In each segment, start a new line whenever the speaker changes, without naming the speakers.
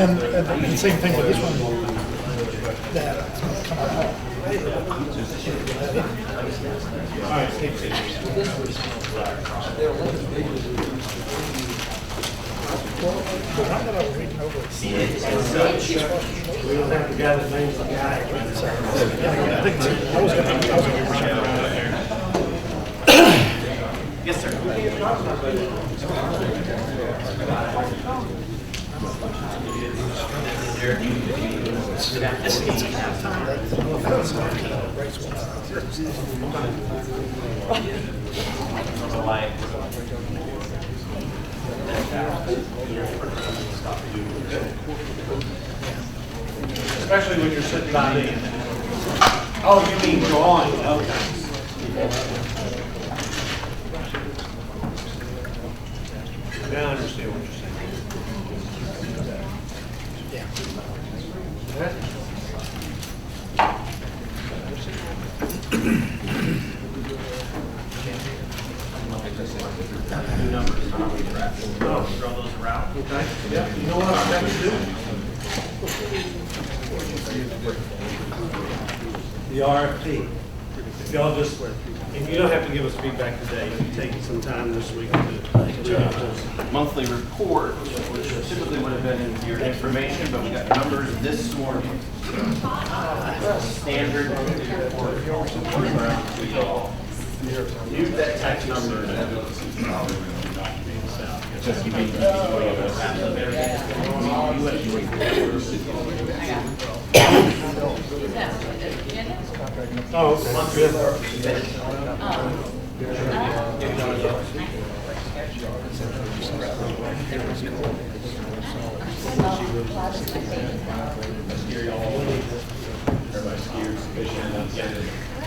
then the same thing with this one. That's going to come out.
All right.
The one that I was reading over.
We don't have to gather names of the guy.
I think I was going to
Yes, sir.
Especially when you're sitting by me. Oh, you mean drawing? Okay. Now I understand what you're saying.
Throw those around.
Okay. Yeah. You know what I have to do? The RFP. If y'all just, and you don't have to give us feedback today. You can take some time this week to
Monthly report, which typically would have been in your information, but we got numbers this morning. Standard report. Use that text number. Just give me
Oh,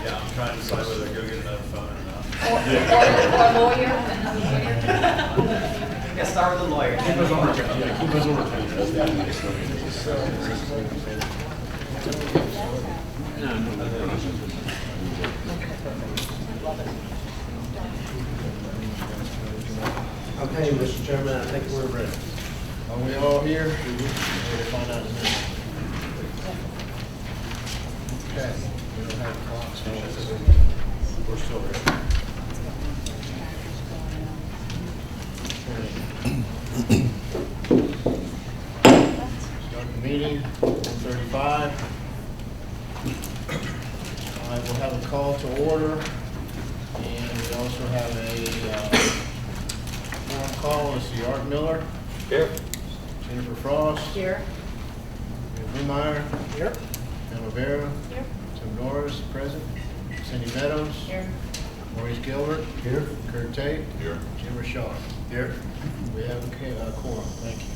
Yeah, I'm trying to decide whether to go get another phone or not.
Or a lawyer.
Yeah, start with the lawyer.
keep us on the track. Yeah, keep us on the track. Okay, Mr. Chairman, I think we're ready.
Are we all here? We'll find out in a minute. Okay, we don't have clocks.
We're still ready.
Start the meeting, 1:35. I will have a call to order, and we also have a phone call. It's the Art Miller.
Here.
Jennifer Frost.
Here.
Blumeyer.
Here.
Emma Vera.
Here.
Tim Norris, present. Cindy Meadows.
Here.
Maurice Gilbert.
Here.
Kurt Tate.
Here.
Jim Rashad.
Here.
We have a quorum. Thank you.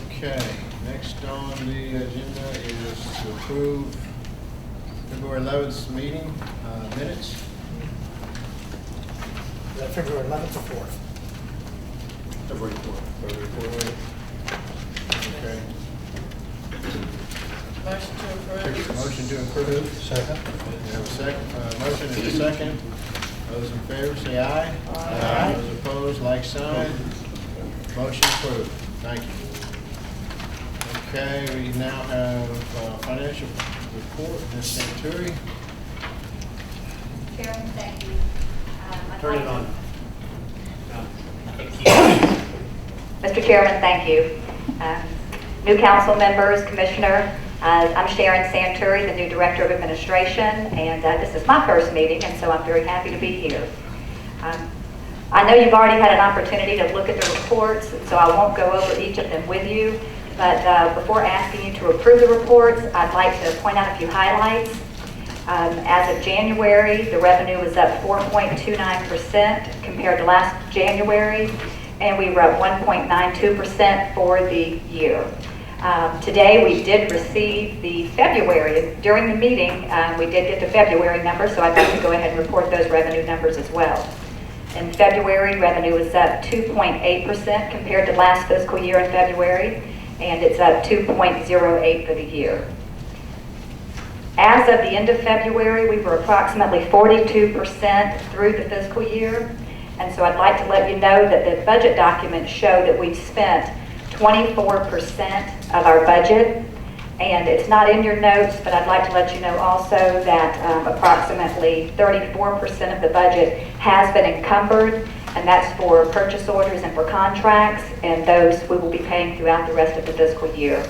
Okay, next on the agenda is to approve February 11th meeting minutes.
February 11th to 4th.
February 4th.
February 4th. Okay. Motion to approve.
Second.
We have a second, motion and a second. Those in favor say aye.
Aye.
Those opposed, like sign. Motion approved. Thank you. Okay, we now have financial report, Ms. Santuri.
Chairman, thank you.
Turn it on.
Mr. Chairman, thank you. New council members, Commissioner, I'm Sharon Santuri, the new Director of Administration, and this is my first meeting, and so I'm very happy to be here. I know you've already had an opportunity to look at the reports, so I won't go over each of them with you, but before asking you to approve the reports, I'd like to point out a few highlights. As of January, the revenue was up 4.29% compared to last January, and we were up 1.92% for the year. Today we did receive the February. During the meeting, we did get the February numbers, so I'd like to go ahead and report those revenue numbers as well. In February, revenue was up 2.8% compared to last fiscal year in February, and it's up 2.08% for the year. As of the end of February, we were approximately 42% through the fiscal year, and so I'd like to let you know that the budget documents show that we've spent 24% of our budget. And it's not in your notes, but I'd like to let you know also that approximately 34% of the budget has been encumbered, and that's for purchase orders and for contracts, and those we will be paying throughout the rest of the fiscal year.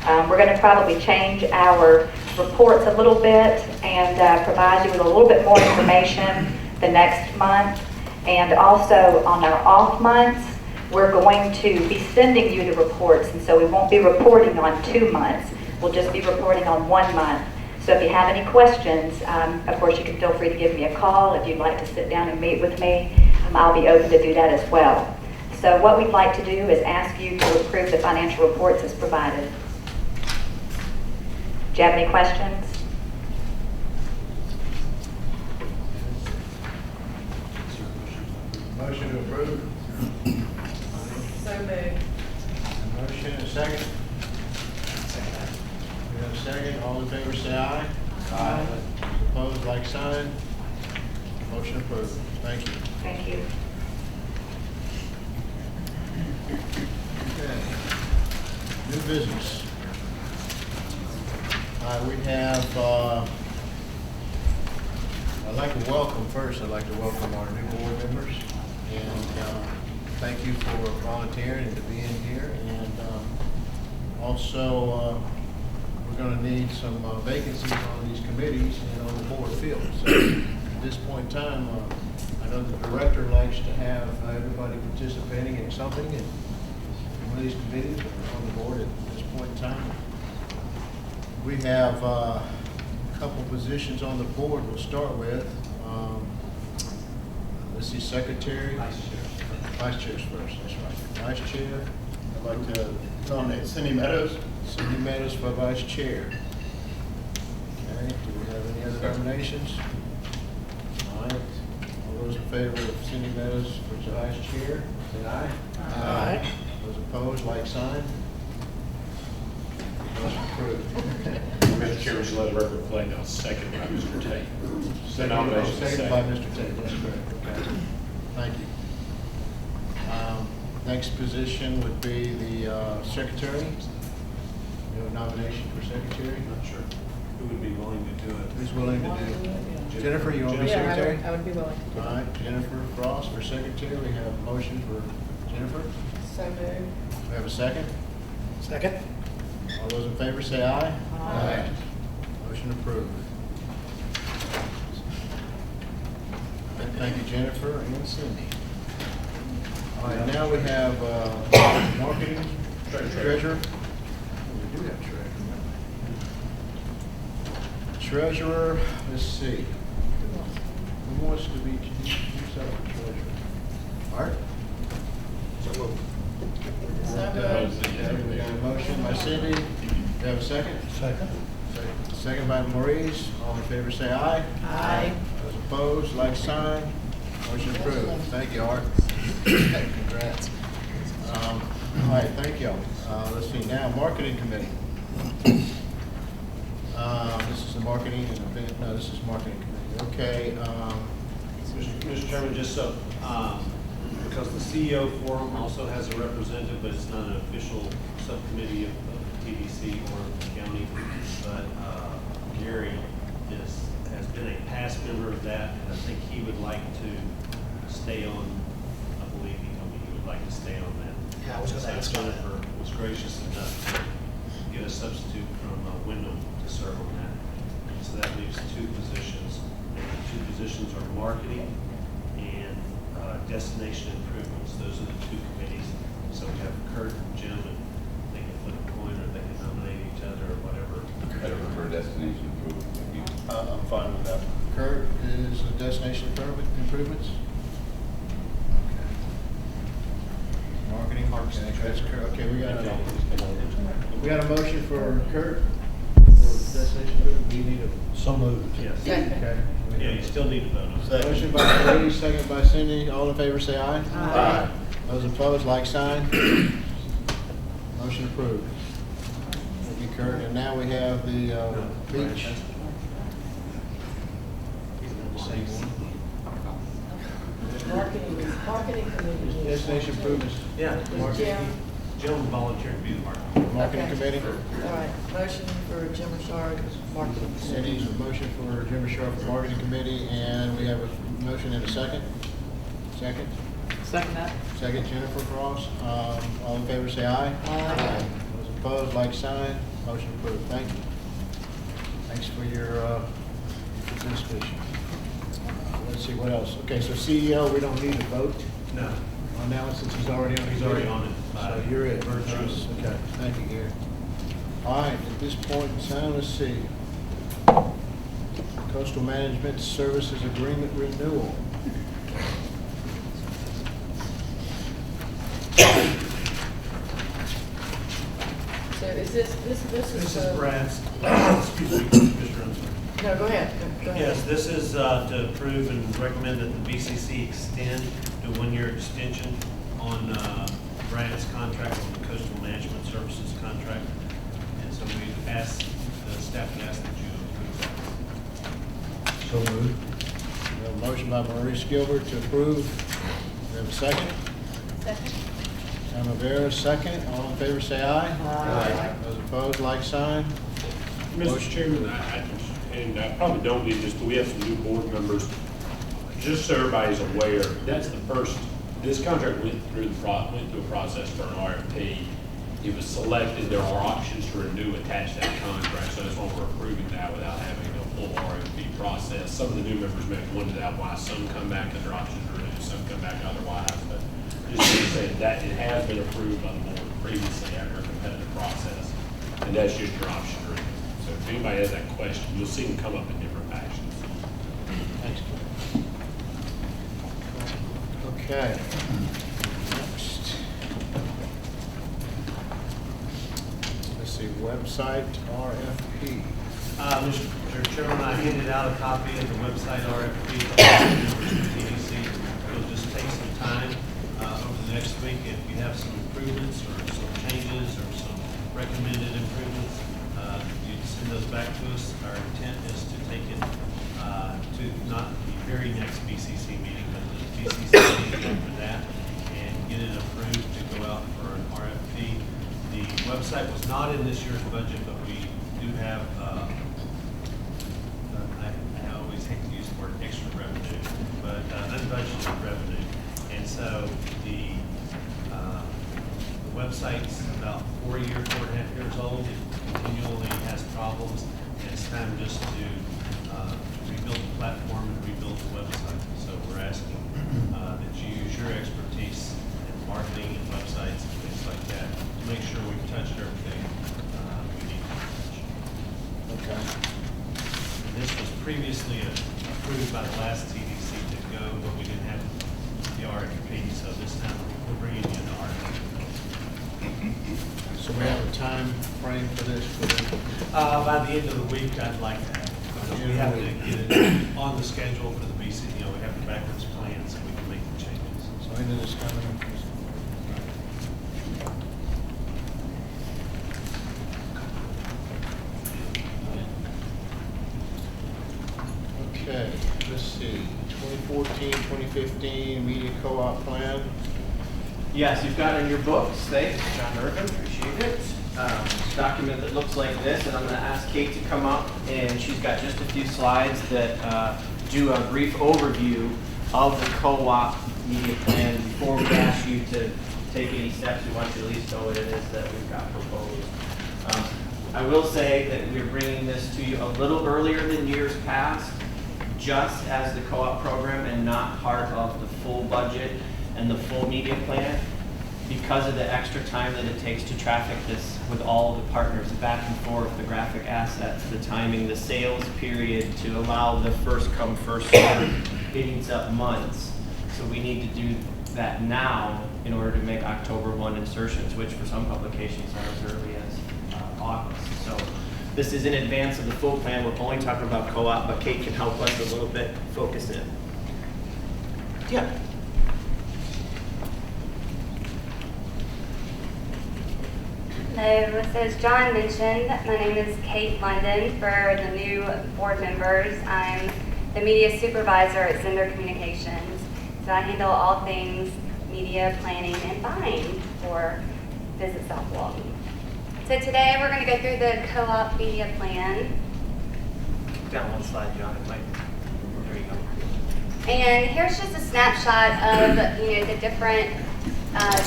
We're going to probably change our reports a little bit and provide you with a little bit more information the next month. And also on our off months, we're going to be sending you the reports, and so we won't be reporting on 2 months. We'll just be reporting on 1 month. So if you have any questions, of course, you can feel free to give me a call. If you'd like to sit down and meet with me, I'll be open to do that as well. So what we'd like to do is ask you to approve the financial reports as provided. Do you have any questions?
Motion to approve.
So moved.
Motion and a second. We have a second. All in favor say aye. Aye. Opposed, like sign. Motion approved. Thank you.
Thank you.
Okay. New business. We have, I'd like to welcome our new board members. And thank you for volunteering and to being here. And also, we're going to need some vacancies on these committees and on the board field. So at this point in time, I know the director likes to have everybody participating in something in one of these committees or on the board at this point in time. We have a couple positions on the board we'll start with. Let's see, secretary. Vice chair's first, that's right. Vice chair.
I'd like to nominate Cindy Meadows.
Cindy Meadows for vice chair. Okay, do we have any other nominations? All right, all those in favor of Cindy Meadows for the vice chair, say aye.
Aye.
Those opposed, like sign. Motion approved.
Mr. Chairman, should let the record play now, second by Mr. Tate.
Second by Mr. Tate, that's correct. Okay. Thank you. Next position would be the secretary. You have a nomination for secretary?
Not sure who would be willing to do it.
Who's willing to do? Jennifer, you want to be
Yeah,
secretary?
I would be willing to do
All right, Jennifer Frost for secretary. We have a motion for Jennifer.
So moved.
We have a second.
Second?
All those in favor say aye.
Aye.
Motion approved. Thank you, Jennifer and Cindy. All right, now we have marketing, treasurer. We do have treasurer. Treasurer, let's see. Who wants to be treasurer? Art?
So moved.
Okay, we got a motion by Cindy. We have a second?
Second.
Second by Maurice. All in favor say aye.
Aye.
Those opposed, like sign. Motion approved. Thank you, Art. Congrats. All right, thank y'all. Let's see now, marketing committee. This is the marketing and event, no, this is marketing committee. Okay.
Mr. Chairman, just so, because the CEO forum also has a representative, but it's not an official subcommittee of TDC or the county, but Gary has been a past member of that, and I think he would like to stay on. I believe he told me he would like to stay on that.
Yeah, I was going to ask you that.
Jennifer was gracious enough to get a substitute from Wyndham to serve on that. So that leaves 2 positions. And the 2 positions are marketing and destination improvements. Those are the 2 committees. So we have Kurt and Jim, and they can flip a coin or they can nominate each other or whatever.
I prefer destination improvement.
I'm fine with that.
Kurt is the destination improvements. Okay. Marketing. That's Kurt. Okay, we got a motion for Kurt for destination improvement. We need a.
So moved.
Yes.
Okay.
Yeah, you still need to vote on that.
Motion by Marie, second by Cindy. All in favor say aye.
Aye.
Those opposed, like sign. Motion approved. Thank you, Kurt. And now we have the beach. Same one.
Marketing committee.
Destination improvements.
Yeah.
Is Jim
Gentleman volunteered to be the marketing.
Marketing
Okay.
committee?
All right, motion for Jim Richard, marketing.
Cindy's a motion for Jim Sharp for marketing committee, and we have a motion and a second. Second?
Second that.
Second, Jennifer Cross. All in favor, say aye.
Aye.
Those opposed, like sign. Motion approved. Thank you. Thanks for your participation. Let's see, what else? Okay, so CEO, we don't need to vote
No,
on that one since he's already on the
he's already on it.
So you're it.
Virtuous.
Okay, thank you, Gary. All right, at this point in time, let's see. Coastal Management Services Agreement Renewal.
So is this
This
is,
is Brad's, excuse me, Mr. Unser.
no, go ahead, go ahead.
Yes, this is to approve and recommend that the BCC extend to 1-year extension on Brad's contract, on the Coastal Management Services contract. And so we asked, the staff would ask that you approve that.
So moved. We have a motion by Maurice Gilbert to approve. We have a second.
Second.
Emma Vera, second. All in favor, say aye.
Aye.
Those opposed, like sign.
Mr. Chairman, and I probably don't need this, but we have some new board members. Just so everybody's aware, that's the first, this contract went through a process for an RFP. It was selected, there are options to renew attached to that contract, so that's why we're approving that without having a full RFP process. Some of the new members may have wondered out why some come back under options to renew, some come back otherwise, but just to say that it has been approved by the board previously after a competitive process, and that's just your option to renew. So if anybody has that question, you'll see them come up in different fashions.
Thanks. Okay. Next. Let's see, website RFP.
Mr. Chairman, I handed out a copy of the website RFP to all members of the TDC. It'll just take some time over the next week. If you have some improvements or some changes or some recommended improvements, you send those back to us. Our intent is to take it to not the very next BCC meeting, but the BCC meeting after that, and get it approved to go out for an RFP. The website was not in this year's budget, but we do have, I always hate to use the word extra revenue, but unbudgeted revenue. And so the website's about 4.5 years old. It continually has problems. And it's time just to rebuild the platform and rebuild the website. So we're asking that you use your expertise in marketing and websites and things like that to make sure we've touched everything we need to touch.
Okay.
And this was previously approved by the last TDC to go, but we didn't have the RFP, so this time we're bringing in the RFP.
So we have a time frame for this?
By the end of the week, I'd like to have, because we have to get it on the schedule for the BC, we have the backwards plan so we can make the changes.
So into this coming. Okay, let's see, 2014, 2015 media co-op plan.
Yes, you've got it in your books. Thanks, John Irvin, appreciate it. Document that looks like this, and I'm going to ask Kate to come up, and she's got just a few slides that do a brief overview of the co-op media plan before we ask you to take any steps. We want you to at least know what it is that we've got proposed. I will say that we're bringing this to you a little earlier than years past, just as the co-op program and not part of the full budget and the full media plan, because of the extra time that it takes to traffic this with all the partners, the back and forth, the graphic assets, the timing, the sales period to allow the first come, first served. It eats up months. So we need to do that now in order to make October 1 insertions, which for some publications are as early as August. So this is in advance of the full plan. We're only talking about co-op, but Kate can help us a little bit focus in. Yeah.
Hello, so as John mentioned, my name is Kate London. For the new board members, I'm the media supervisor at Sender Communications. So I handle all things media planning and buying for Visit South Walton. So today we're going to go through the co-op media plan.
Down one slide, John. It might. There you go.
And here's just a snapshot of the different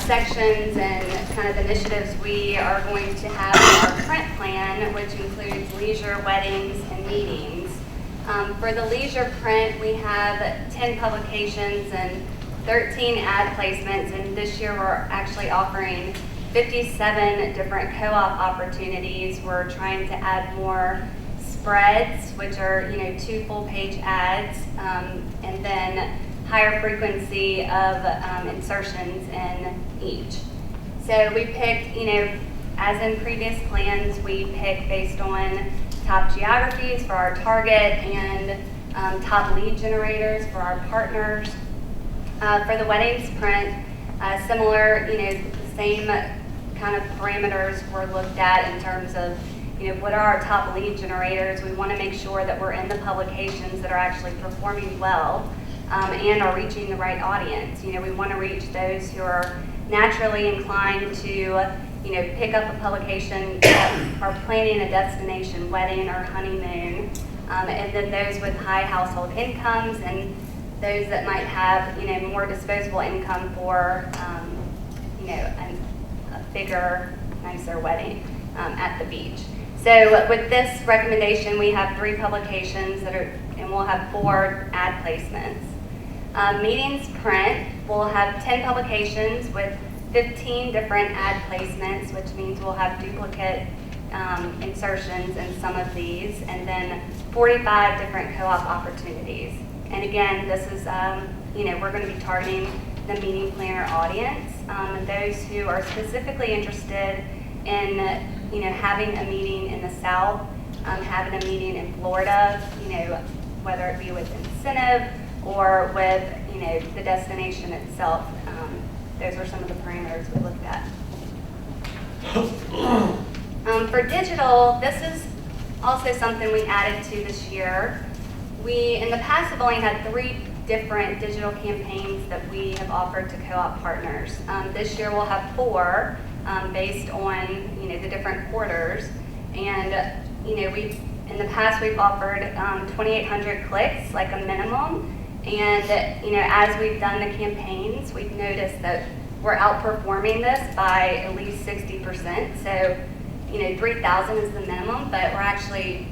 sections and kind of initiatives we are going to have in our print plan, which includes leisure, weddings, and meetings. For the leisure print, we have 10 publications and 13 ad placements, and this year we're actually offering 57 different co-op opportunities. We're trying to add more spreads, which are 2 full-page ads, and then higher frequency of insertions in each. So we picked, as in previous plans, we pick based on top geographies for our target and top lead generators for our partners. For the weddings print, similar, the same kind of parameters were looked at in terms of, what are our top lead generators. We want to make sure that we're in the publications that are actually performing well and are reaching the right audience. We want to reach those who are naturally inclined to, pick up a publication that are planning a destination wedding or honeymoon, and then those with high household incomes and those that might have, more disposable income for, a bigger, nicer wedding at the beach. So with this recommendation, we have 3 publications and we'll have 4 ad placements. Meetings print, we'll have 10 publications with 15 different ad placements, which means we'll have duplicate insertions in some of these, and then 45 different co-op opportunities. And again, this is, we're going to be targeting the meeting planner audience, those who are specifically interested in, having a meeting in the South, having a meeting in Florida, whether it be with incentive or with, the destination itself. Those are some of the parameters we looked at. For digital, this is also something we added to this year. We, in the past, have only had 3 different digital campaigns that we have offered to co-op partners. This year we'll have 4 based on, the different quarters. And, in the past we've offered 2,800 clicks, like a minimum. And, as we've done the campaigns, we've noticed that we're outperforming this by at least 60%. So, 3,000 is the minimum, but we're actually,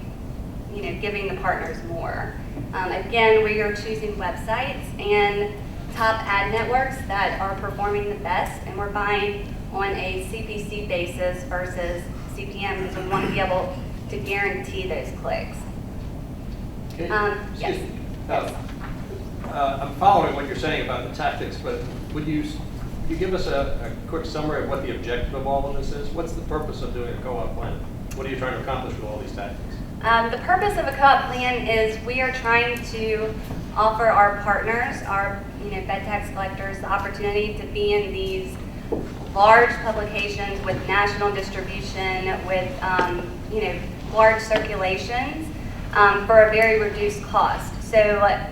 giving the partners more. Again, we are choosing websites and top ad networks that are performing the best, and we're buying on a CPC basis versus CPM because we want to be able to guarantee those clicks.
Okay.
Yes.
I'm following what you're saying about the tactics, but would you give us a quick summary of what the objective of all of this is? What's the purpose of doing a co-op plan? What are you trying to accomplish with all these tactics?
The purpose of a co-op plan is we are trying to offer our partners, our bed tax collectors, the opportunity to be in these large publications with national distribution, with large circulations for a very reduced cost. So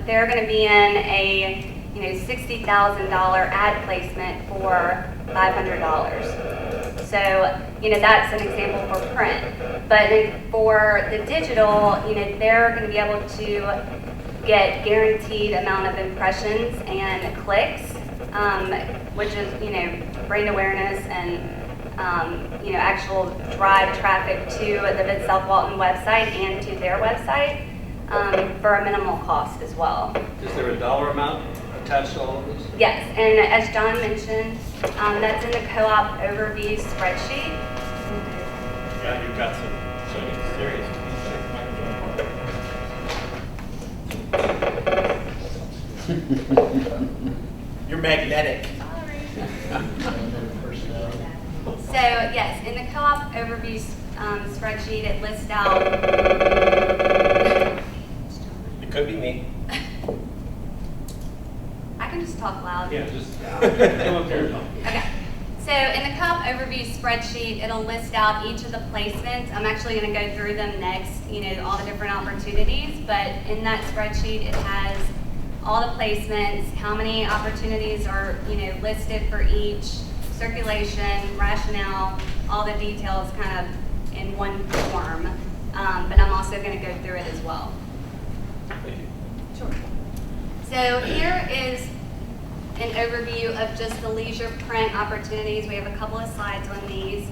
they're going to be in a $60,000 ad placement for $500. So that's an example for print. But for the digital, they're going to be able to get guaranteed amount of impressions and clicks, which is brand awareness and actual drive traffic to the Visit South Walton website and to their website for a minimal cost as well.
Is there a dollar amount attached to all of this?
Yes, and as John mentioned, that's in the co-op overview spreadsheet.
Yeah, you've got some serious
You're magnetic.
So yes, in the co-op overview spreadsheet, it lists out.
It could be me.
I can just talk loud.
Yeah, just come up here.
Okay. So in the co-op overview spreadsheet, it'll list out each of the placements. I'm actually going to go through them next, all the different opportunities. But in that spreadsheet, it has all the placements, how many opportunities are, listed for each. circulation, rationale, all the details kind of in one form. But I'm also going to go through it as well.
Thank you.
Sure. So here is an overview of just the leisure print opportunities. We have a couple of slides on these.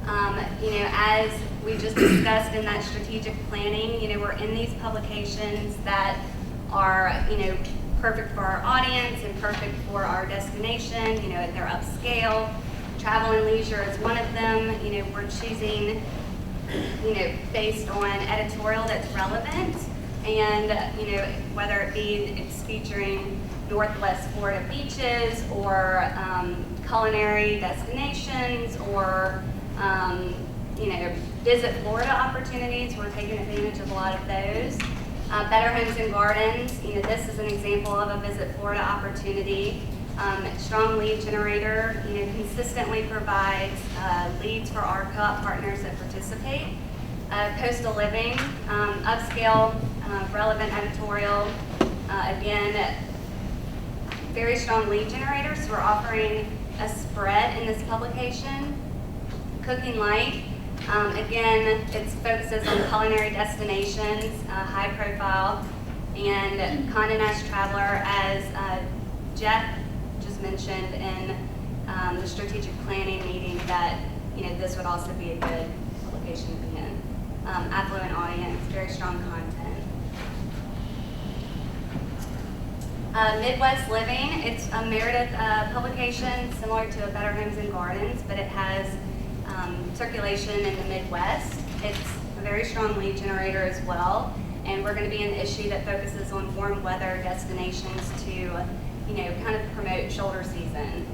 As we just discussed in that strategic planning, we're in these publications that are, perfect for our audience and perfect for our destination. They're upscale. Travel and leisure is one of them. We're choosing, based on editorial that's relevant, and whether it be it's featuring Northwest Florida beaches or culinary destinations or visit Florida opportunities. We're taking advantage of a lot of those. Better Homes and Gardens, this is an example of a Visit Florida opportunity. Strong lead generator, consistently provides leads for our co-op partners that participate. Coastal Living, upscale, relevant editorial. Again, very strong lead generators. So we're offering a spread in this publication. Cooking Light, again, it focuses on culinary destinations, high profile, and Condé Nast Traveler, as Jeff just mentioned in the strategic planning meeting, that this would also be a good publication to be in. Affluent audience, very strong content. Midwest Living, it's a Meredith publication similar to a Better Homes and Gardens, but it has circulation in the Midwest. It's a very strong lead generator as well, and we're going to be in the issue that focuses on warm weather destinations to, kind of promote shoulder season.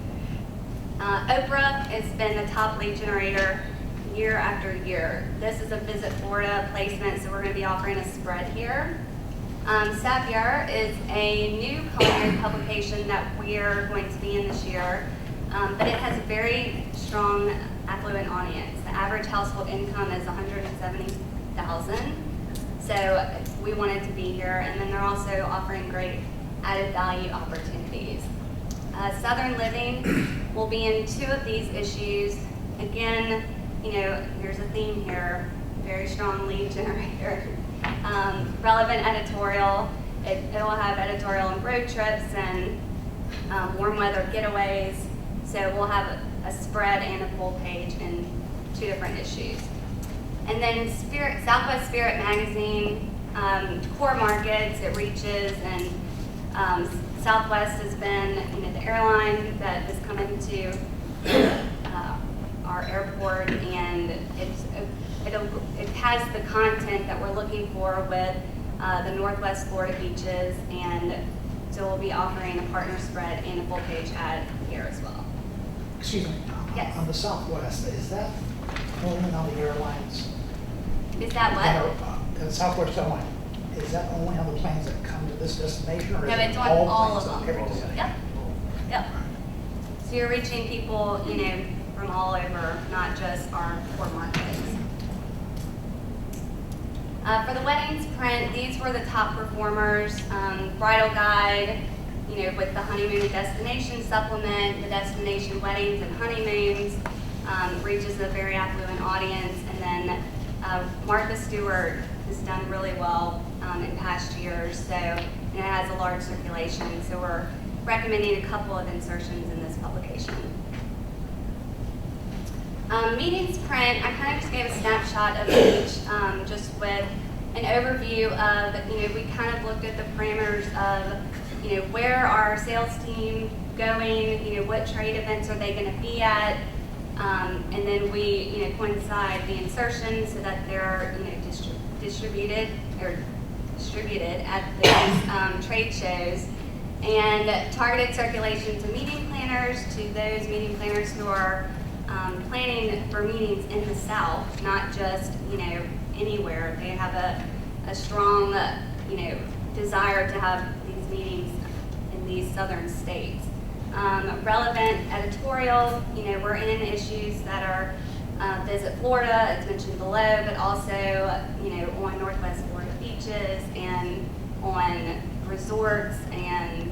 Oprah has been the top lead generator year after year. This is a Visit Florida placement, so we're going to be offering a spread here. Savier is a new culinary publication that we're going to be in this year, but it has a very strong affluent audience. The average household income is $170,000, so we wanted to be here. And then they're also offering great added value opportunities. Southern Living will be in 2 of these issues. Again, here's a theme here: very strong lead generator. Relevant editorial. It will have editorial on road trips and warm weather getaways. So we'll have a spread and a full page in 2 different issues. And then Southwest Spirit Magazine, core markets it reaches, and Southwest has been the airline that has come into our airport, and it has the content that we're looking for with the Northwest Florida beaches, and so we'll be offering a partner spread and a full page ad here as well.
Excuse me.
Yes.
On the Southwest, is that only on the airlines?
Is that what?
The Southwest airline, is that only on the planes that come to this destination, or
No,
is
it's
it
on all of them.
every destination?
Yep. Yep. So you're reaching people, from all over, not just our core markets. For the weddings print, these were the top performers. Bridal Guide, with the honeymoon and destination supplement, the destination weddings and honeymoons, reaches a very affluent audience. And then Martha Stewart has done really well in past years, so and it has a large circulation. So we're recommending a couple of insertions in this publication. Meetings print, I kind of just gave a snapshot of each, just with an overview of, we kind of looked at the parameters of, where our sales team going, what trade events are they going to be at, and then we, coincide the insertions so that they're, distributed at these trade shows, and targeted circulation to meeting planners, to those meeting planners who are planning for meetings in the South, not just, anywhere. They have a strong, desire to have these meetings in these southern states. Relevant editorial, we're in issues that are Visit Florida, as mentioned below, but also, on Northwest Florida beaches and on resorts and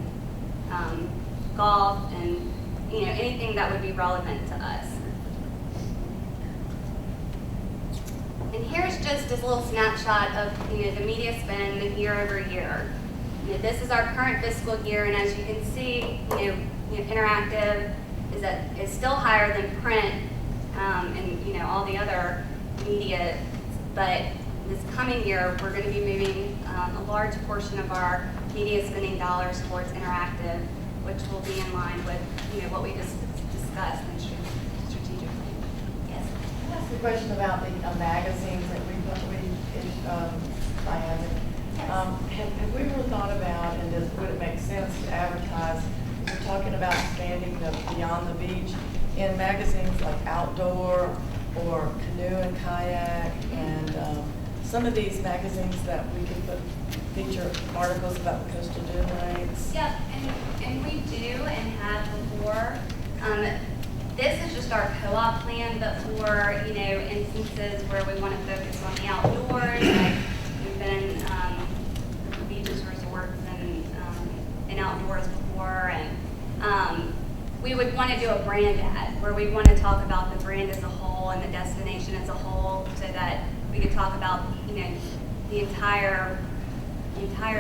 golf and anything that would be relevant to us. And here's just this little snapshot of the media spend year over year. This is our current fiscal year, and as you can see, interactive is still higher than print and all the other media. But this coming year, we're going to be moving a large portion of our media spending dollars towards interactive, which will be in line with what we just discussed in strategic plan. Yes.
Can I ask a question about the magazines that we have we ever thought about, and would it make sense to advertise? We're talking about expanding the Beyond the Beach in magazines like Outdoor or Canoe and Kayak, and some of these magazines that we could feature articles about the coastal dune lakes.
Yep, and we do and have before. This is just our co-op plan, but for instances where we want to focus on the outdoors, like we've been beaches, resorts, and outdoors before, and we would want to do a brand ad where we want to talk about the brand as a whole and the destination as a whole, so that we could talk about the entire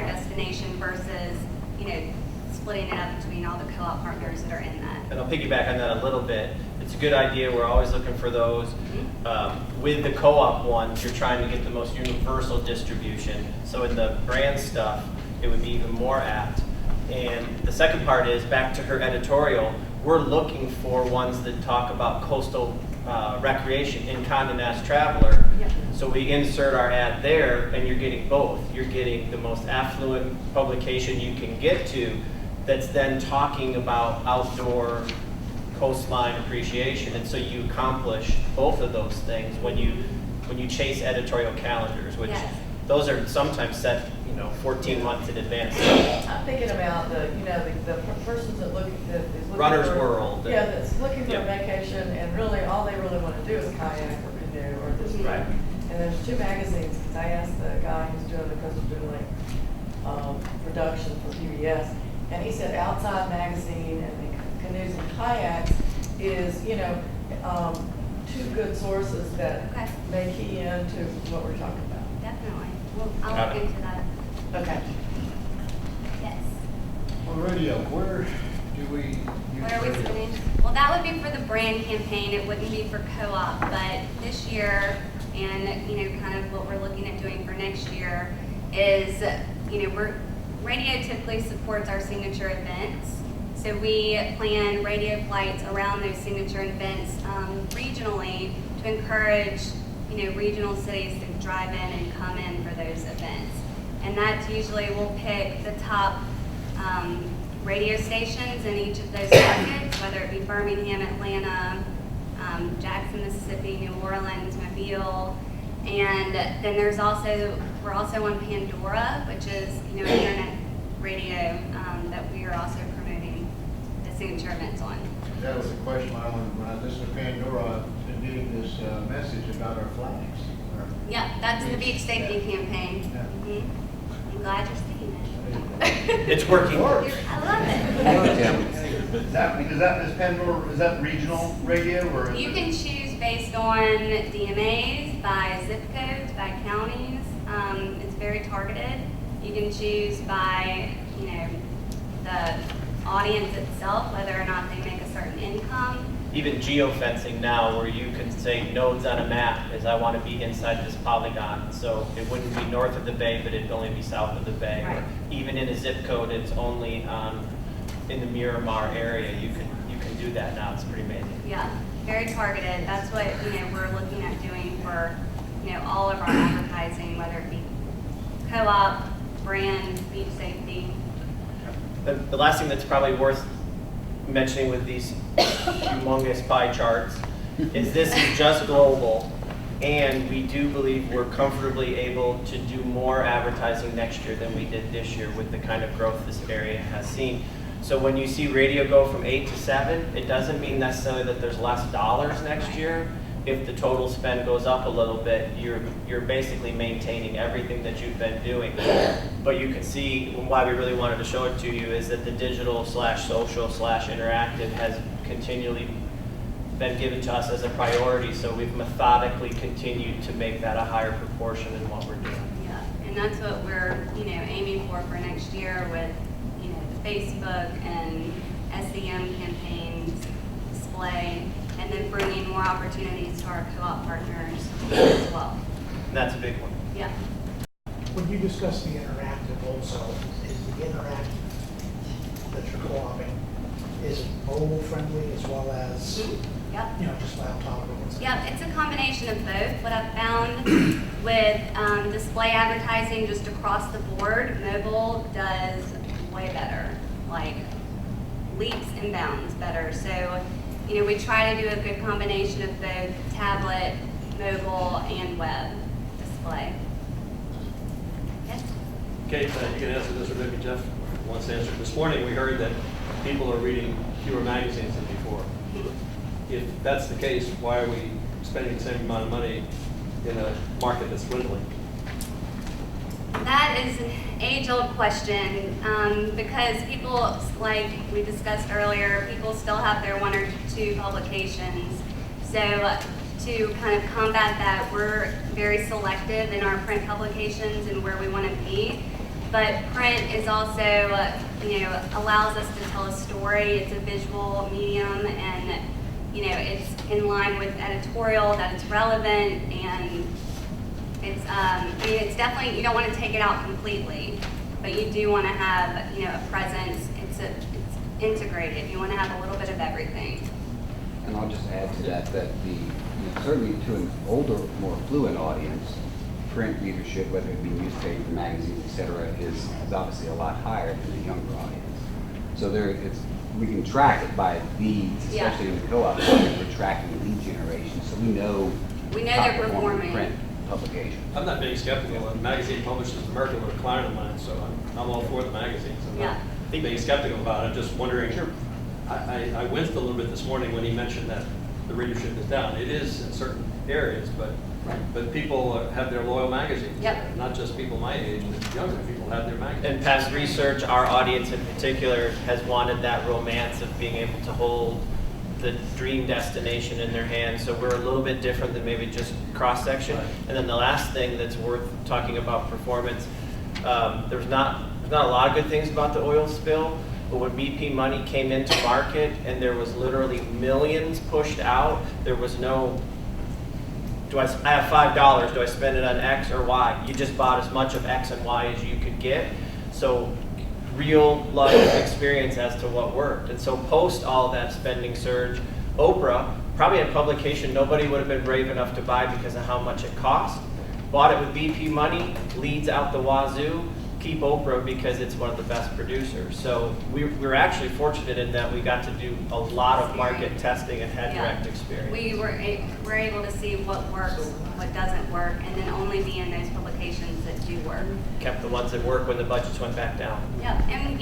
destination versus splitting it up between all the co-op partners that are in that.
And I'll piggyback on that a little bit. It's a good idea. We're always looking for those. With the co-op ones, you're trying to get the most universal distribution. So in the brand stuff, it would be even more apt. And the second part is, back to her editorial, we're looking for ones that talk about coastal recreation in Condé Nast Traveler.
Yep.
So we insert our ad there, and you're getting both. You're getting the most affluent publication you can get to, that's then talking about outdoor coastline appreciation, and so you accomplish both of those things when you chase editorial calendars, which
yes.
Those are sometimes set 14 months in advance.
I'm thinking about the persons that is looking
Runner's
for,
World.
Yeah, that's looking for
Yeah.
a vacation, and really all they really want to do is kayak or canoe or this.
Right.
And there's two magazines, because I asked the guy who's doing the coastal dune lake production for PBS, and he said Outside Magazine and the Canoes and Kayaks is two good sources that
Okay.
may key into what we're talking about.
Definitely. I'll look into that.
Okay.
Yes.
On radio, where do we use
Where are we
radio?
spending? Well, that would be for the brand campaign. It wouldn't be for co-op, but this year, and kind of what we're looking at doing for next year is, radio typically supports our signature events. So we plan radio flights around those signature events regionally to encourage, regional cities to drive in and come in for those events. And that's usually, we'll pick the top radio stations in each of those markets, whether it be Birmingham, Atlanta, Jackson, Mississippi, New Orleans, Mobile. And then we're also on Pandora, which is, internet radio that we are also promoting the signature events on.
That was a question I wanted, when I listened to Pandora, and getting this message about our flags.
Yeah, that's the beach safety campaign.
Yeah.
I'm glad you're seeing it.
It's working.
I love it.
Is Pandora, is that regional radio or?
You can choose based on DMAs, by zip codes, by counties. It's very targeted. You can choose by, the audience itself, whether or not they make a certain income.
Even geofencing now, where you can say nodes on a map is I want to be inside this polygon, so it wouldn't be north of the bay, but it'd only be south of the bay.
Right.
Or even in a zip code, it's only in the Miramar area. You can do that now. It's pretty amazing.
Yeah, very targeted. That's what we're looking at doing for all of our advertising, whether it be co-op, brand, beach safety.
The last thing that's probably worth mentioning with these humongous pie charts is this is just global, and we do believe we're comfortably able to do more advertising next year than we did this year with the kind of growth this area has seen. So when you see radio go from 8 to 7, it doesn't mean necessarily that there's less dollars next year. If the total spend goes up a little bit, you're basically maintaining everything that you've been doing. But you can see why we really wanted to show it to you is that the digital / social / interactive has continually been given to us as a priority, so we've methodically continued to make that a higher proportion in what we're doing.
Yeah, and that's what we're, aiming for next year with, the Facebook and SEM campaigns, display, and then bringing more opportunities to our co-op partners as well.
And that's a big one.
Yeah.
When you discuss the interactive also, is the interactive that you're co-oping, is it mobile friendly as well as,
Yep.
just laptop or what's
Yep, it's a combination of both. What I've found with display advertising just across the board, mobile does way better, like leaps and bounds better. So, we try to do a good combination of both tablet, mobile, and web display. Yes?
Kate, you can answer this, or maybe Jeff wants to answer. This morning, we heard that people are reading fewer magazines than before. If that's the case, why are we spending the same amount of money in a market that's dwindling?
That is an age-old question because people, like we discussed earlier, people still have their 1 or 2 publications. So to kind of combat that, we're very selective in our print publications and where we want to be. But print is also, allows us to tell a story. It's a visual medium, and it's in line with editorial, that it's relevant, and it's, it's definitely, you don't want to take it out completely, but you do want to have, a presence. It's integrated. You want to have a little bit of everything.
And I'll just add to that, certainly to an older, more affluent audience, print readership, whether it be newspaper, magazines, etc., is obviously a lot higher than the younger audience. So we can track it by leads, especially in the co-op market. We're tracking lead generation, so we know
they're performing.
Print publications.
I'm not being skeptical. A magazine published in America with a client of mine, so I'm all for the magazines. I'm not being skeptical about it. Just wondering. I winced a little bit this morning when he mentioned that the readership is down. It is in certain areas, but people have their loyal magazines.
Yep.
Not just people my age, but younger people have their magazines.
In past research, our audience in particular has wanted that romance of being able to hold the dream destination in their hands. So we're a little bit different than maybe just cross-section.
Right.
And then the last thing that's worth talking about performance, there's not a lot of good things about the oil spill, but when BP money came into market and there was literally millions pushed out, there was no, I have $5, do I spend it on X or Y? You just bought as much of X and Y as you could get. So real life experience as to what worked. And so post all that spending surge, Oprah, probably a publication nobody would have been brave enough to buy because of how much it cost. Bought it with BP money, leads out the wazoo, keep Oprah because it's one of the best producers. So we're actually fortunate in that we got to do a lot of market testing and had direct experience.
We were able to see what works, what doesn't work, and then only be in those publications that do work.
Kept the ones that work when the budgets went back down.
Yeah, and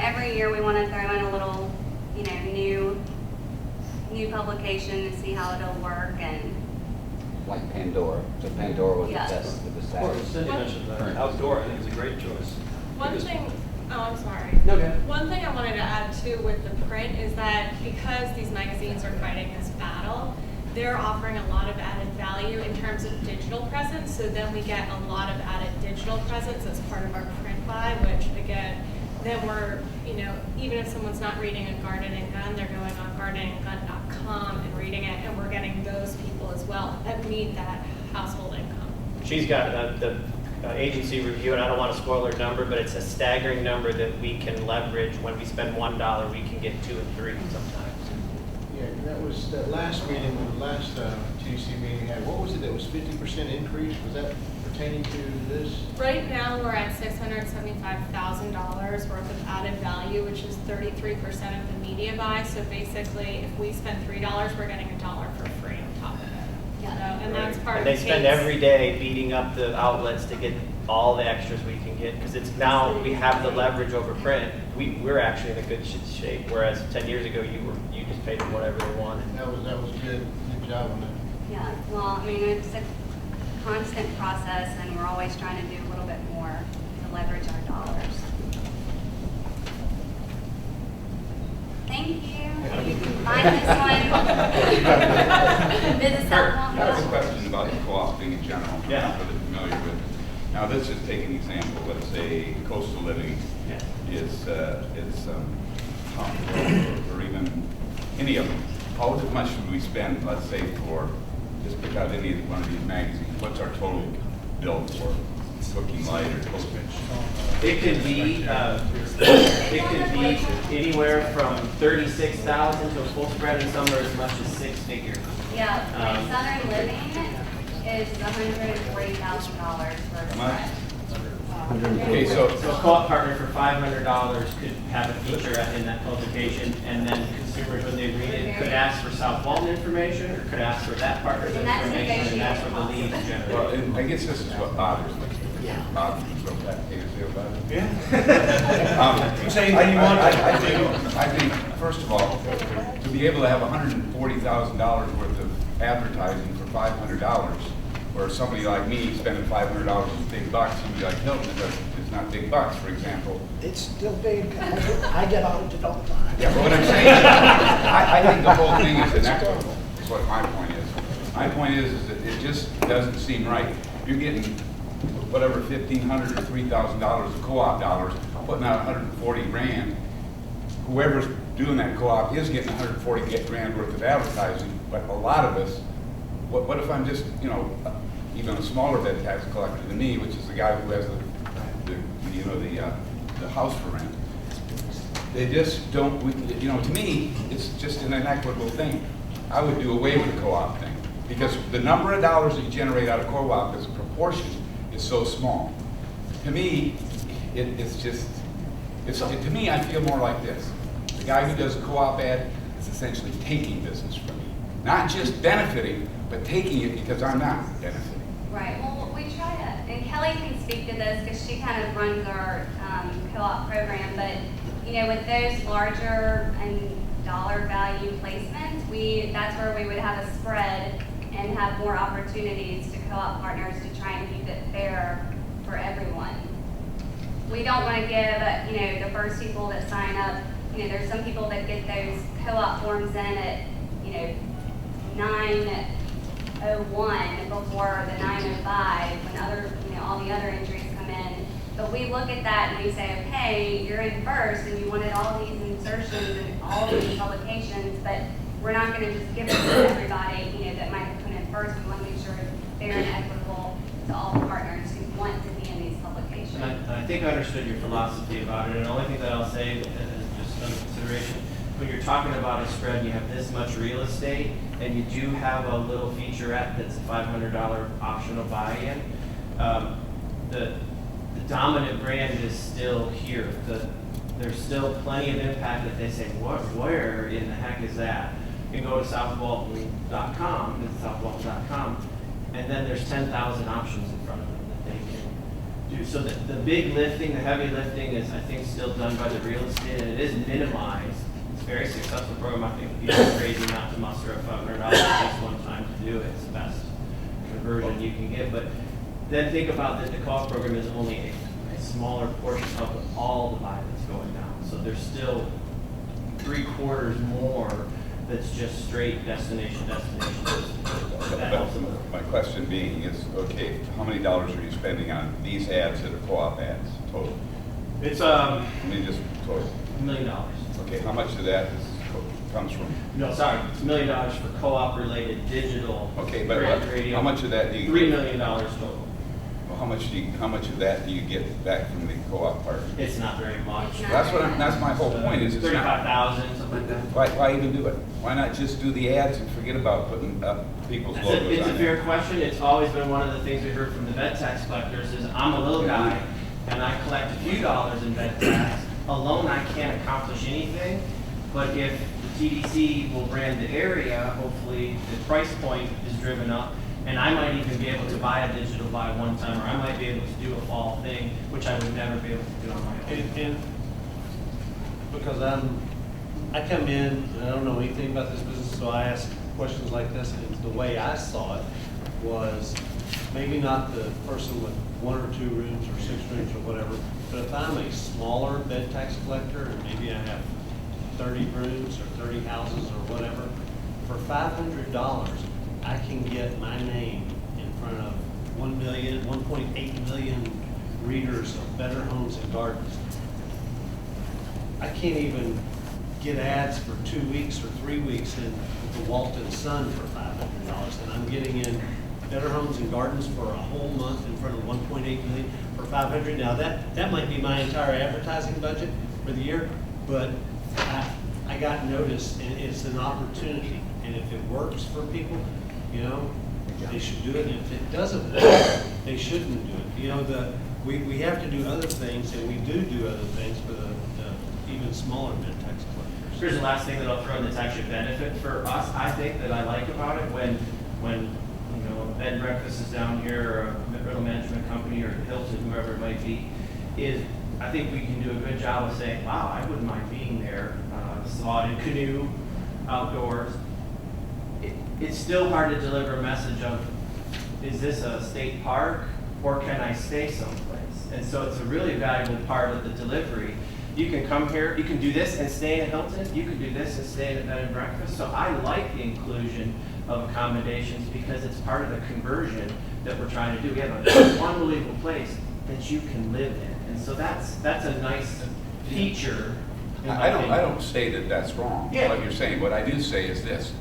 every year we want to throw in a little, new publication to see how it'll work, and
Like Pandora. So Pandora was the best of the
Or
status.
Cindy mentioned outdoor. I think it's a great choice.
One thing, I'm sorry.
No, go ahead.
One thing I wanted to add too with the print is that because these magazines are fighting this battle, they're offering a lot of added value in terms of digital presence. So then we get a lot of added digital presence as part of our print buy, which again, then we're, even if someone's not reading a Garden and Gun, they're going on gardenandgun.com and reading it, and we're getting those people as well that meet that household income.
She's got the agency review, and I don't want to spoil her number, but it's a staggering number that we can leverage. When we spend $1, we can get 2 and 3 sometimes.
Yeah, and that was that last meeting, the last TDC meeting we had. What was it? That was 50% increase. Was that pertaining to this?
Right now, we're at $675,000 worth of added value, which is 33% of the media buy. So basically, if we spend $3, we're getting $1 for free on top of it.
Yeah.
So, and that's part
And
of
they spend every day beating up the outlets to get all the extras we can get, because it's now we have the leverage over print. We're actually in a good shape, whereas 10 years ago you just paid them whatever they wanted.
That was good. Good job on that.
Yeah, well, it's a constant process, and we're always trying to do a little bit more to leverage our dollars. Thank you. And you can find this one. Visit South
I have a
Walton.
question about the co-op thing in general.
Yeah.
I'm not really familiar with. Now, let's just take an example. Let's say coastal living is or even any of them. How much should we spend, let's say, for, just pick out any one of these magazines? What's our total bill for cooking light or toast?
It could be anywhere from 36,000 to a full spread, and some are as much as six figures.
Yeah, like Southern Living is $140,000 for a spread.
Okay, so
So a co-op partner for $500 could have a feature in that publication, and then consumers, when they read it, could ask for South Walton information, or could ask for that partner's
And that's
information, and that's where the leads
well,
generate.
and I guess this is what bothers me. Bothers me so bad. Can you say about it?
Yeah.
Say anything you want. I think, first of all, to be able to have $140,000 worth of advertising for $500, where somebody like me spending $500 is big bucks, somebody like Hilton, it's not big bucks, for example.
It's still big. I get audited all the time.
Yeah, but what I'm saying is, I think the whole thing is inequitable, is what my point is. My point is that it just doesn't seem right. You're getting whatever, $1,500 or $3,000 of co-op dollars, putting out 140 grand. Whoever's doing that co-op is getting 140 grand worth of advertising, but a lot of us, what if I'm just, even a smaller bed tax collector than me, which is the guy who has the house for rent. They just don't, to me, it's just an inequitable thing. I would do away with the co-op thing, because the number of dollars that you generate out of co-op as a proportion is so small. To me, to me, I feel more like this. The guy who does a co-op ad is essentially taking business from me. Not just benefiting, but taking it because I'm not benefiting.
Right, well, we try to, and Kelly can speak to this because she kind of runs our co-op program, but, with those larger and dollar value placements, that's where we would have a spread and have more opportunities to co-op partners to try and keep it fair for everyone. We don't want to give, the first people that sign up, there's some people that get those co-op forms in at, 9:01 before the 9:05 when all the other entries come in. But we look at that and we say, okay, you're in first and you wanted all these insertions and all these publications, but we're not going to just give it to everybody, that might have come in first. We want to make sure it's fair and equitable to all the partners who want to be in these publications.
And I think I understood your philosophy about it, and the only thing that I'll say is just under consideration, when you're talking about a spread, you have this much real estate, and you do have a little featurette that's a $500 optional buy-in. The dominant brand is still here. There's still plenty of impact that they say, where in the heck is that? You can go to southwalton.com, it's southwalton.com, and then there's 10,000 options in front of them that they can do. So the big lifting, the heavy lifting is, I think, still done by the real estate, and it is minimized. It's a very successful program. I think people are crazy not to muster up $500 just one time to do it. It's the best conversion you can get. But then think about that the co-op program is only a smaller portion of all the buy that's going down. So there's still 3/4 more that's just straight destination. That helps them.
My question being is, okay, how many dollars are you spending on these ads that are co-op ads total?
It's
I mean, just total.
$1 million.
Okay, how much of that comes from?
No, sorry, it's $1 million for co-op related digital.
Okay, but
radio.
how much of that do you?
$3 million total.
Well, how much of that do you get back from the co-op partner?
It's not very much.
That's my whole point. Is it's
35,000, something like that.
Why even do it? Why not just do the ads and forget about putting up people's logos
It's
on
a
it?
fair question. It's always been one of the things we heard from the bed tax collectors is I'm a little guy and I collect a few dollars in bed tax. Alone, I can't accomplish anything. But if the TDC will brand the area, hopefully the price point is driven up. And I might even be able to buy a digital buy one time, or I might be able to do a fall thing, which I would never be able to do on my own.
And because I come in and I don't know anything about this business, so I ask questions like this. And the way I saw it was maybe not the person with 1 or 2 rooms or 6 rooms or whatever, but if I'm a smaller bed tax collector and maybe I have 30 rooms or 30 houses or whatever, for $500, I can get my name in front of 1.8 million readers of Better Homes and Gardens. I can't even get ads for 2 weeks or 3 weeks in the Walton Sun for $500, and I'm getting in Better Homes and Gardens for a whole month in front of 1.8 million for $500. Now that might be my entire advertising budget for the year, but I got noticed, and it's an opportunity. And if it works for people, you know, they should do it. And if it doesn't work, they shouldn't do it. You know, we have to do other things, and we do other things for the even smaller mid-tax collectors.
Here's the last thing that I'll throw in that's actually a benefit for us, I think, that I like about it, when you know, a bed and breakfast is down here, or a rental management company, or Hilton, whoever it might be, is I think we can do a good job of saying, wow, I wouldn't mind being there, slotted canoe, outdoors. It's still hard to deliver a message of, is this a state park, or can I stay someplace? And so it's a really valuable part of the delivery. You can come here, you can do this and stay in Hilton, you can do this and stay in a bed and breakfast. So I like the inclusion of accommodations because it's part of the conversion that we're trying to do. We have an unbelievable place that you can live in. And so that's a nice feature.
I don't say that that's wrong,
Yeah.
what you're saying. What I do say is this,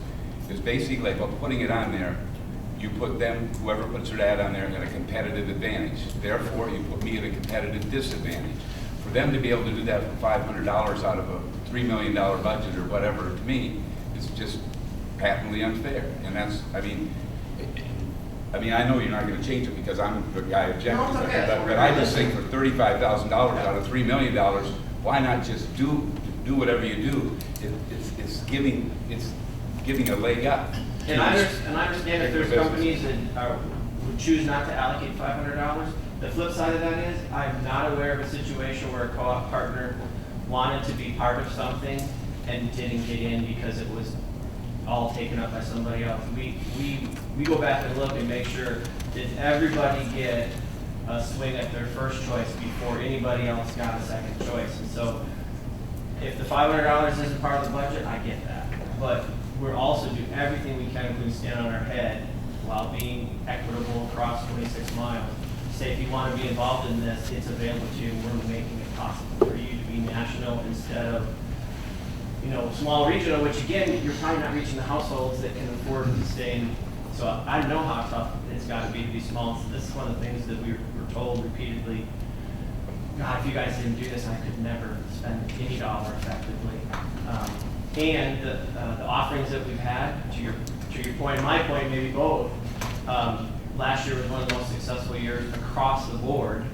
is basically by putting it on there, you put them, whoever puts their ad on there, at a competitive advantage. Therefore, you put me at a competitive disadvantage. For them to be able to do that for $500 out of a $3 million budget or whatever, to me, is just patently unfair. And that's, I mean, I know you're not going to change it because I'm the guy objecting, but I just think for $35,000 out of $3 million, why not just do whatever you do? It's giving a leg up.
And I understand if there's companies that would choose not to allocate $500. The flip side of that is, I'm not aware of a situation where a co-op partner wanted to be part of something and didn't get in because it was all taken up by somebody else. We go back and look and make sure, did everybody get a swing at their first choice before anybody else got a second choice? And so if the $500 isn't part of the budget, I get that. But we're also do everything we can, including stand on our head, while being equitable across 26 miles. Say if you want to be involved in this, it's available to you. We're making it possible for you to be national instead of, you know, small regional, which again, you're probably not reaching the households that can afford to stay in. So I know how tough it's got to be small. So this is one of the things that we were told repeatedly. God, if you guys didn't do this, I could never spend any dollar effectively. And the offerings that we've had, to your point, my point, maybe both. Last year was one of the most successful years across the board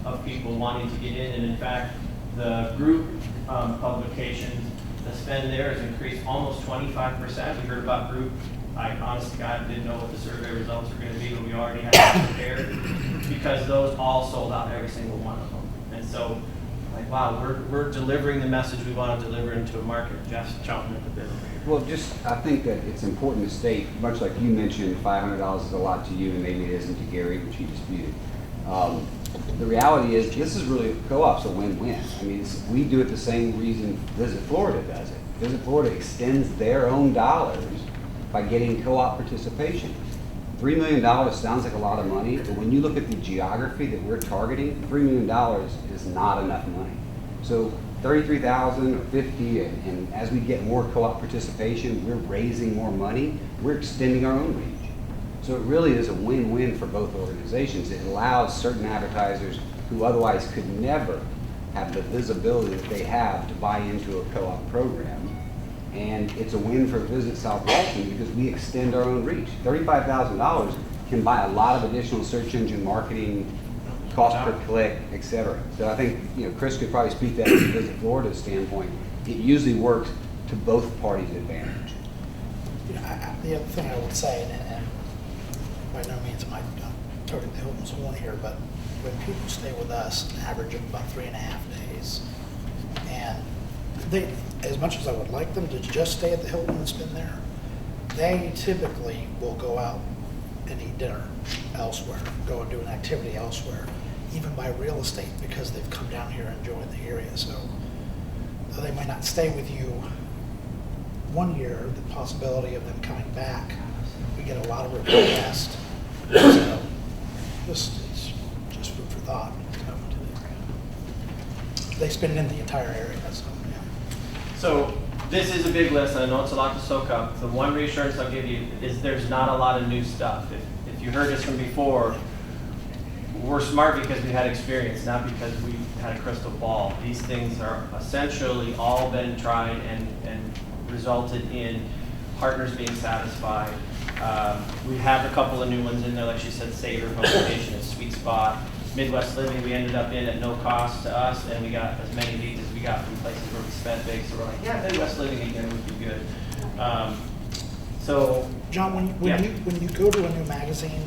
of people wanting to get in. And in fact, the group publications, the spend there has increased almost 25%. We heard about group. I honest to God didn't know what the survey results were going to be, but we already had it prepared because those all sold out, every single one of them. And so, like, wow, we're delivering the message we want to deliver into a market. Jeff's chomping at the bit over here.
Well, I think that it's important to state, much like you mentioned, $500 is a lot to you, and maybe it isn't to Gary, which he disputed. The reality is, this is really, co-op's a win-win. I mean, we do it the same reason Visit Florida does it. Visit Florida extends their own dollars by getting co-op participation. $3 million sounds like a lot of money, but when you look at the geography that we're targeting, $3 million is not enough money. So 33,000 or 50, and as we get more co-op participation, we're raising more money, we're extending our own reach. So it really is a win-win for both organizations. It allows certain advertisers who otherwise could never have the visibility that they have to buy into a co-op program. And it's a win for Visit South Walton because we extend our own reach. $35,000 can buy a lot of additional search engine marketing, cost per click, et cetera. So I think, you know, Chris could probably speak that from Visit Florida's standpoint. It usually works to both parties' advantage.
You know, the other thing I would say, and by no means am I toting the Hilton's horn here, but when people stay with us, an average of about 3.5 days, and they, as much as I would like them to just stay at the Hilton and spend there, they typically will go out and eat dinner elsewhere, go and do an activity elsewhere, even buy real estate because they've come down here and enjoyed the area. So they might not stay with you 1 year, the possibility of them coming back. We get a lot of requests. So it's just food for thought. They spend in the entire area, so yeah.
So this is a big list, and I know it's a lot to soak up. The one reassurance I'll give you is there's not a lot of new stuff. If you heard us from before, we're smart because we had experience, not because we had a crystal ball. These things are essentially all been tried and resulted in partners being satisfied. We have a couple of new ones in there, like she said, Savor Publication is Sweet Spot. Midwest Living we ended up in at no cost to us, and we got as many leads as we got from places where we spent big, so we're like, yeah, Midwest Living again would be good. So,
John, when you go to a new magazine,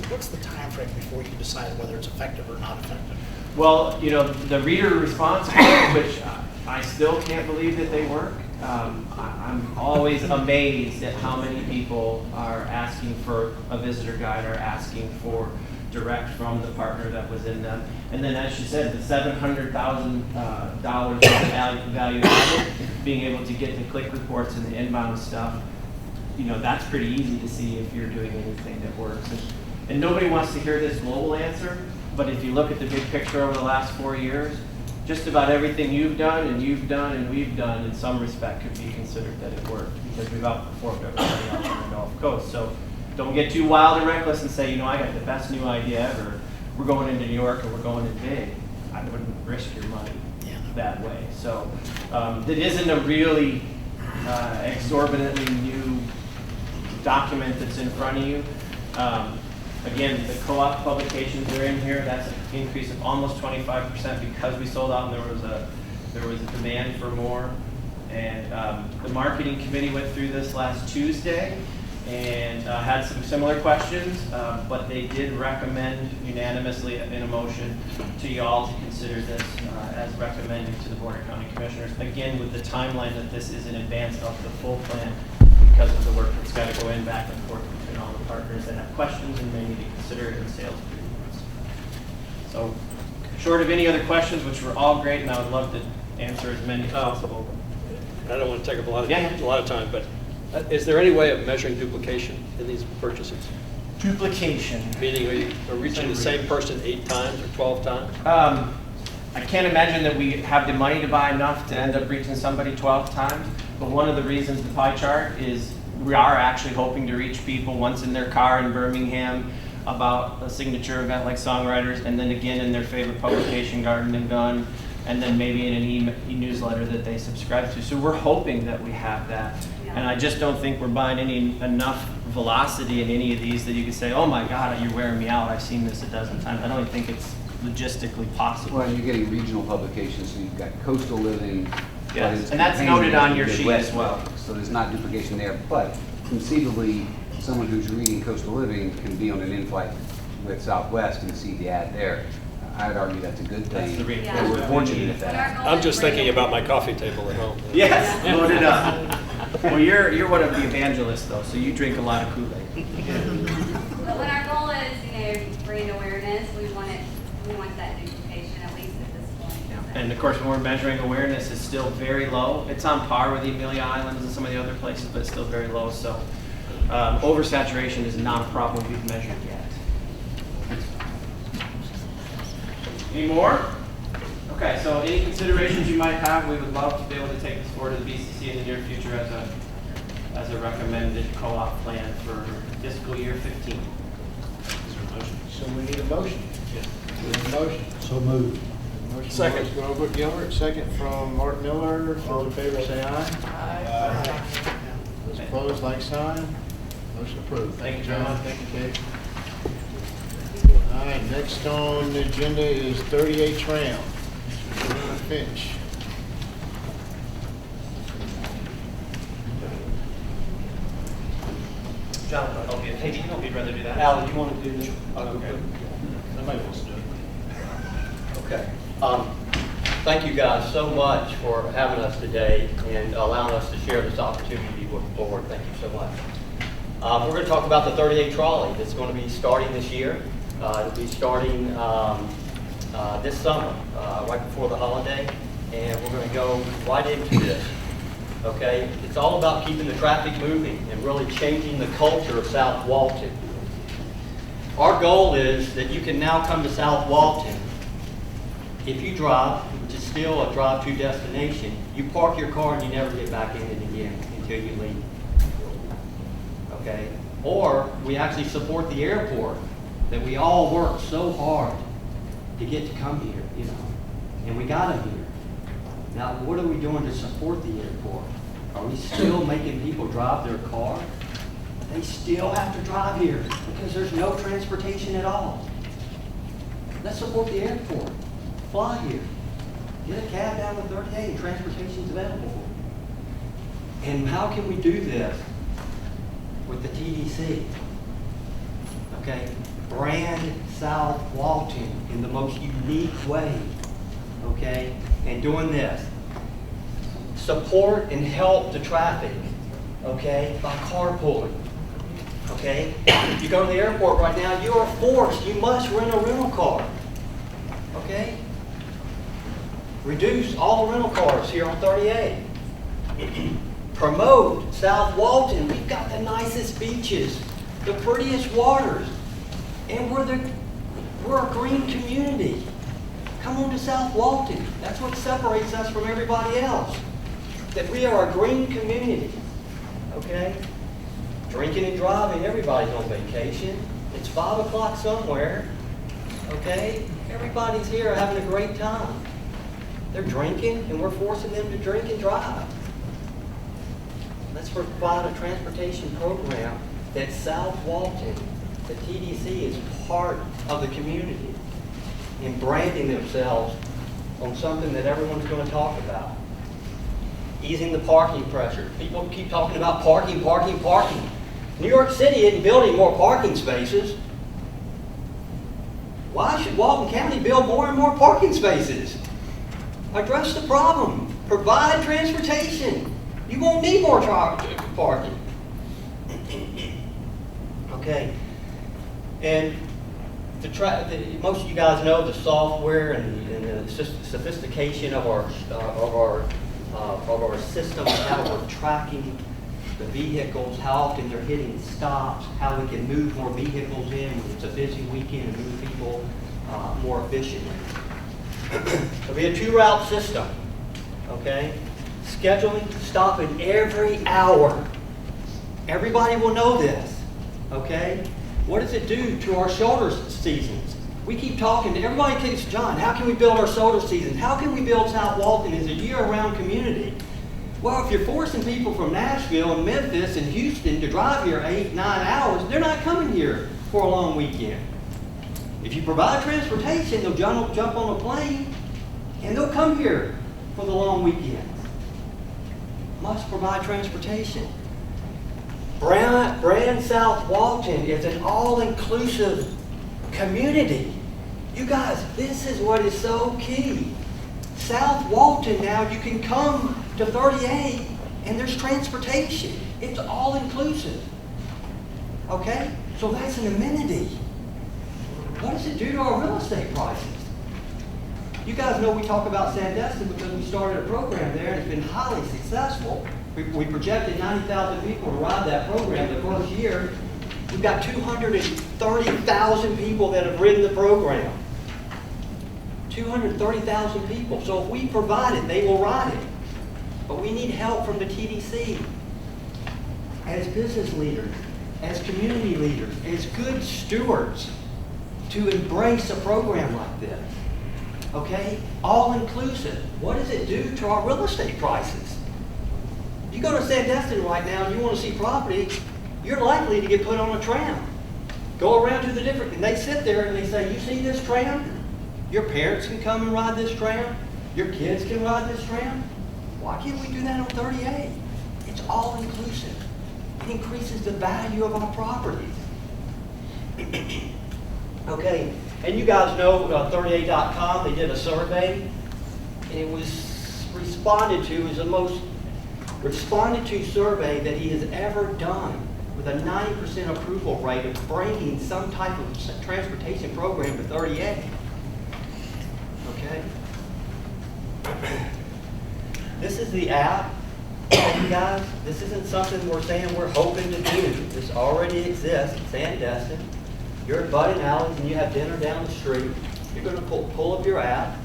what's the time frame before you decide whether it's effective or not effective?
well, you know, the reader response, which I still can't believe that they work. I'm always amazed at how many people are asking for a visitor guide or asking for direct from the partner that was in them. And then, as she said, the $700,000 value added, being able to get the click reports and the inbound stuff, you know, that's pretty easy to see if you're doing anything that works. And nobody wants to hear this global answer, but if you look at the big picture over the last 4 years, just about everything you've done and we've done in some respect could be considered that it worked, because we've outperformed everybody else on the Gulf Coast. So don't get too wild and reckless and say, you know, I got the best new idea ever. We're going into New York and we're going in big. I wouldn't risk your money that way. So that isn't a really exorbitantly new document that's in front of you. Again, the co-op publications are in here. That's an increase of almost 25% because we sold out and there was a demand for more. And the marketing committee went through this last Tuesday and had some similar questions, but they did recommend unanimously in a motion to y'all to consider this as recommended to the Board of County Commissioners. Again, with the timeline that this is in advance of the full plan because of the work that's got to go in back and forth between all the partners that have questions and may need to consider it in sales agreements. So, short of any other questions, which were all great, and I would love to answer as many as possible.
I don't want to take up a lot of time, but is there any way of measuring duplication in these purchases?
Duplication.
Meaning, are we reaching the same person 8 times or 12 times?
I can't imagine that we have the money to buy enough to end up reaching somebody 12 times, but one of the reasons the pie chart is we are actually hoping to reach people once in their car in Birmingham about a signature event like Songwriters, and then again in their favorite publication, Garden and Gun, and then maybe in an e-newsletter that they subscribe to. So we're hoping that we have that. And I just don't think we're buying enough velocity in any of these that you can say, oh my God, you're wearing me out. I've seen this a dozen times. I don't think it's logistically possible.
Well, you're getting regional publications, so you've got Coastal Living.
Yes, and that's noted on your sheet as well.
So there's not duplication there, but conceivably, someone who's reading Coastal Living can be on an in-flight with Southwest and see the ad there. I'd argue that's a good thing.
That's
We're fortunate if that happens.
I'm just thinking about my coffee table at home.
Yes, load it up. Well, you're one of the evangelists, though, so you drink a lot of Kool-Aid.
But when our goal is, bring awareness, we want that duplication at least at this point.
Yeah. And of course, when we're measuring awareness, it's still very low. It's on par with the Amelia Islands and some of the other places, but it's still very low. So oversaturation is not a problem we've measured yet. Any more? Okay, so any considerations you might have, we would love to be able to take this forward to the BCC in the near future as a recommended co-op plan for fiscal year 15.
So we need a motion.
Yeah.
We need a motion.
So moved.
Motion
Second.
from Robert Gilbert, second from Mark Miller. All in favor, say aye.
Aye.
Those opposed, like sign. Motion approved.
Thank you,
John.
John.
Thank you, Kate. All right, next on the agenda is 38 Tram. Finch.
John, I'll be hey, you'd rather do that?
Al, do you want to do this?
Okay.
Somebody wants to do it. Okay. Thank you guys so much for having us today and allowing us to share this opportunity with the board. Thank you so much. We're going to talk about the 38 trolley that's going to be starting this year. It'll be starting this summer, right before the holiday. and we're going to go right into this. Okay? It's all about keeping the traffic moving and really changing the culture of South Walton. Our goal is that you can now come to South Walton. If you drive, which is still a drive-to destination, you park your car and you never get back in it again until you leave. Okay? Or we actually support the airport that we all work so hard to get to come here, you know, and we got them here. Now, what are we doing to support the airport? Are we still making people drive their car? They still have to drive here because there's no transportation at all. Let's support the airport. Fly here. Get a cab down to 38 and transportation's available for you. And how can we do this with the TDC? Okay, brand South Walton in the most unique way. Okay, and doing this. Support and help the traffic. Okay, by carpooling. Okay, if you go to the airport right now, you are forced, you must rent a rental car. Okay? Reduce all the rental cars here on 38. Promote South Walton. We've got the nicest beaches, the prettiest waters, and we're a green community. Come on to South Walton. That's what separates us from everybody else. That we are a green community. Okay? Drinking and driving, everybody's on vacation. It's 5 o'clock somewhere. Okay? Everybody's here having a great time. They're drinking and we're forcing them to drink and drive. Let's provide a transportation program that South Walton, the TDC, is part of the community in branding themselves on something that everyone's going to talk about. Easing the parking pressure. People keep talking about parking, parking, parking. New York City isn't building more parking spaces. Why should Walton County build more and more parking spaces? Address the problem. Provide transportation. You won't need more parking. Okay. And most of you guys know the software and the sophistication of our system, how we're tracking the vehicles, how often they're hitting stops, how we can move more vehicles in when it's a busy weekend and move people more efficiently. It'll be a 2-route system, okay? Scheduling, stopping every hour. Everybody will know this, okay? What does it do to our shoulder seasons? We keep talking to everybody thinks, John, how can we build our shoulder seasons? How can we build South Walton as a year-round community? Well, if you're forcing people from Nashville and Memphis and Houston to drive here 8-9 hours, they're not coming here for a long weekend. If you provide transportation, they'll jump on a plane and they'll come here for the long weekends. Must provide transportation. Brand South Walton is an all-inclusive community. You guys, this is what is so key. South Walton now, you can come to 38 and there's transportation. It's all-inclusive. Okay? So that's an amenity. What does it do to our real estate prices? You guys know we talk about Sandestin because we started a program there and it's been highly successful. We projected 90,000 people to ride that program the first year. We've got 230,000 people that have ridden the program. 230,000 people. So if we provide it, they will ride it. But we need help from the TDC. As business leaders, as community leaders, as good stewards, to embrace a program like this. Okay? All-inclusive. What does it do to our real estate prices? You go to Sandestin right now and you want to see property, you're likely to get put on a tram. Go around to the different, and they sit there and they say, you see this tram? Your parents can come and ride this tram. Your kids can ride this tram. Why can't we do that on 38? It's all-inclusive. It increases the value of our properties. Okay, and you guys know 38.com, they did a survey, and it was responded to as the most responded to survey that he has ever done, with a 90% approval rate of bringing some type of transportation program to 38. Okay? This is the app. You guys, this isn't something we're saying we're hoping to do. This already exists in Sandestin. You're at Bud and Alley's and you have dinner down the street. You're going to pull up your app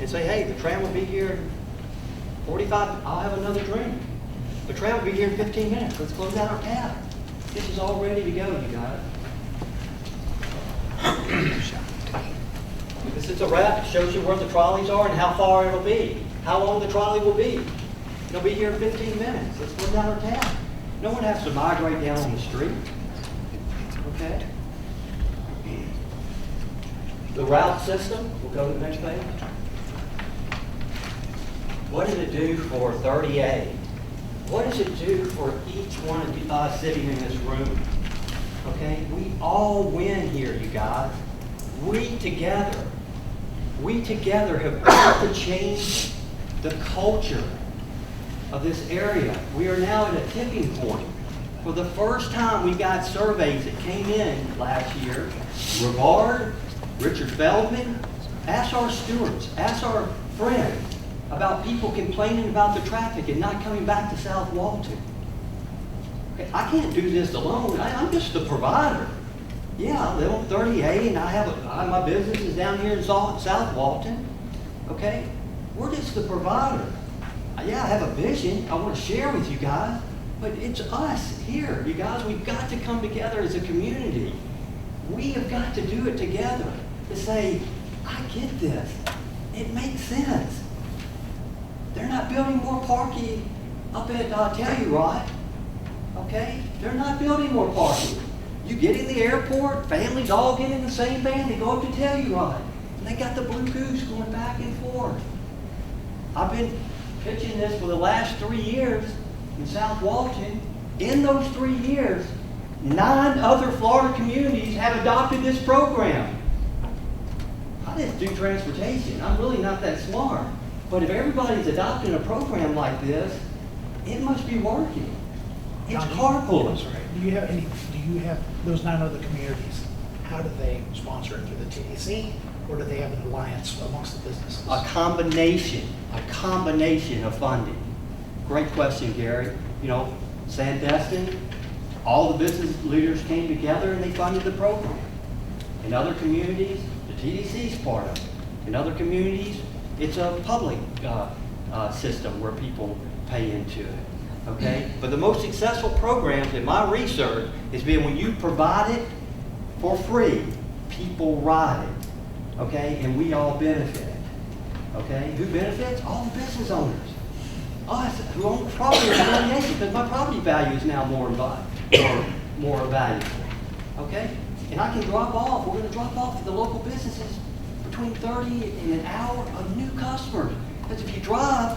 and say, hey, the tram will be here in 45, I'll have another drink. The tram will be here in 15 minutes. Let's close out our tab. This is all ready to go, you guys. This is a wrap. It shows you where the trolleys are and how far it'll be, how long the trolley will be. It'll be here in 15 minutes. Let's close out our tab. No one has to migrate down on the street. Okay? The route system, we'll go to the next page. What does it do for 30A? What does it do for each one of us sitting in this room? Okay, we all win here, you guys. We together have got to change the culture of this area. We are now at a tipping point. For the first time, we got surveys that came in last year. Rivard, Richard Feldman, ask our stewards, ask our friends about people complaining about the traffic and not coming back to South Walton. Okay, I can't do this alone. I'm just the provider. Yeah, I live on 30A and my business is down here in South Walton. Okay, we're just the provider. Yeah, I have a vision I want to share with you guys, but it's us here. You guys, we've got to come together as a community. We have got to do it together to say, I get this. It makes sense. They're not building more parking up at Telluride. Okay? They're not building more parking. You get in the airport, families all get in the same van, they go up to Telluride. And they got the Blue Goose going back and forth. I've been pitching this for the last 3 years in South Walton. In those 3 years, 9 other Florida communities have adopted this program. I just do transportation. I'm really not that smart. But if everybody's adopting a program like this, it must be working. It's carpooling.
That's right. Do you have those 9 other communities? How do they sponsor it? Through the TDC, or do they have an alliance amongst the businesses?
A combination of funding. Great question, Gary. You know, Sandestin, all the business leaders came together and they funded the program. In other communities, the TDC is part of it. In other communities, it's a public system where people pay into it. Okay? But the most successful programs in my research has been when you provide it for free, people ride it. Okay? And we all benefit. Okay? Who benefits? All the business owners. Us, who own property in valuation, because my property value is now more valuable. Okay? And I can drop off, we're going to drop off to the local businesses between 30 and an hour of new customers. Because if you drive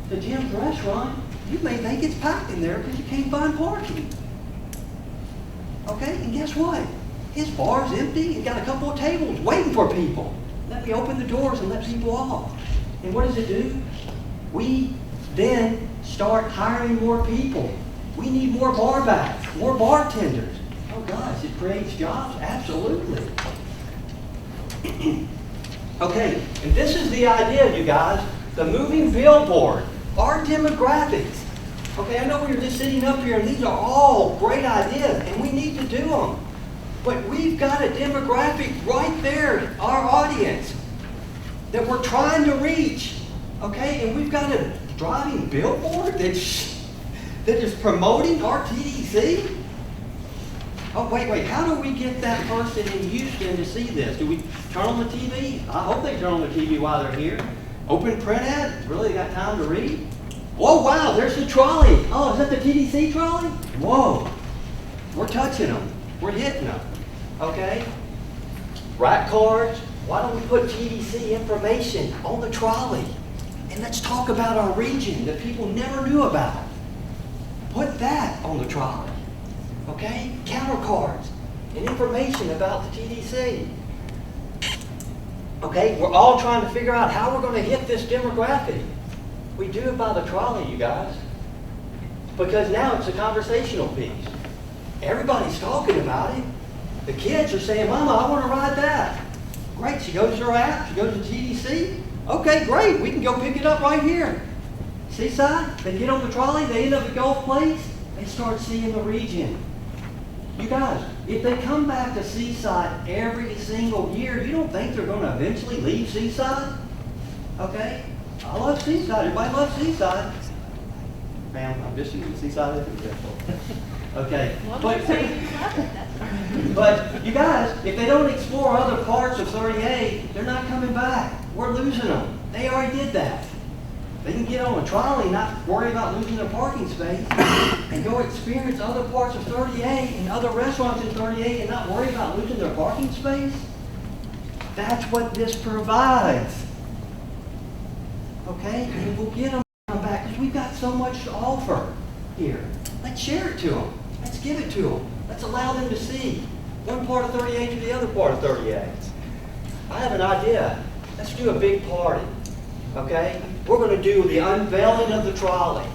to Jim's restaurant, you may think it's packed in there because you can't find parking. Okay? And guess what? His bar's empty. He's got a couple of tables waiting for people. Let me open the doors and let people off. And what does it do? We then start hiring more people. We need more bar backs, more bartenders. Oh gosh, it creates jobs? Absolutely. Okay, and this is the idea, you guys. The moving billboard, our demographics. Okay, I know we were just sitting up here and these are all great ideas and we need to do them. But we've got a demographic right there, our audience, that we're trying to reach. Okay, and we've got a driving billboard that is promoting our TDC? Oh, wait, how do we get that person in Houston to see this? Do we turn on the TV? I hope they turn on the TV while they're here. Open print ad? Really got time to read? Oh, wow, there's the trolley. Oh, is that the TDC trolley? Whoa, we're touching them. We're hitting them, okay? Rack cards, why don't we put TDC information on the trolley? And let's talk about our region that people never knew about. Put that on the trolley, okay? Counter cards and information about the TDC. Okay, we're all trying to figure out how we're going to hit this demographic. We do it by the trolley, you guys. Because now it's a conversational piece. Everybody's talking about it. The kids are saying, Mama, I want to ride that. Great, she goes to her app, she goes to TDC. Okay, great, we can go pick it up right here.
Seaside, they get on the trolley, they end up at Gulf Place, they start seeing the region. You guys, if they come back to Seaside every single year, you don't think they're gonna eventually leave Seaside? Okay? I love Seaside, everybody loves Seaside. Ma'am, I'm just using Seaside as an example. Okay, but you guys, if they don't explore other parts of 38, they're not coming back. We're losing them. They already did that. They can get on a trolley, not worry about losing their parking space, and go experience other parts of 38 and other restaurants in 38 and not worry about losing their parking space. That's what this provides. Okay, and we'll get them to come back because we've got so much to offer here. Let's share it to them. Let's give it to them. Let's allow them to see one part of 38 to the other part of 38. I have an idea. Let's do a big party. Okay? We're going to do the unveiling of the trolley.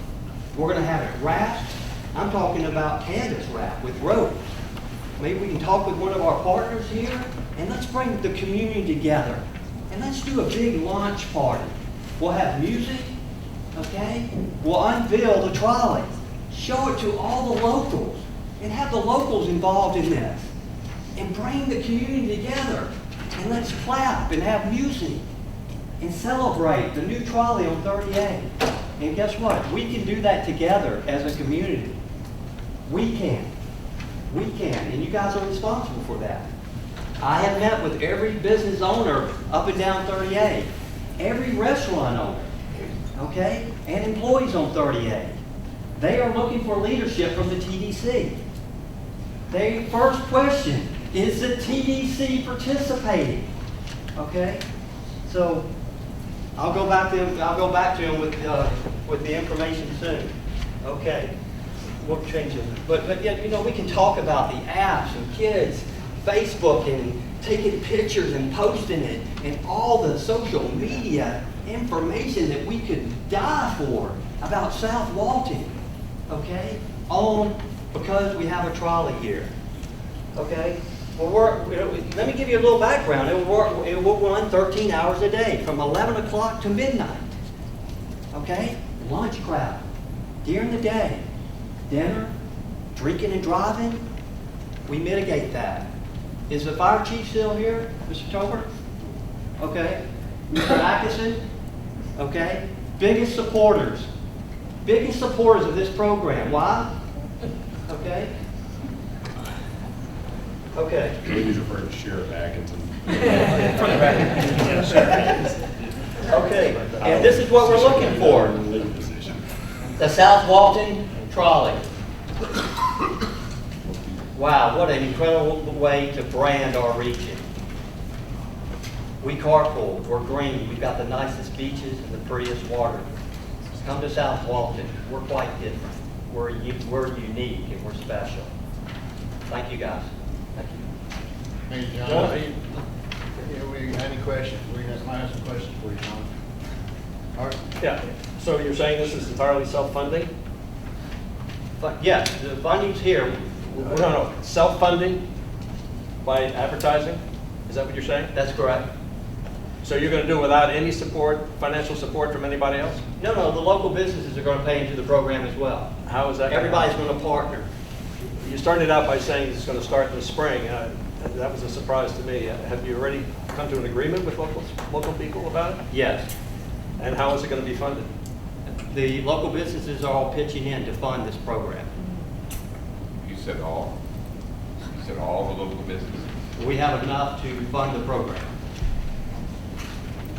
We're going to have it wrapped. I'm talking about canvas wrap with ropes. Maybe we can talk with one of our partners here, and let's bring the community together. And let's do a big launch party. We'll have music, okay? We'll unveil the trolley. Show it to all the locals, and have the locals involved in this. And bring the community together. And let's clap and have music. And celebrate the new trolley on 38. And guess what? We can do that together as a community. We can. We can. And you guys are responsible for that. I have met with every business owner up and down 38. Every restaurant owner. Okay? And employees on 38. They are looking for leadership from the TDC. Their first question, is the TDC participating? Okay? So, I'll go back to him with the information soon. Okay, we'll change it. But yet, you know, we can talk about the apps and kids, Facebook and taking pictures and posting it, and all the social media information that we could die for about South Walton. Okay, because we have a trolley here. Okay. Well, let me give you a little background. It will run 13 hours a day from 11 o'clock to midnight. Okay? Lunch crowd. During the day. Dinner, drinking and driving. We mitigate that. Is the fire chief still here, Mr. Tober? Okay. Mr. Atkinson? Okay. Biggest supporters of this program. Why? Okay. Okay.
We need to refer to Sheriff Atkinson.
Okay, and this is what we're looking for. The South Walton trolley. Wow, what an incredible way to brand our region. We carpool, we're green, we've got the nicest beaches and the prettiest water. Come to South Walton, we're quite different. We're unique and we're special. Thank you guys. Thank you.
Hey, John, any questions? I have some questions for you, John. All right.
Yeah, so you're saying this is entirely self-funding?
Yes, the funding's here.
No, self-funding by advertising? Is that what you're saying?
That's correct.
So you're going to do it without any support, financial support from anybody else?
No, the local businesses are going to pay into the program as well.
How is that?
Everybody's going to partner.
You started out by saying it's going to start in the spring. That was a surprise to me. Have you already come to an agreement with local people about it?
Yes.
And how is it going to be funded?
The local businesses are all pitching in to fund this program.
You said all. You said all the local businesses.
We have enough to fund the program.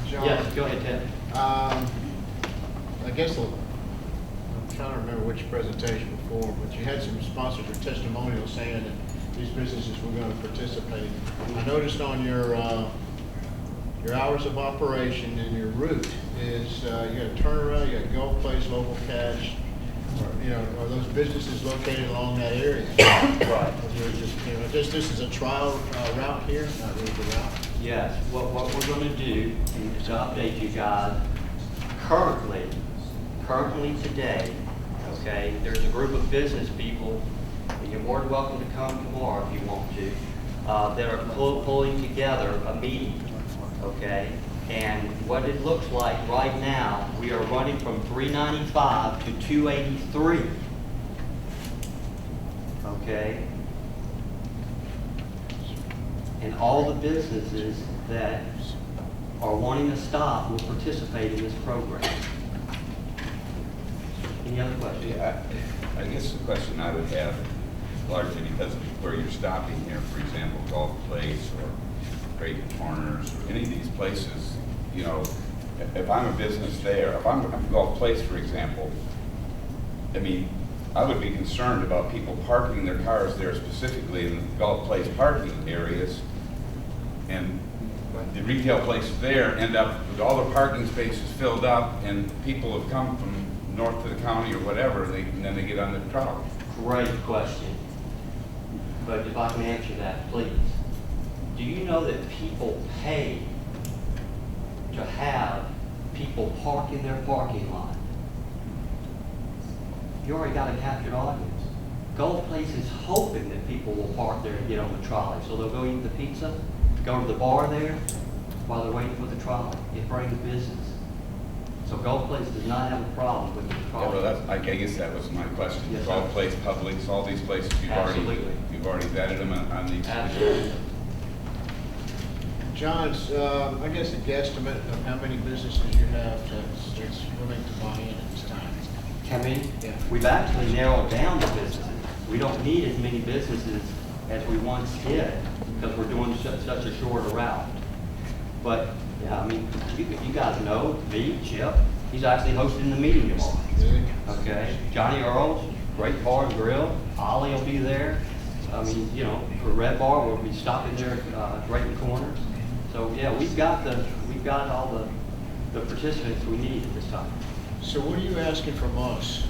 John,
yes, go ahead, Ted.
I guess I'm trying to remember which presentation before, but you had some sponsors or testimonials saying that these businesses were going to participate. I noticed on your hours of operation and your route is you got a turnaround, you got Gulf Place, Local Cash. Are those businesses located along that area?
Right.
This is a trial route here, not really the route.
Yes. What we're going to do is to update you guys. Currently today, okay, there's a group of business people, and you're more than welcome to come tomorrow if you want to, that are pulling together a meeting, okay,
And what it looks like right now, we are running from 395 to 283. Okay? And all the businesses that are wanting to stop will participate in this program. Any other questions?
Yeah, I guess the question I would have, largely because of where you're stopping here, for example, Golf Place or Creighton Corners, or any of these places, you know, if I'm a business there, if I'm Golf Place, for example, I mean, I would be concerned about people parking their cars there specifically in the Golf Place parking areas, and the retail places there end up with all the parking spaces filled up, and people have come from north to the county or whatever, and then they get on the trolley.
Great question. But if I can answer that, please. Do you know that people pay to have people park in their parking lot? You already got a captured audience. Golf Place is hoping that people will park there and get on the trolley. So they'll go eat the pizza, go to the bar there while they're waiting for the trolley. It brings business. So Golf Place does not have a problem with the trolley.
Yeah, well, I guess that was my question.
Yes,
Golf
sir.
Place, Publix, all these places, you've already vetted them on these.
Absolutely.
John's, I guess a guesstimate of how many businesses you have that's willing to buy in at this time.
Come in?
Yeah.
We've actually narrowed down the businesses. We don't need as many businesses as we once did because we're doing such a shorter route. But, yeah, I mean, you guys know me, Chip. He's actually hosting the meeting tomorrow. Okay? Johnny Earls, great bar and grill. Ollie will be there. I mean, you know, for Red Bar, we'll be stopping there at Creighton Corners. So, yeah, we've got all the participants we need at this time.
So what are you asking from us?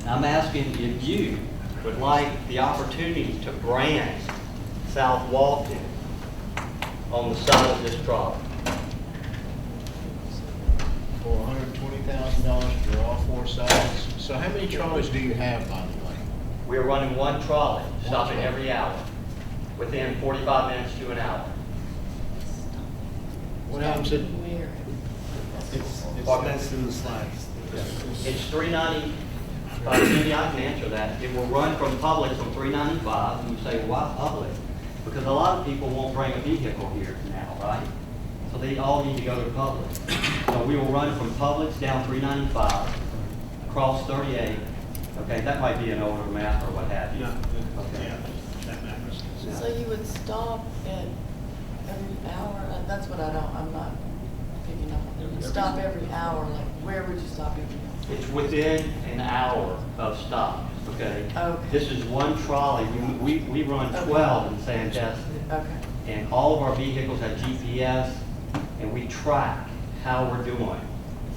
I'm asking if you would like the opportunity to brand South Walton on the side of this trolley.
For $120,000 for all four sides. So how many trolleys do you have, by the way?
We're running one trolley, stopping every hour, within 45 minutes to an hour.
What happens at?
That's in the slides.
It's 390, Cindy, I can answer that. It will run from Publix on 395, and you say, why Publix? Because a lot of people won't bring a vehicle here now, right? So they all need to go to Publix. So we will run from Publix down 395, across 38. Okay, that might be an older map or what have you. Okay.
So you would stop at every hour? That's what I'm not picking up on. You stop every hour, like where would you stop every hour?
It's within an hour of stops, okay?
Okay.
This is one trolley. We run 12 in Sandusky.
Okay.
And all of our vehicles have GPS, and we track how we're doing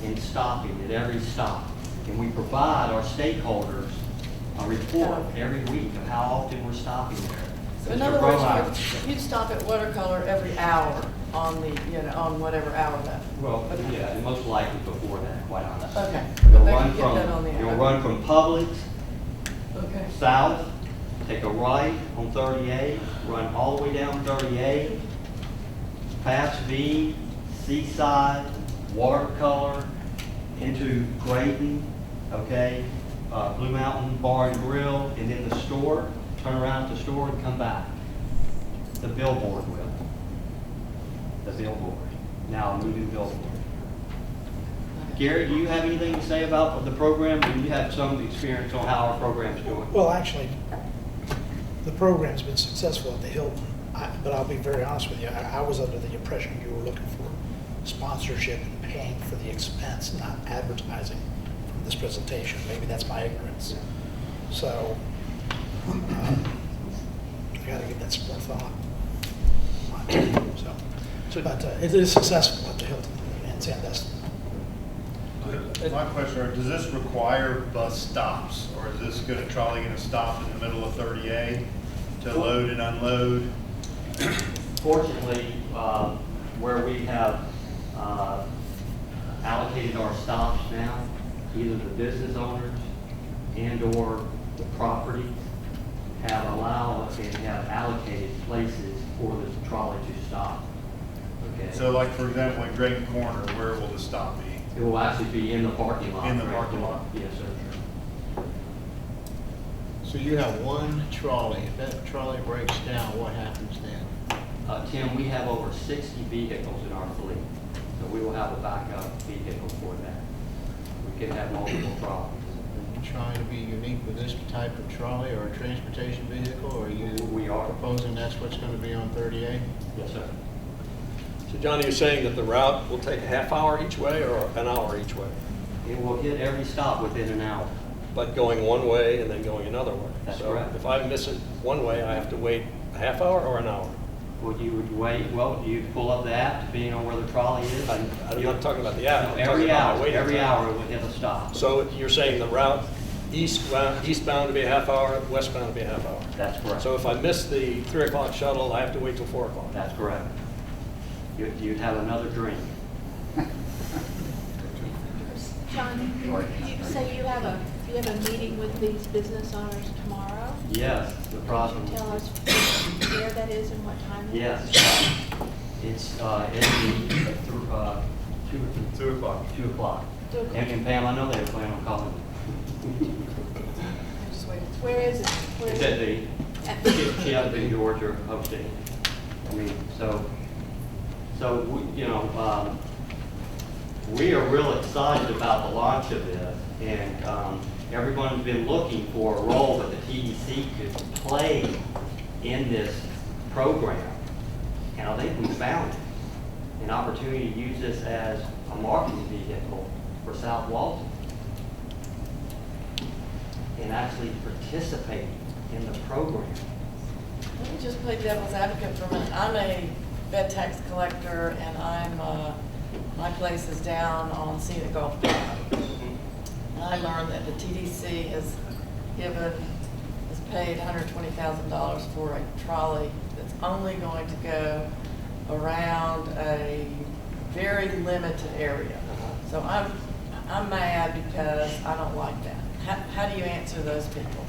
in stopping at every stop. And we provide our stakeholders a report every week of how often we're stopping there.
So in other words, you'd stop at Watercolor every hour on the, on whatever hour that.
Well, yeah, and most likely before that, quite honestly.
Okay.
You'll
But
run
they can get that on the
from, you'll
air.
run from Publix
Okay.
south, take a right on 38, run all the way down 38, past V, Seaside, Watercolor, into Creighton, okay, Blue Mountain Bar and Grill, and then the store, turn around at the store and come back. The billboard will. The billboard. Now a moving billboard. Gary, do you have anything to say about the program? Do you have some experience on how our program's doing?
Well, actually, the program's been successful at the Hilton, but I'll be very honest with you, I was under the impression you were looking for sponsorship and paying for the expense, not advertising from this presentation. Maybe that's my ignorance. So, I gotta give that some more thought. But it is successful at the Hilton in Sandusky.
My question, does this require bus stops, or is this trolley going to stop in the middle of 30A to load and unload?
Fortunately, where we have allocated our stops now, either the business owners and or the property have allowed and have allocated places for the trolley to stop. Okay.
So like, for example, at Grayton Corner, where will the stop be?
It will actually be in the parking lot.
In the parking lot?
Yes, sir.
So you have one trolley. If that trolley breaks down, what happens then?
Tim, we have over 60 vehicles in our fleet, so we will have a backup vehicle for that. We can have multiple trolleys.
Are you trying to be unique with this type of trolley or a transportation vehicle, or are you
We are.
proposing that's what's going to be on 30A?
Yes, sir.
So Johnny, you're saying that the route will take a half hour each way or an hour each way?
It will hit every stop within an hour.
But going one way and then going another way?
That's
So
correct.
if I miss it one way, I have to wait a half hour or an hour?
Well, you would wait, well, you pull up the app, depending on where the trolley is.
I'm not talking about the app. I'm talking
Every
about
hour,
waiting
every
time.
hour it would hit a stop.
So you're saying the route eastbound to be a half hour, westbound to be a half hour?
That's correct.
So if I miss the 3 o'clock shuttle, I have to wait till 4 o'clock?
That's correct. You'd have another drink.
John, you say you have a meeting with these business owners tomorrow?
Yes, the problem.
Can you tell us where that is and what time it is?
Yes. It's in the 2 o'clock. 2 o'clock. And Pam, I know they were planning on calling.
Where is it? Where
It's
is
at
it?
she has been Georgia hosting. I mean, so we, we are real excited about the launch of this, and everyone's been looking for a role that the TDC could play in this program, and I think we found it. An opportunity to use this as a marketing vehicle for South Walton and actually participate in the program.
Let me just play devil's advocate for a minute. I'm a bed tax collector, and my place is down on Scenic Golf Drive. And I learned that the TDC has paid $120,000 for a trolley that's only going to go around a very limited area. So I'm mad because I don't like that. How do you answer those people?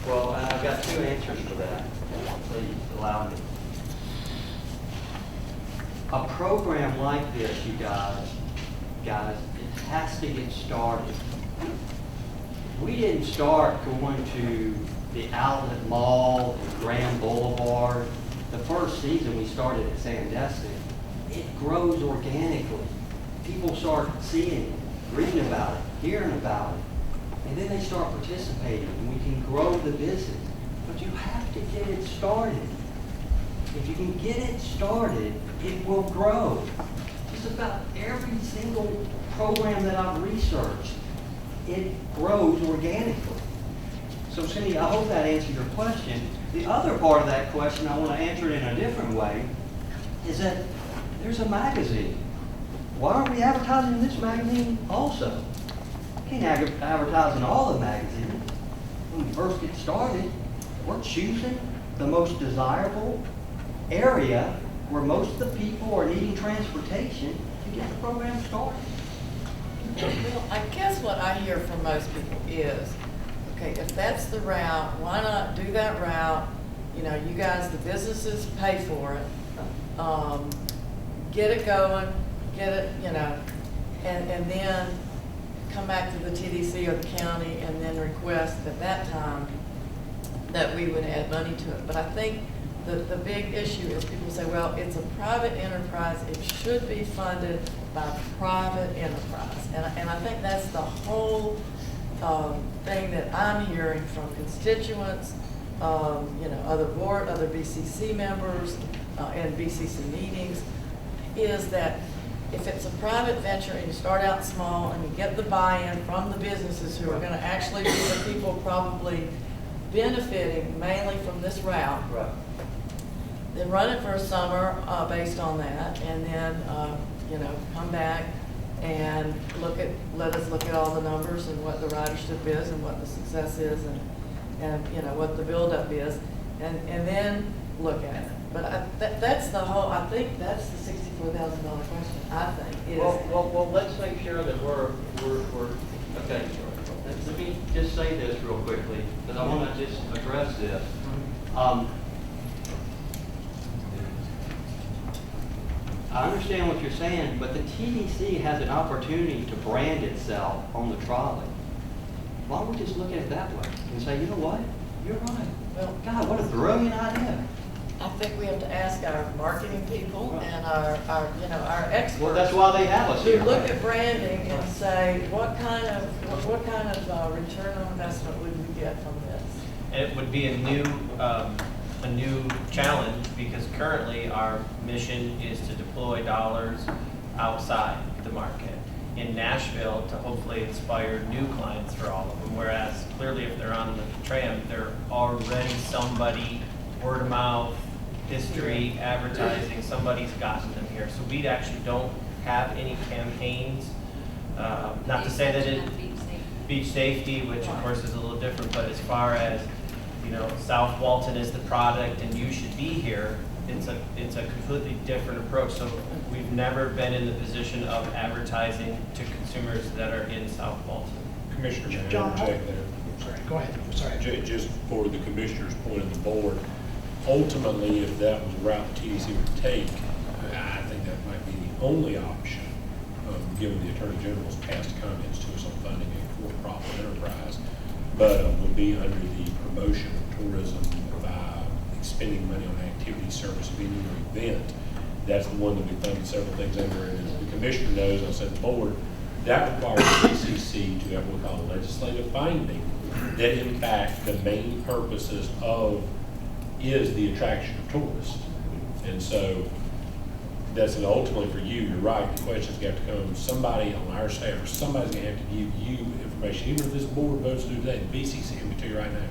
Well, I've got two answers for that. Please allow me. A program like this, you guys, it has to get started. We didn't start going to the Outlet Mall and Grand Boulevard. The first season we started at Sandestin. It grows organically. People start seeing it, reading about it, hearing about it, and then they start participating, and we can grow the business. But you have to get it started. If you can get it started, it will grow. Just about every single program that I've researched, it grows organically. So Cindy, I hope that answered your question. The other part of that question, I want to answer it in a different way, is that there's a magazine. Why aren't we advertising in this magazine also? We can't advertise in all the magazines. When we first get started, we're choosing the most desirable area where most of the people are needing transportation to get the program started.
Well, I guess what I hear from most people is, okay, if that's the route, why not do that route? You know, you guys, the businesses pay for it. Get it going, get it, and then come back to the TDC or the county and then request at that time that we would add money to it. But I think the big issue is people say, well, it's a private enterprise, it should be funded by private enterprise. And I think that's the whole thing that I'm hearing from constituents, other BCC members, and BCC meetings, is that if it's a private venture and you start out small and you get the buy-in from the businesses who are going to actually be the people probably benefiting mainly from this route,
Right.
then run it for a summer based on that, and then come back and let us look at all the numbers and what the ridership is and what the success is and what the buildup is, and then look at it. But I think that's the $64,000 question. I think is.
Well, let's make sure that we're okay. Let me just say this real quickly because I want to just address this. I understand what you're saying, but the TDC has an opportunity to brand itself on the trolley. Why don't we just look at it that way and say, you know what? You're right.
Well,
God, what a brilliant idea.
I think we have to ask our marketing people and our experts.
Well, that's why they have us
to
here.
look at branding and say, what kind of return on investment would we get from this?
It would be a new challenge because currently our mission is to deploy dollars outside the market in Nashville to hopefully inspire new clients for all of them. Whereas clearly if they're on the tram, they're already somebody, word of mouth, history, advertising, somebody's gotten them here. So we actually don't have any campaigns. Not to say that it beach safety, which of course is a little different, but as far as South Walton is the product and you should be here, it's a completely different approach. So we've never been in the position of advertising to consumers that are in South Walton.
Commissioner, may I
John,
interject there?
Sorry, go ahead. Sorry.
Just for the commissioner's point of the board, ultimately, if that was the route the TDC would take, I think that might be the only option, given the Attorney General's past comments to us on funding a for-profit enterprise, but would be under the promotion of tourism by expending money on activity, service, venue, or event. That's the one that we funded several things under, and as the commissioner knows, I said the board, that requires the BCC to have what we call a legislative finding that in fact the main purposes of is the attraction of tourists. And so that's ultimately for you, you're right, the question's got to come, somebody on our staff or somebody's gonna have to give you information, even if this board votes to do today, the BCC, I'm gonna tell you right now,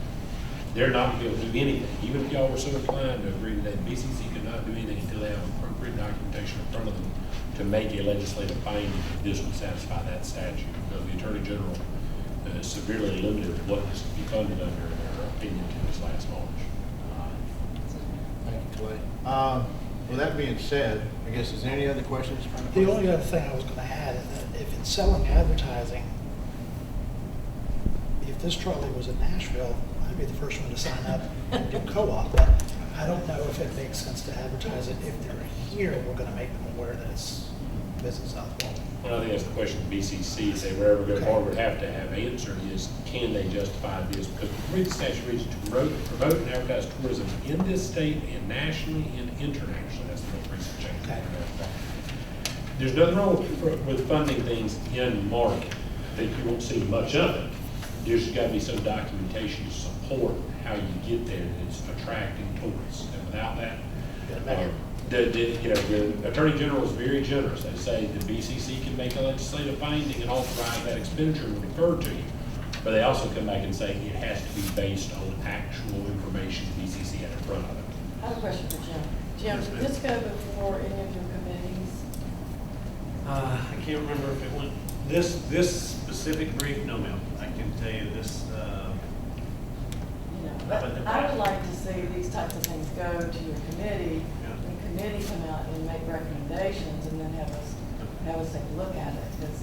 they're not gonna be able to do anything. Even if y'all were so inclined to agree today, the BCC could not do anything until they have appropriate documentation in front of them to make a legislative finding that this would satisfy that statute. Because the Attorney General is severely limited to what this can be funded under, in their opinion, to his last March.
Thank you, Clay. With that being said, I guess, is there any other questions?
The only other thing I was going to add is that if it's selling advertising, if this trolley was in Nashville, I'd be the first one to sign up and do co-op, but I don't know if it makes sense to advertise it. If they're here, we're going to make them aware that it's business out there.
Well, I think that's the question the BCC, if they were ever going to would have to have answered is, can they justify this? Because the way the statute reads, to promote and advertise tourism in this state and nationally and internationally. That's the most recent change.
Okay.
There's nothing wrong with funding things in market that you won't see much of it. There's got to be some documentation to support how you get there that it's attracting tourists. And without that, the Attorney General is very generous. They say the BCC can make a legislative finding and authorize that expenditure and refer to you. But they also come back and say it has to be based on actual information the BCC had in front of it.
I have a question for Jim. Jim, did this go before any of your committees?
I can't remember if it went, this specific brief, no ma'am. I can tell you this,
But I would like to see these types of things go to your committee, and the committee come out and make recommendations, and then have us take a look at it, because,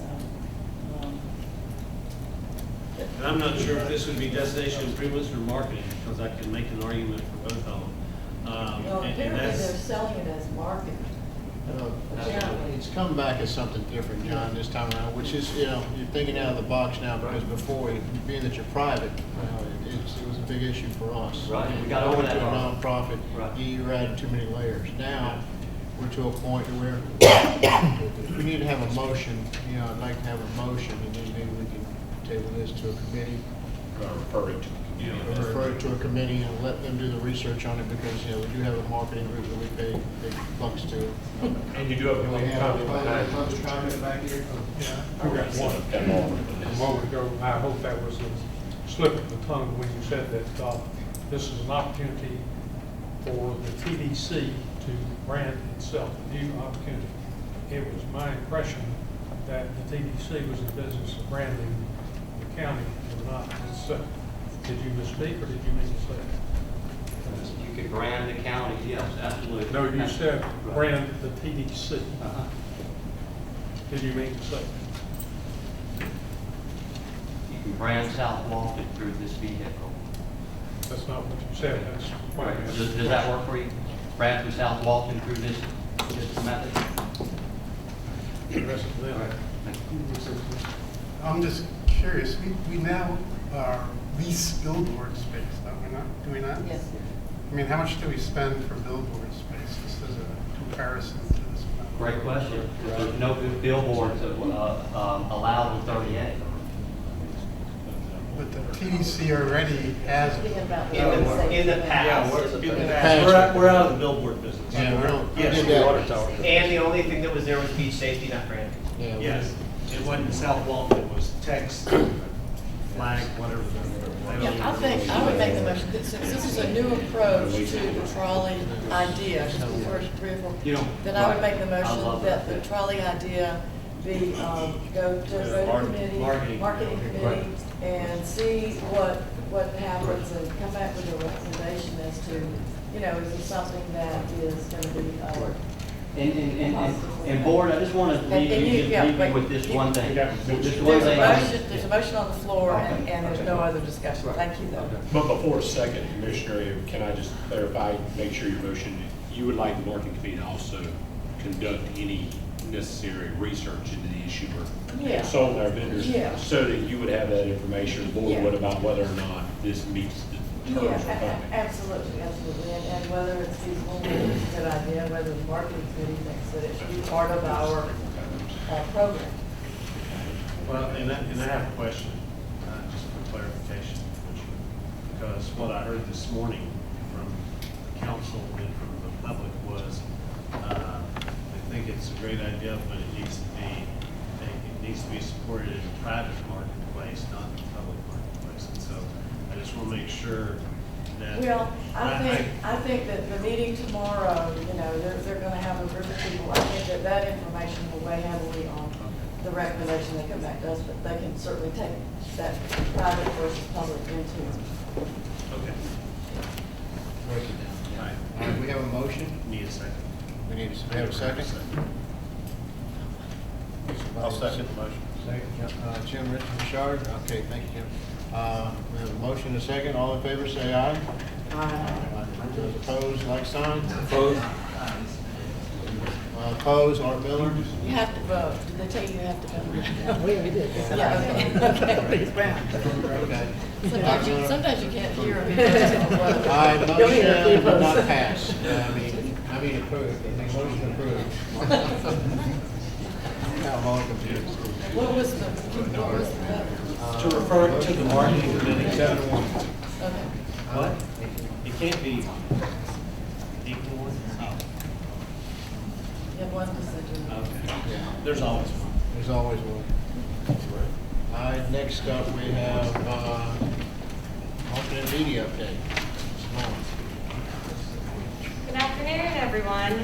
and I'm not sure if this would be destination improvements or marketing, because I can make an argument for both of them.
well, apparently they're selling it as marketing. Apparently.
It's come back as something different, John, this time around, which is, you're thinking out of the box now, because before, being that you're private, it was a big issue for us.
Right, we got over that
To a
problem.
nonprofit,
Right.
you're adding too many layers. Now, we're to a point where we need to have a motion, I'd like to have a motion, and then maybe we can table this to a committee.
Refer it to the committee.
Refer it to a committee and let them do the research on it, because, we do have a marketing group that we pay big bucks to.
And you do have a
And we have
comment behind it.
public comment back here.
I've got one. A moment ago, I hope that was a slip of the tongue when you said that this is an opportunity for the TDC to brand itself, a new opportunity. It was my impression that the TDC was in the business of branding the county and not itself. Did you misspeak, or did you mean to say that?
You could brand the county, yes, absolutely.
No, you said
Right.
brand the TDC.
Uh-huh.
Did you mean to say that?
You can brand South Walton through this vehicle.
That's not what you said, that's what I asked.
Does that work for you? Brand through South Walton through this method?
the rest of them.
I'm just curious, we now lease billboard space, do we not?
Yes.
I mean, how much do we spend for billboard space, just as a comparison to this?
Great question. There's no billboards allowed in 38.
But the TDC already has.
In the past.
We're out of the billboard business.
Yeah, we don't.
Yes,
we
water tower.
And the only thing that was there was beach safety, not brand.
Yeah, we-
Yes, it wasn't South Walton, it was text, flag, whatever.
Yeah, I would make the motion, that since this is a new approach to the trolley idea, just the first 3 or 4, then I would make the motion that the trolley idea be, go to road committee, marketing committee, and see what happens and come back with a recommendation as to, is this something that is going to be,
And board, I just want to leave you with this one thing.
There's a motion on the floor, and there's no other discussion. Thank you, though.
But before a second, Commissioner, can I just clarify, make sure your motion, you would like the marketing committee to also conduct any necessary research into the issue or consult our vendors so that you would have that information, the board would, about whether or not this meets the terms of funding.
Absolutely. And whether it's feasible, whether it's a good idea, whether the marketing committee thinks that it should be part of our program.
Well, and I have a question, just for clarification, because what I heard this morning from the council and from the public was, I think it's a great idea, but it needs to be supported in the private marketplace, not the public marketplace. And so I just want to make sure that.
Well, I think that the meeting tomorrow, they're going to have a group of people. I think that information will weigh heavily on the recommendation they come back to us, but they can certainly take that private versus public into.
Okay.
Break it down. All right, we have a motion.
Need a second.
We have a second?
I'll second the motion.
Second, Jim Richard. Okay, thank you, Jim. We have a motion and a second. All in favor, say aye. Aye. Those opposed, like sign. Opposed. Opposed, Art Miller.
You have to vote. Did they tell you have to vote?
We did.
Yeah,
Okay.
Sometimes you can't hear them.
Aye, motion not passed. I mean approved. I think motion approved. Now I'm all confused.
What was the?
To refer it to the marketing committee.
7-1.
Okay.
What? It can't be equal one?
You have one decision.
Okay. There's always one.
There's always one. All right, next up we have alternate media update. Simone.
Good afternoon, everyone.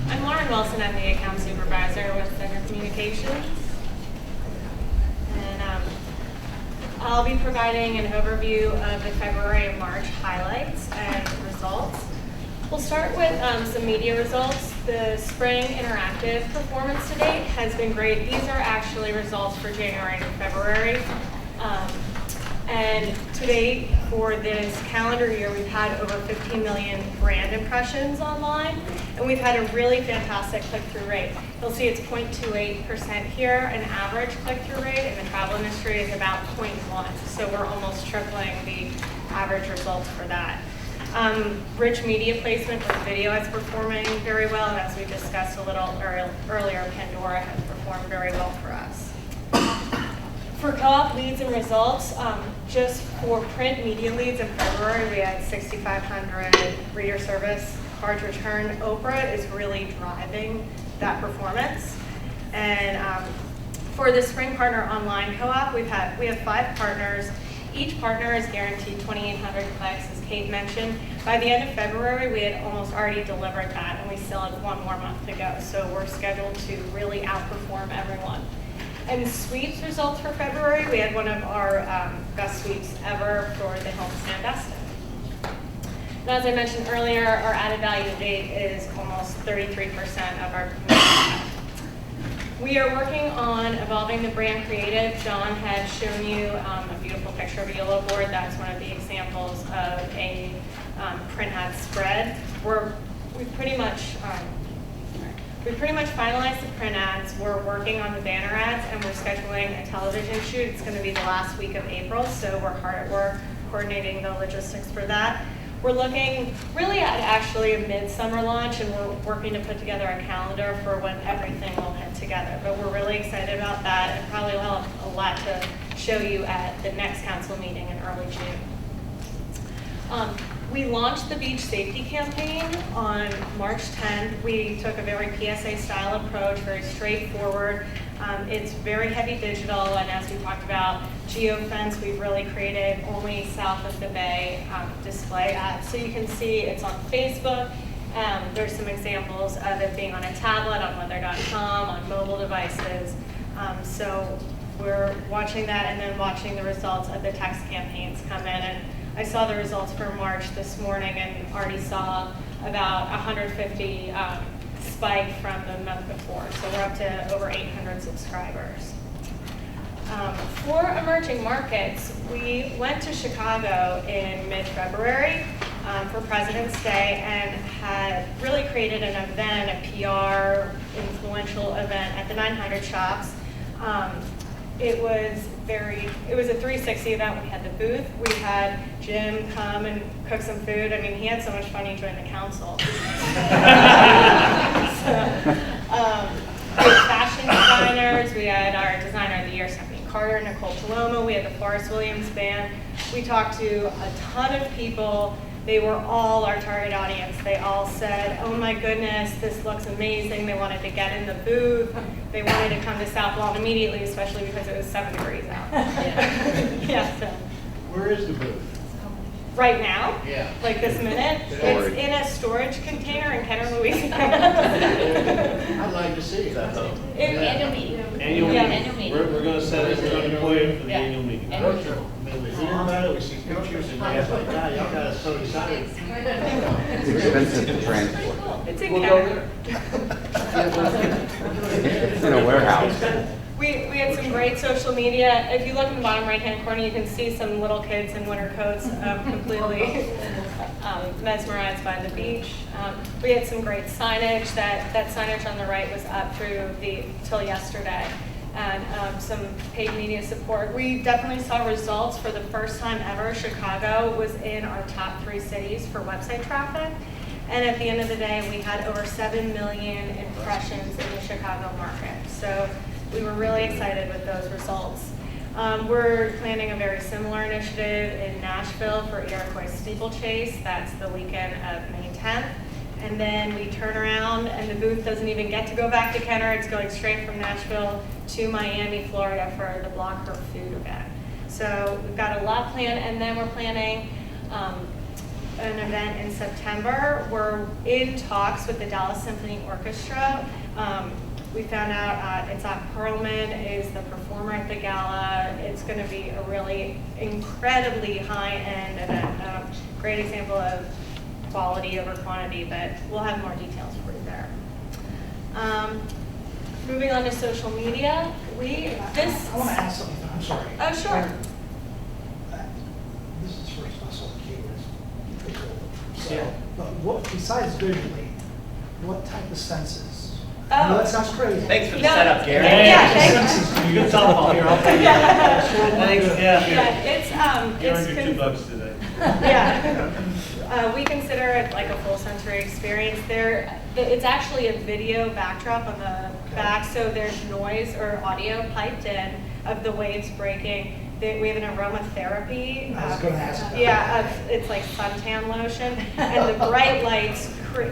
I'm Lauren Wilson. I'm the account supervisor with Center Communications. And I'll be providing an overview of the February and March highlights and results. We'll start with some media results. The spring interactive performance to date has been great. These are actually results for January and February. And to date, for this calendar year, we've had over 15 million brand impressions online, and we've had a really fantastic click-through rate. You'll see it's 0.28% here, an average click-through rate in the travel industry is about 0.1, so we're almost tripling the average results for that. Rich media placement with video is performing very well, and as we discussed a little earlier, Pandora has performed very well for us. For co-op leads and results, just for print media leads in February, we had 6,500 reader service cards returned. Oprah is really driving that performance. And for the Spring Partner Online Co-op, we have 5 partners. Each partner is guaranteed 2,800 clicks, as Kate mentioned. By the end of February, we had almost already delivered that, and we still had 1 more month to go. So we're scheduled to really outperform everyone. And sweeps results for February, we had one of our best sweeps ever for the homestand Destin. Now, as I mentioned earlier, our added value to date is almost 33% of our commitment. We are working on evolving the brand creative. John had shown you a beautiful picture of a yellow board. That's one of the examples of a print ad spread. We're we've pretty much finalized the print ads. We're working on the banner ads, and we're scheduling a television shoot. It's going to be the last week of April, so we're hard at work coordinating the logistics for that. We're looking really at actually a midsummer launch, and we're working to put together a calendar for when everything will hit together. But we're really excited about that, and probably will have a lot to show you at the next council meeting in early June. We launched the beach safety campaign on March 10th. We took a very PSA style approach, very straightforward. It's very heavy digital, and as we talked about, geofence, we've really created only south of the bay display ads. So you can see it's on Facebook. There's some examples of it being on a tablet, on weather.com, on mobile devices. So we're watching that and then watching the results of the text campaigns come in. And I saw the results for March this morning and already saw about 150 spike from the month before. So we're up to over 800 subscribers. For emerging markets, we went to Chicago in mid-February for President's Day and had really created an event, a PR influential event at the 900 shops. It was a 360 event. We had the booth. We had Jim come and cook some food. I mean, he had so much fun he joined the council. We had fashion designers. We had our designer of the year, Stephanie Carter, Nicole Paloma. We had the Forrest Williams band. We talked to a ton of people. They were all our target audience. They all said, oh my goodness, this looks amazing. They wanted to get in the booth. They wanted to come to South Walton immediately, especially because it was 7 degrees out. Yeah, so.
Where is the booth?
Right now?
Yeah.
Like this minute? It's in a storage container in Kenner, Louisiana.
I'd like to see it.
Annual meeting.
Annual meeting. We're going to set it, we're going to deploy it for the annual meeting.
We hear about it, we see pictures, and guys like, God, y'all got us so excited.
It's expensive to transport.
It's in Kenner.
It's in a warehouse.
We had some great social media. If you look in the bottom right-hand corner, you can see some little kids in winter coats completely mesmerized by the beach. We had some great signage. That signage on the right was up till yesterday. And some paid media support. We definitely saw results for the first time ever. Chicago was in our top 3 cities for website traffic. And at the end of the day, we had over 7 million impressions in the Chicago market. So we were really excited with those results. We're planning a very similar initiative in Nashville for Iroquois Steeplechase. That's the weekend of May 10th. And then we turn around and the booth doesn't even get to go back to Kenner. It's going straight from Nashville to Miami, Florida for the Block Her Food event. So we've got a lot planned, and then we're planning an event in September. We're in talks with the Dallas Symphony Orchestra. We found out Itzhak Perlman is the performer at the gala. It's going to be a really incredibly high-end event, great example of quality over quantity, but we'll have more details for you there. Moving on to social media,
I want to ask something. I'm sorry.
Oh, sure.
This is the first I saw the keywords. Pretty cool. So,
Yeah.
but what, besides visually, what type of senses?
Oh.
I know that sounds crazy.
Thanks for the
No.
setup, Gary.
Yeah, thanks.
You can softball here, I'll take it.
Yeah.
Thanks,
Yeah,
You're
it's
on your $2 today.
Yeah. We consider it like a full sensory experience. It's actually a video backdrop on the back, so there's noise or audio piped in of the waves breaking. We have an aromatherapy.
I was going to ask about
Yeah, it's like suntan lotion. And the bright lights,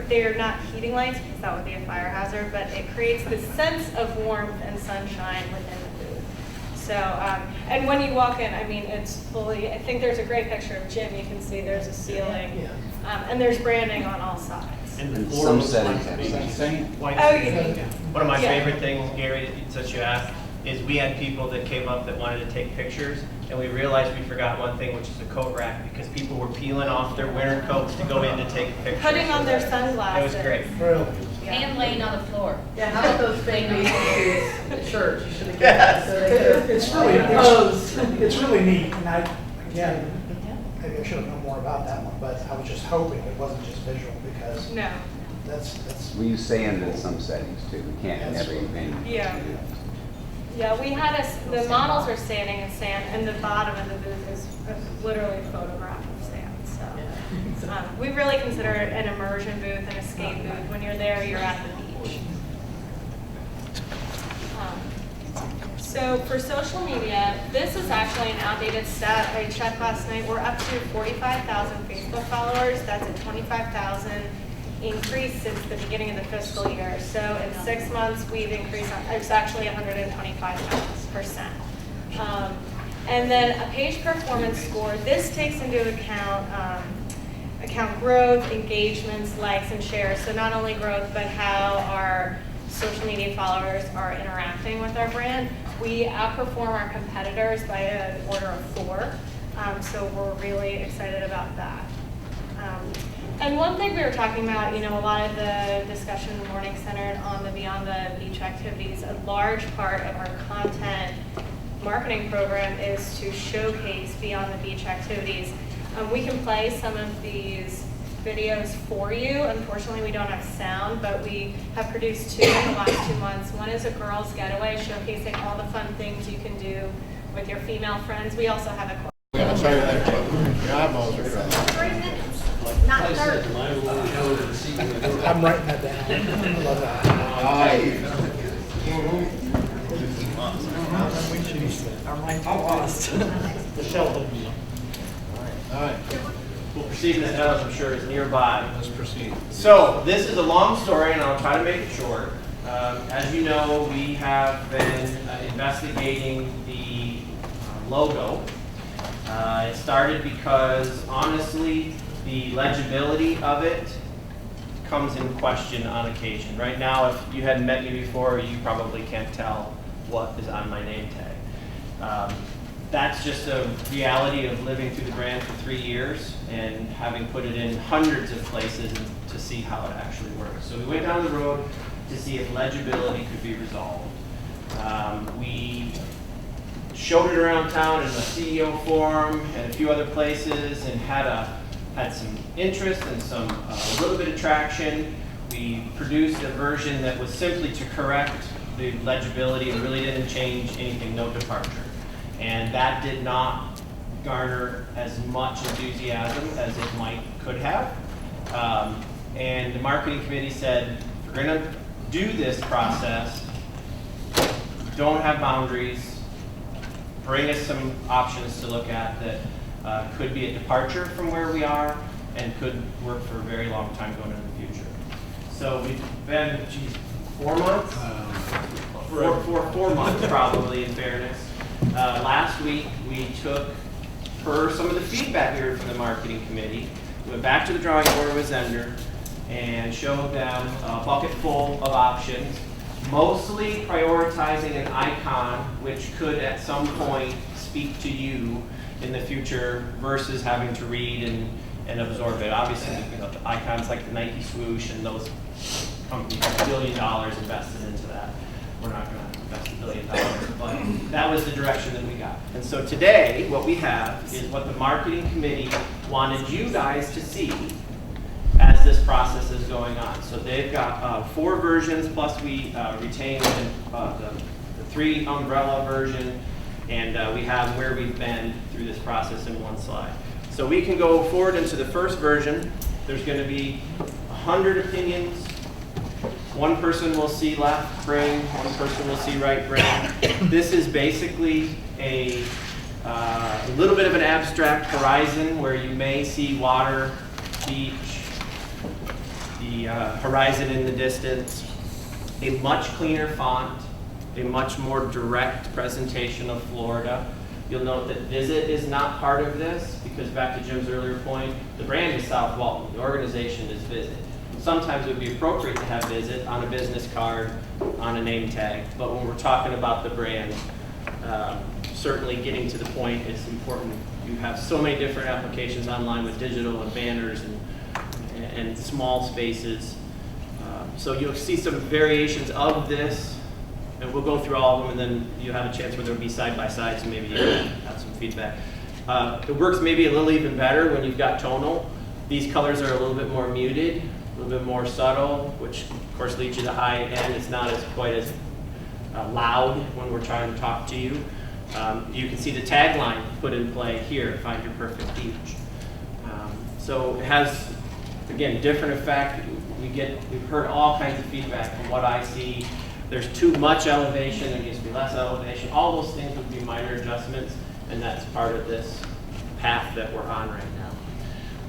they're not heating lights because that would be a fire hazard, but it creates this sense of warmth and sunshine within the booth. So, and when you walk in, I mean, it's fully, I think there's a great picture of Jim. You can see there's a ceiling. And there's branding on all sides.
And
And some settings have sand.
Oh, yeah.
One of my
Yeah.
favorite things, Gary, since you asked, is we had people that came up that wanted to take pictures, and we realized we forgot one thing, which is a coat rack, because people were peeling off their winter coats to go in to take pictures.
Putting on their sunglasses.
It was great.
And laying on the floor.
Yeah, how about those baby shoes, the shirts, you should have given us. So they could
It's really neat, and maybe I should have known more about that one, but I was just hoping it wasn't just visual because
No.
That's.
We use sand in some settings too. We can't in every venue.
Yeah. Yeah, we had the models are standing in sand, and the bottom of the booth is literally a photograph of sand. So we really consider it an immersion booth, an escape booth. When you're there, you're at the beach. So for social media, this is actually an outdated stat I checked last night. We're up to 45,000 Facebook followers. That's a 25,000 increase since the beginning of the fiscal year. So in 6 months, we've increased, it's actually 125%. And then a page performance score. This takes into account growth, engagements, likes, and shares. So not only growth, but how our social media followers are interacting with our brand. We outperform our competitors by an order of 4. So we're really excited about that. And one thing we were talking about, a lot of the discussion in the morning centered on the Beyond the Beach activities. A large part of our content marketing program is to showcase Beyond the Beach activities. We can play some of these videos for you. Unfortunately, we don't have sound, but we have produced 2 in the last 2 months. One is a girls' getaway, showcasing all the fun things you can do with your female friends. We also have a
Your eyeballs are dry.
3 minutes, not 30.
I'm writing that down. I love that. I'm lost. Michelle.
All right. We'll proceed as I'm sure is nearby.
Let's proceed.
So this is a long story, and I'll try to make it short. As you know, we have been investigating the logo. It started because, honestly, the legibility of it comes in question on occasion. Right now, if you hadn't met me before, you probably can't tell what is on my name tag. That's just a reality of living through the brand for 3 years and having put it in hundreds of places to see how it actually works. So we went down the road to see if legibility could be resolved. We showed it around town in the CEO forum and a few other places, and had some interest and a little bit of traction. We produced a version that was simply to correct the legibility and really didn't change anything, no departure. And that did not garner as much enthusiasm as it could have. And the marketing committee said, if we're going to do this process, don't have boundaries, bring us some options to look at that could be a departure from where we are and could work for a very long time going into the future. So we've been, 4 months? 4 months probably, in fairness. Last week, we took, per some of the feedback we heard from the marketing committee, we went back to the drawing board with Zender and showed them a bucket full of options, mostly prioritizing an icon which could at some point speak to you in the future versus having to read and absorb it. Obviously, the icons like the Nike swoosh and those companies have $1 billion invested into that. We're not going to invest $1 billion, but that was the direction that we got. And so today, what we have is what the marketing committee wanted you guys to see as this process is going on. So they've got 4 versions, plus we retained the 3 umbrella version, and we have where we've been through this process in one slide. So we can go forward into the first version. There's going to be 100 opinions. One person will see left brain, one person will see right brain. This is basically a little bit of an abstract horizon where you may see water, beach, the horizon in the distance, a much cleaner font, a much more direct presentation of Florida. You'll note that Visit is not part of this because, back to Jim's earlier point, the brand is South Walton, the organization is Visit. Sometimes it would be appropriate to have Visit on a business card, on a name tag, but when we're talking about the brand, certainly getting to the point is important. You have so many different applications online with digital and banners and small spaces. So you'll see some variations of this, and we'll go through all of them, and then you'll have a chance where there'll be side-by-sides, so maybe you can have some feedback. It works maybe a little even better when you've got tonal. These colors are a little bit more muted. a little bit more subtle, which of course leads you to high end. It's not as quite as loud when we're trying to talk to you. You can see the tagline put in play here, Find Your Perfect Beach. So it has, again, different effect. We've heard all kinds of feedback from what I see. There's too much elevation, there needs to be less elevation. All those things would be minor adjustments, and that's part of this path that we're on right now.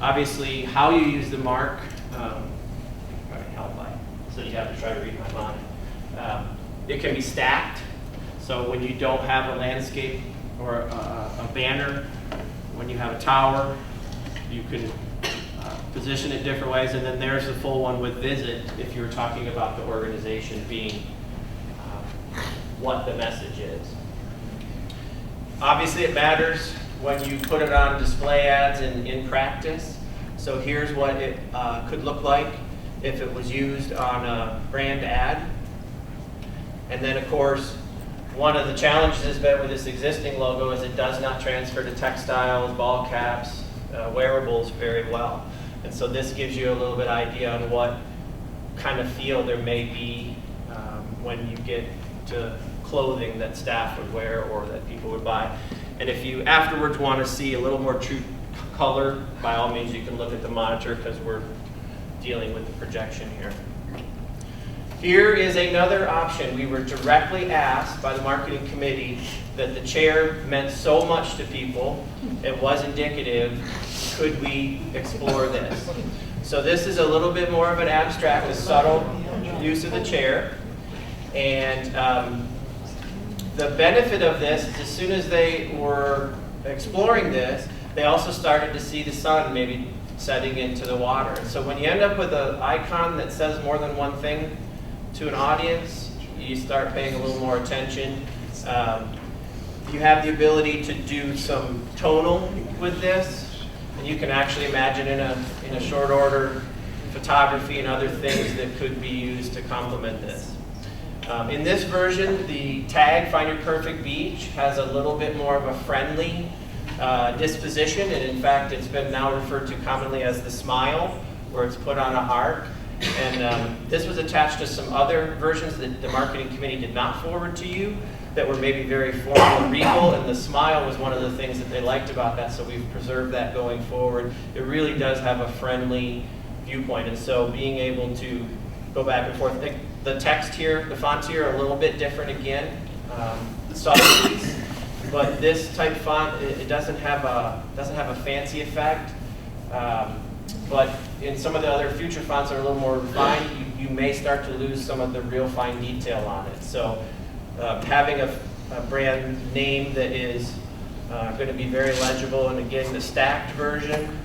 Obviously, how you use the mark, probably help by, so you have to try to read my mind. It can be stacked, so when you don't have a landscape or a banner, when you have a tower, you can position it different ways, and then there's the full one with visit if you're talking about the organization being what the message is. Obviously, it matters when you put it on display ads in practice. So here's what it could look like if it was used on a brand ad. And then, of course, one of the challenges has been with this existing logo is it does not transfer to textiles, ball caps, wearables very well. And so this gives you a little bit idea on what kind of feel there may be when you get to clothing that staff would wear or that people would buy. And if you afterwards want to see a little more true color, by all means you can look at the monitor because we're dealing with the projection here. Here is another option. We were directly asked by the marketing committee that the chair meant so much to people, it was indicative. Could we explore this? So this is a little bit more of an abstract, a subtle use of the chair. And the benefit of this is as soon as they were exploring this, they also started to see the sun maybe setting into the water. And so when you end up with an icon that says more than one thing to an audience, you start paying a little more attention. You have the ability to do some tonal with this. And you can actually imagine in a short order photography and other things that could be used to complement this. In this version, the tag Find Your Perfect Beach has a little bit more of a friendly disposition, and in fact it's been now referred to commonly as the smile, where it's put on a heart. And this was attached to some other versions that the marketing committee did not forward to you that were maybe very formal and regal, and the smile was one of the things that they liked about that, so we've preserved that going forward. It really does have a friendly viewpoint, and so being able to go back and forth. The text here, the fonts here are a little bit different again, subtleties, but this type font, it doesn't have a fancy effect, but in some of the other future fonts that are a little more refined, you may start to lose some of the real fine detail on it. So having a brand name that is going to be very legible, and again, the stacked version,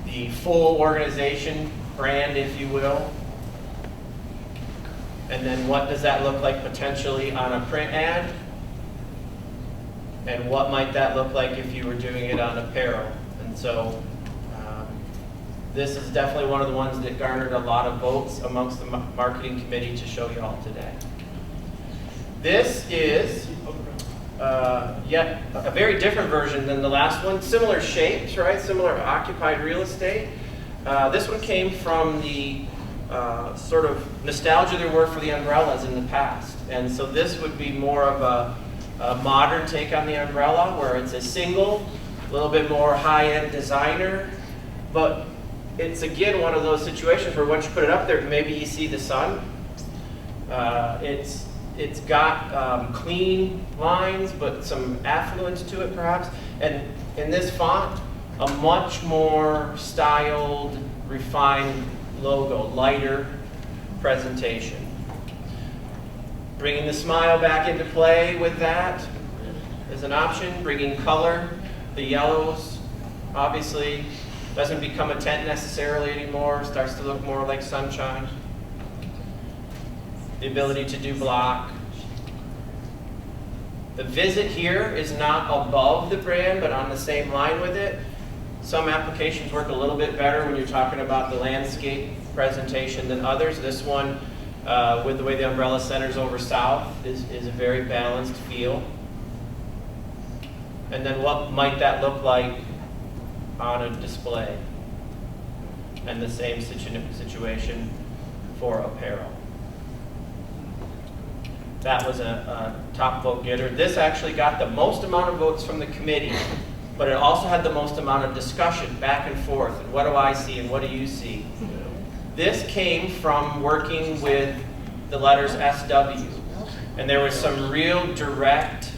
the full organization brand, if you will, and then what does that look like potentially on a print ad, and what might that look like if you were doing it on apparel. And so this is definitely one of the ones that garnered a lot of votes amongst the marketing committee to show you all today. This is yet a very different version than the last one. Similar shapes, right? Similar occupied real estate. This one came from the sort of nostalgia there were for the umbrellas in the past. And so this would be more of a modern take on the umbrella, where it's a single, a little bit more high-end designer, but it's again one of those situations where once you put it up there, maybe you see the sun. It's got clean lines, but some affluence to it perhaps. And in this font, a much more styled, refined logo, lighter presentation. Bringing the smile back into play with that is an option. Bringing color, the yellows, obviously, doesn't become a tent necessarily anymore, starts to look more like sunshine. The ability to do block. The visit here is not above the brand, but on the same line with it. Some applications work a little bit better when you're talking about the landscape presentation than others. This one, with the way the umbrella centers over south, is a very balanced feel. And then what might that look like on a display? and the same situation for apparel. That was a top vote getter. This actually got the most amount of votes from the committee, but it also had the most amount of discussion back and forth. And what do I see and what do you see? This came from working with the letters SW. And there was some real direct,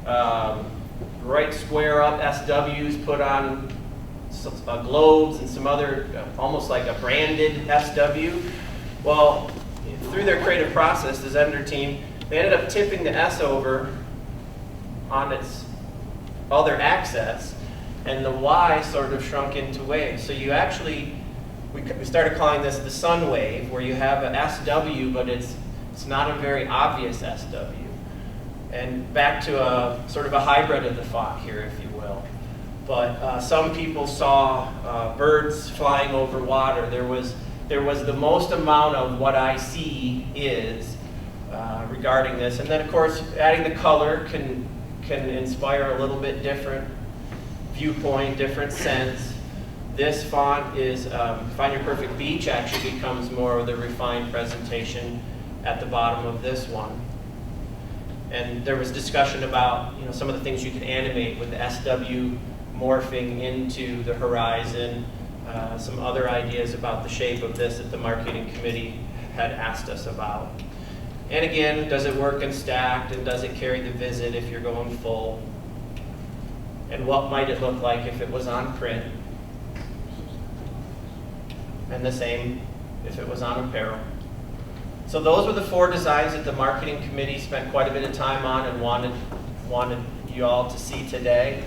right square up SWs put on globes and some other, almost like a branded SW. Well, through their creative process, the Zender team, they ended up tipping the S over on its other axis, and the Y sort of shrunk into wave. So you actually, we started calling this the sun wave, where you have an SW, but it's not a very obvious SW. And back to a sort of a hybrid of the font here, if you will. But some people saw birds flying over water. There was the most amount of what I see is regarding this. And then, of course, adding the color can inspire a little bit different viewpoint, different sense. This font is Find Your Perfect Beach actually becomes more of the refined presentation at the bottom of this one. And there was discussion about some of the things you can animate with the SW morphing into the horizon, some other ideas about the shape of this that the marketing committee had asked us about. And again, does it work in stacked, and does it carry the visit if you're going full? And what might it look like if it was on print? And the same if it was on apparel. So those were the 4 designs that the marketing committee spent quite a bit of time on and wanted you all to see today.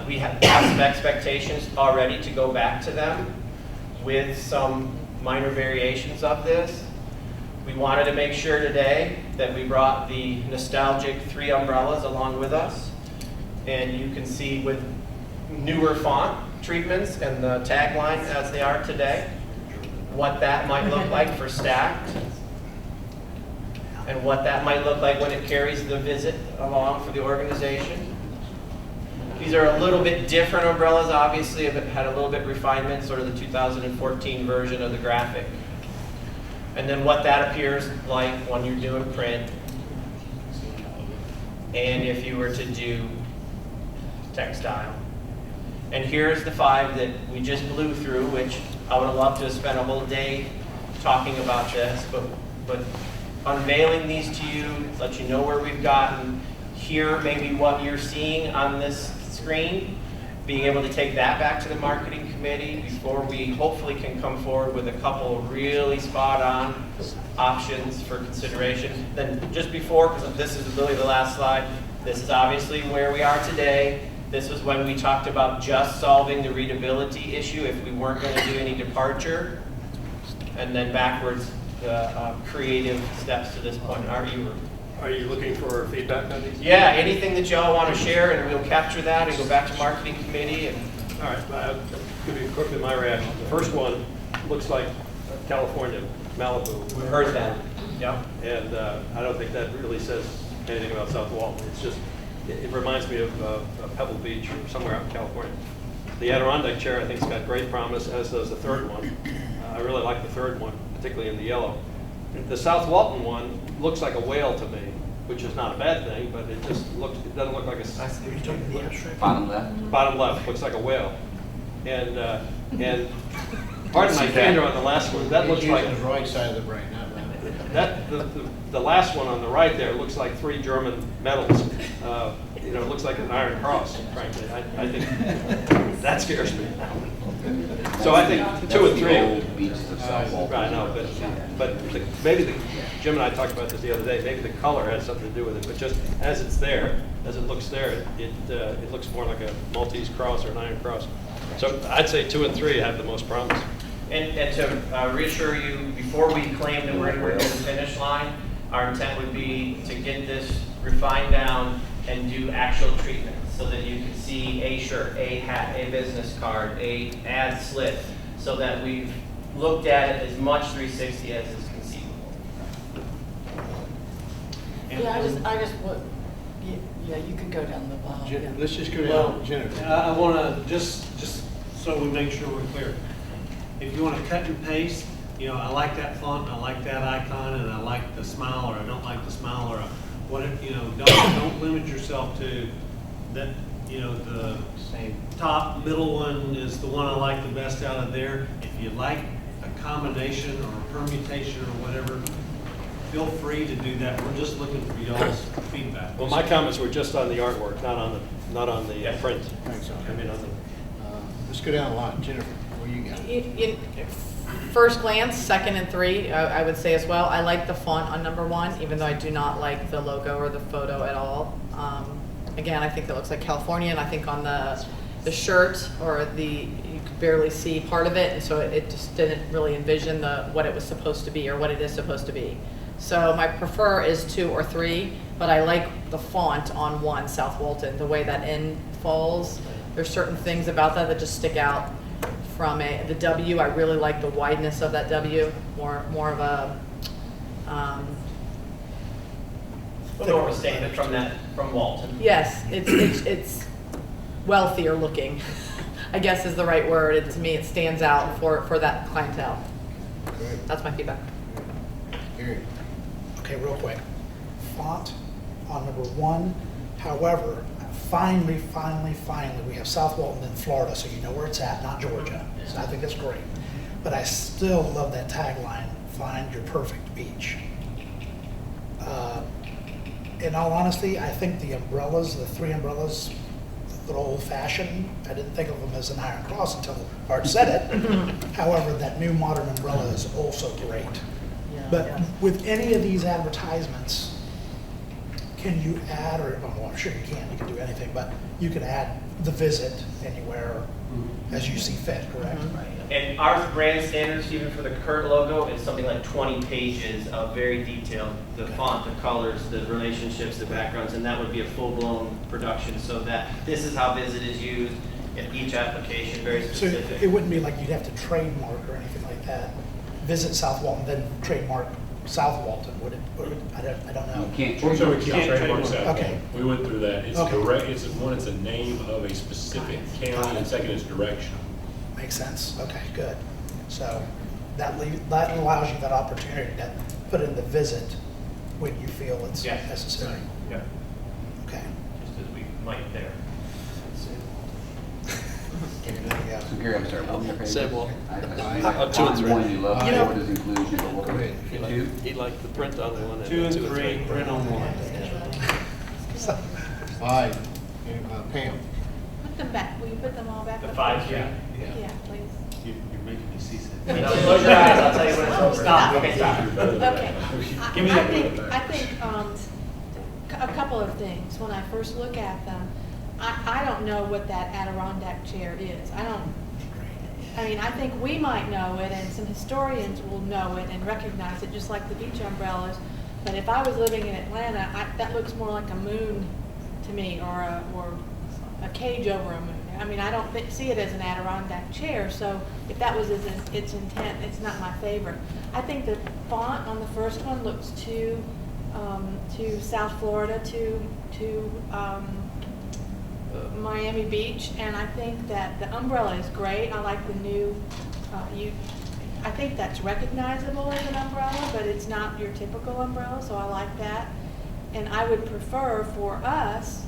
We have some expectations already to go back to them with some minor variations of this. We wanted to make sure today that we brought the nostalgic 3 umbrellas along with us. And you can see with newer font treatments and the tagline as they are today, what that might look like for stacked, and what that might look like when it carries the visit along for the organization. These are a little bit different umbrellas, obviously. It had a little bit refinement, sort of the 2014 version of the graphic. And then what that appears like when you're doing print, and if you were to do textile. And here's the 5 that we just blew through, which I would have loved to have spent a whole day talking about this, but unveiling these to you, let you know where we've gotten, hear maybe what you're seeing on this screen, being able to take that back to the marketing committee before we hopefully can come forward with a couple of really spot-on options for consideration. Then just before, because this is really the last slide, this is obviously where we are today. This was when we talked about just solving the readability issue if we weren't going to do any departure. And then backwards, the creative steps to this point.
Are you looking for feedback on these?
Yeah, anything that y'all want to share, and we'll capture that and go back to marketing committee. And
all right, I'll give you quickly my reaction. The first one looks like California, Malibu.
We heard that. Yeah.
And I don't think that really says anything about South Walton. It's just, it reminds me of Pebble Beach or somewhere out in California. The Adirondack chair, I think, has got great promise, as does the third one. I really like the third one, particularly in the yellow. The South Walton one looks like a whale to me, which is not a bad thing, but it just looks, it doesn't look like a...
Bottom left?
Bottom left, looks like a whale. And pardon my candor on the last one, that looks like...
the right side of the brain, not left.
That, the last one on the right there looks like 3 German medals. It looks like an Iron Cross, frankly. I think that scares me. So I think 2 and 3.
Old beaches of South Walton.
I know, but maybe Jim and I talked about this the other day. Maybe the color has something to do with it. But just as it's there, as it looks there, it looks more like a Maltese cross or an Iron Cross. So I'd say 2 and 3 have the most promise.
And to reassure you, before we claim that we're going to the finish line, our intent would be to get this refined down and do actual treatment so that you can see a shirt, a hat, a business card, a ad slip, so that we've looked at it as much 360 as is conceivable.
Yeah, I just would, yeah, you could go down the bottom. Yeah.
Let's just go down, Jennifer.
I want to, just so we make sure we're clear. if you want to cut and paste, you know, I like that font, and I like that icon, and I like the smile, or I don't like the smile, or what, you know, don't limit yourself to that, you know, the top middle one is the one I like the best out of there. If you like a combination or a permutation or whatever, feel free to do that. We're just looking for y'all's feedback.
Well, my comments were just on the artwork, not on the print.
Thanks, John.
I mean, on the.
Let's go down the line. Jennifer, what do you got?
First glance, 2nd and 3, I would say as well. I like the font on number 1, even though I do not like the logo or the photo at all. Again, I think it looks like California, and I think on the shirt or you could barely see part of it, and so it just didn't really envision what it was supposed to be or what it is supposed to be. So my prefer is 2 or 3, but I like the font on 1, South Walton, the way that N falls. There's certain things about that just stick out from the W. I really like the wideness of that W, more of a
more of a statement from Walton.
Yes, it's wealthier looking, I guess is the right word. To me, it stands out for that clientele.
Great.
That's my feedback.
Gary.
Okay, real quick. Font on number 1. However, finally, we have South Walton in Florida, so you know where it's at, not Georgia. So I think that's great. But I still love that tagline, find your perfect beach. In all honesty, I think the umbrellas, the 3 umbrellas, a little old-fashioned. I didn't think of them as an iron cross until Art said it. However, that new modern umbrella is also great. But with any of these advertisements, can you add, or well, I'm sure you can do anything, but you can add the visit anywhere as you see fit, correct?
And our brand standards, even for the current logo, is something like 20 pages of very detailed, the font, the colors, the relationships, the backgrounds, and that would be a full-blown production, so that this is how visit is used in each application, very specific.
So it wouldn't be like you'd have to trademark or anything like that. Visit South Walton, then trademark South Walton, would it? I don't know.
You can't
So we can't
trademark
trademark South Walton.
Okay.
We went through that. It's
Okay.
direct, it's a name of a specific county, and second is direction.
Makes sense. Okay, good. So that allows you that opportunity to put in the visit when you feel it's necessary.
Yeah.
Okay.
Just as we might there.
So Gary, I'm sorry, what was your favorite?
Said what?
2 and 3. One you love,
You know-
what is inclusion, but what was it? 2?
He liked the print on one.
2 and 3, print on 1.
5. Pam.
Put them back, will you put them all back
The
up?
5,
Yeah, please.
You're making me seasick.
Close your eyes, I'll tell you when it's over. Stop, okay, stop.
Okay.
Give me that
I think a couple of things. When I first look at them, I don't know what that Adirondack chair is. I mean, I think we might know it, and some historians will know it and recognize it, just like the beach umbrellas. But if I was living in Atlanta, that looks more like a moon to me, or a cage over a moon. I mean, I don't see it as an Adirondack chair, so if that was its intent, it's not my favorite. I think the font on the first one looks too South Florida, to Miami Beach, and I think that the umbrella is great. I like the new, I think that's recognizable as an umbrella, but it's not your typical umbrella, so I like that. And I would prefer for us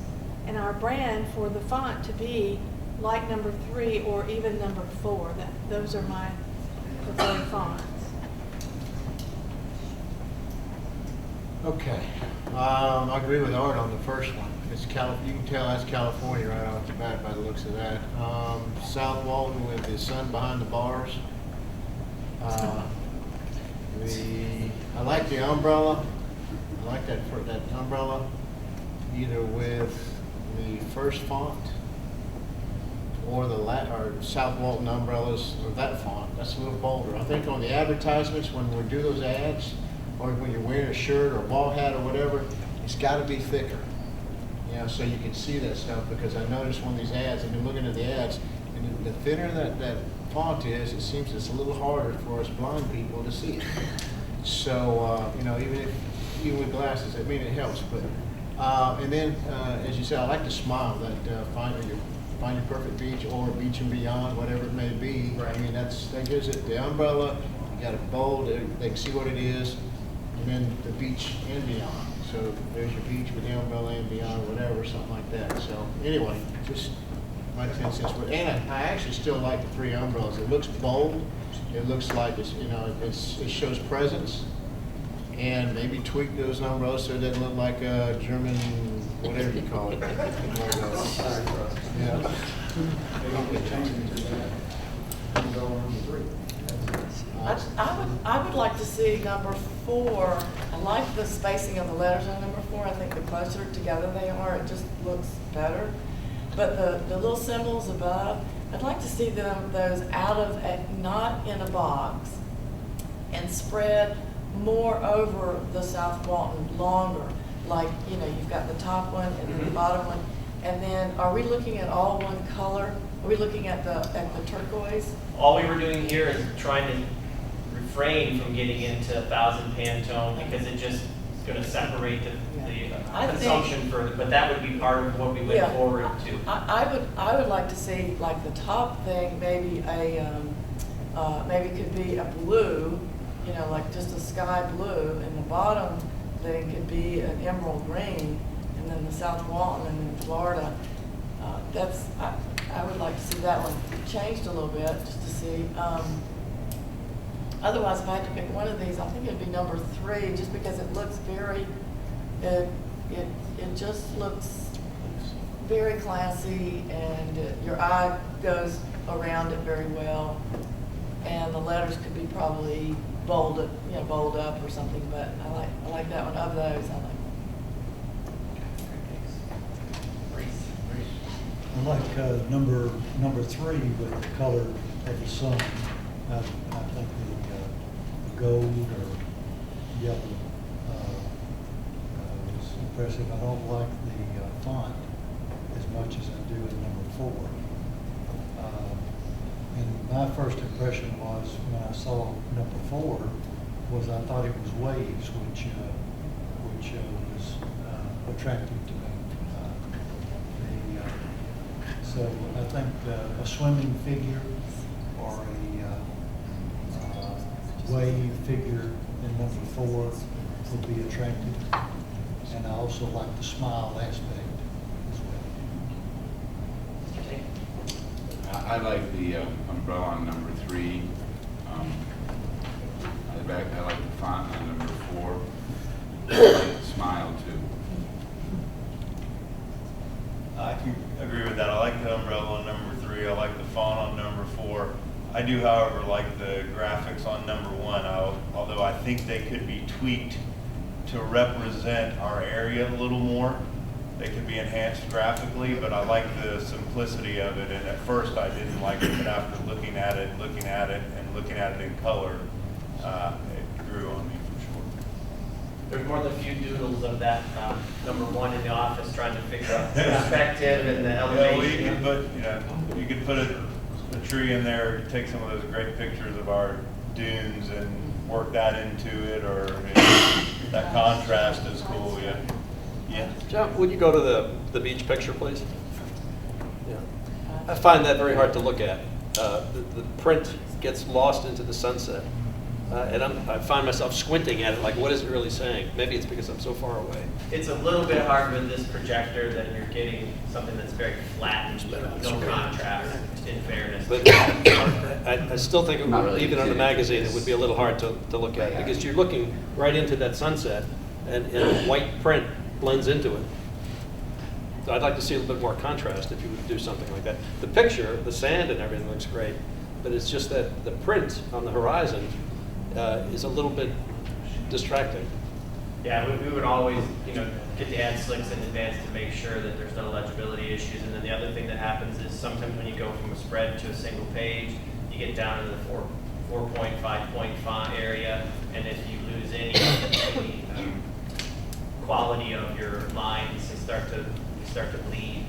and our brand for the font to be like number 3 or even number 4. Those are my preferred fonts.
Okay. I agree with Art on the first one. You can tell that's California right off the bat by the looks of that. South Walton with the sun behind the bars. I like the umbrella. I like that umbrella, either with the first font or or South Walton umbrellas or that font. That's a little bolder. I think on the advertisements, when we do those ads, or when you're wearing a shirt or a ball hat or whatever, it's got to be thicker. You know, so you can see that stuff, because I noticed one of these ads, I've been looking at the ads, and the thinner that font is, it seems it's a little harder for us blind people to see it. So, you know, even with glasses, I mean, it helps. But and then, as you said, I like the smile, that find Find Your Perfect Beach or Beach and Beyond, whatever it may be. I mean, that gives it the umbrella, you got it bold, they can see what it is, and then the beach and beyond. So there's your beach with the umbrella and beyond, whatever, something like that. So anyway, just my 10 cents. And I actually still like the 3 umbrellas. It looks bold. It looks like it's, you know, it shows presence. And maybe tweak those umbrellas so it doesn't look like a German, whatever you call it. Yeah.
I would like to see number 4. I like the spacing of the letters on number 4. I think the closer together they are, it just looks better. But the little symbols above, I'd like to see those out of, not in a box, and spread more over the South Walton, longer. Like, you know, you've got the top one and then the bottom one. And then, are we looking at all one color? Are we looking at the turquoise?
All we were doing here is trying to refrain from getting into 1000 Pantone because it just is going to separate the consumption further. But that would be part of what we went forward to.
I would like to see, like, the top thing, maybe maybe could be a blue, you know, like just a sky blue, and the bottom thing could be an emerald green, and then the South Walton and then Florida. I would like to see that one changed a little bit, just to see. Otherwise, if I had to pick one of these, I think it'd be number 3, just because it looks very, it just looks very classy, and your eye goes around it very well. And the letters could be probably bolded, you know, bold up or something. But I like that one. Of those, I like.
I like number 3 with the color of the sun. I think the gold or yellow is impressive. I don't like the font as much as I do in number 4. And my first impression was when I saw number 4 was I thought it was waves, which was attractive to me. So I think a swimming figure or a wave figure in number 4 would be attractive. And I also like the smile aspect as well.
I like the umbrella on number 3. I like the font on number 4. I like the smile too.
I can agree with that. I like the umbrella on number 3. I like the font on number 4. I do, however, like the graphics on number 1, although I think they could be tweaked to represent our area a little more. They could be enhanced graphically, but I like the simplicity of it. And at first I didn't like it, but after looking at it, and looking at it in color, it grew on me for sure.
There's more than a few doodles of that number 1 in the office trying to figure out the perspective and the elevation.
Yeah, well, you could put a tree in there, take some of those great pictures of our dunes and work that into it, or that contrast is cool. Yeah.
John, would you go to the beach picture, please? Yeah. I find that very hard to look at. The print gets lost into the sunset. And I find myself squinting at it like, what is it really saying? Maybe it's because I'm so far away.
It's a little bit hard with this projector that you're getting something that's very flat and no contrast, in fairness.
But I still think, even on the magazine, it would be a little hard to look at, because you're looking right into that sunset, and white print blends into it. So I'd like to see a little bit more contrast if you would do something like that. The picture, the sand and everything looks great, but it's just that the print on the horizon is a little bit distracting.
Yeah, we would always, get the ad slicks in advance to make sure that there's no legibility issues. And then the other thing that happens is sometimes when you go from a spread to a single page, you get down into the 4-point, 5-point font area, and if you lose any quality of your lines, they start to bleed.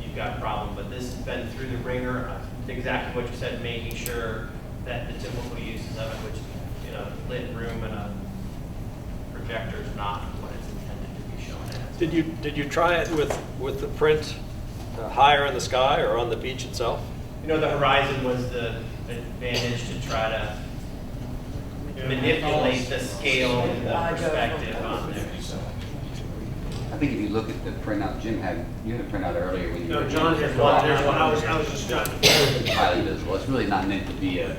You've got a problem. But this has been through the ringer, exactly what you said, making sure that the typical uses of it, which lit room and a projector is not what it's intended to be shown as.
Did you try it with the print higher in the sky or on the beach itself?
You know, the horizon was the advantage to try to manipulate the scale and the perspective on there.
I think if you look at the printout, you had a printout earlier when you.
No, John has one, there's one, I was just trying to.
Highly visible, it's really not meant to be a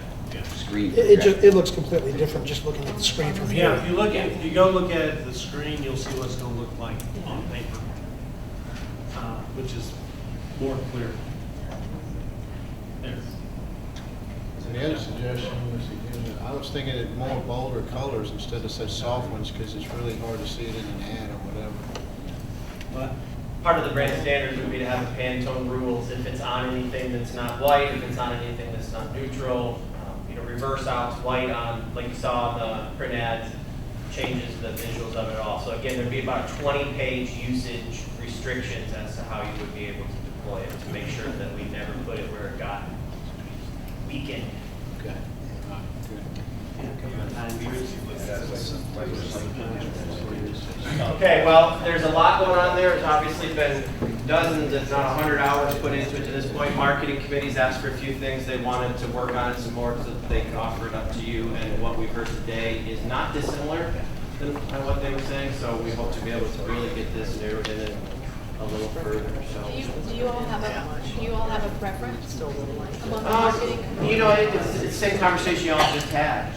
screen.
It looks completely different just looking at the screen from here.
Yeah, if you go look at the screen, you'll see what it's gonna look like on paper, which is more clear. There.
And the other suggestion was, again, I was thinking it more bolder colors instead of such soft ones, because it's really hard to see it in an ad or whatever.
But part of the brand standards would be to have Pantone rules. If it's on anything that's not white, if it's on anything that's not neutral, reverse outs white on, like you saw in the print ads, changes the visuals of it all. So again, there'd be about 20-page usage restrictions as to how you would be able to deploy it to make sure that we never put it where it got weakened.
Okay.
Okay, well, there's a lot going on there. There's obviously been dozens, if not 100 hours put into it to this point. Marketing committees asked for a few things. They wanted to work on it some more so that they could offer it up to you. And what we've heard today is not dissimilar than what they were saying. So we hope to be able to really get this narrowed in a little further. So.
Do you all have a preference among the marketing committee?
You know, it's the same conversation you all just had.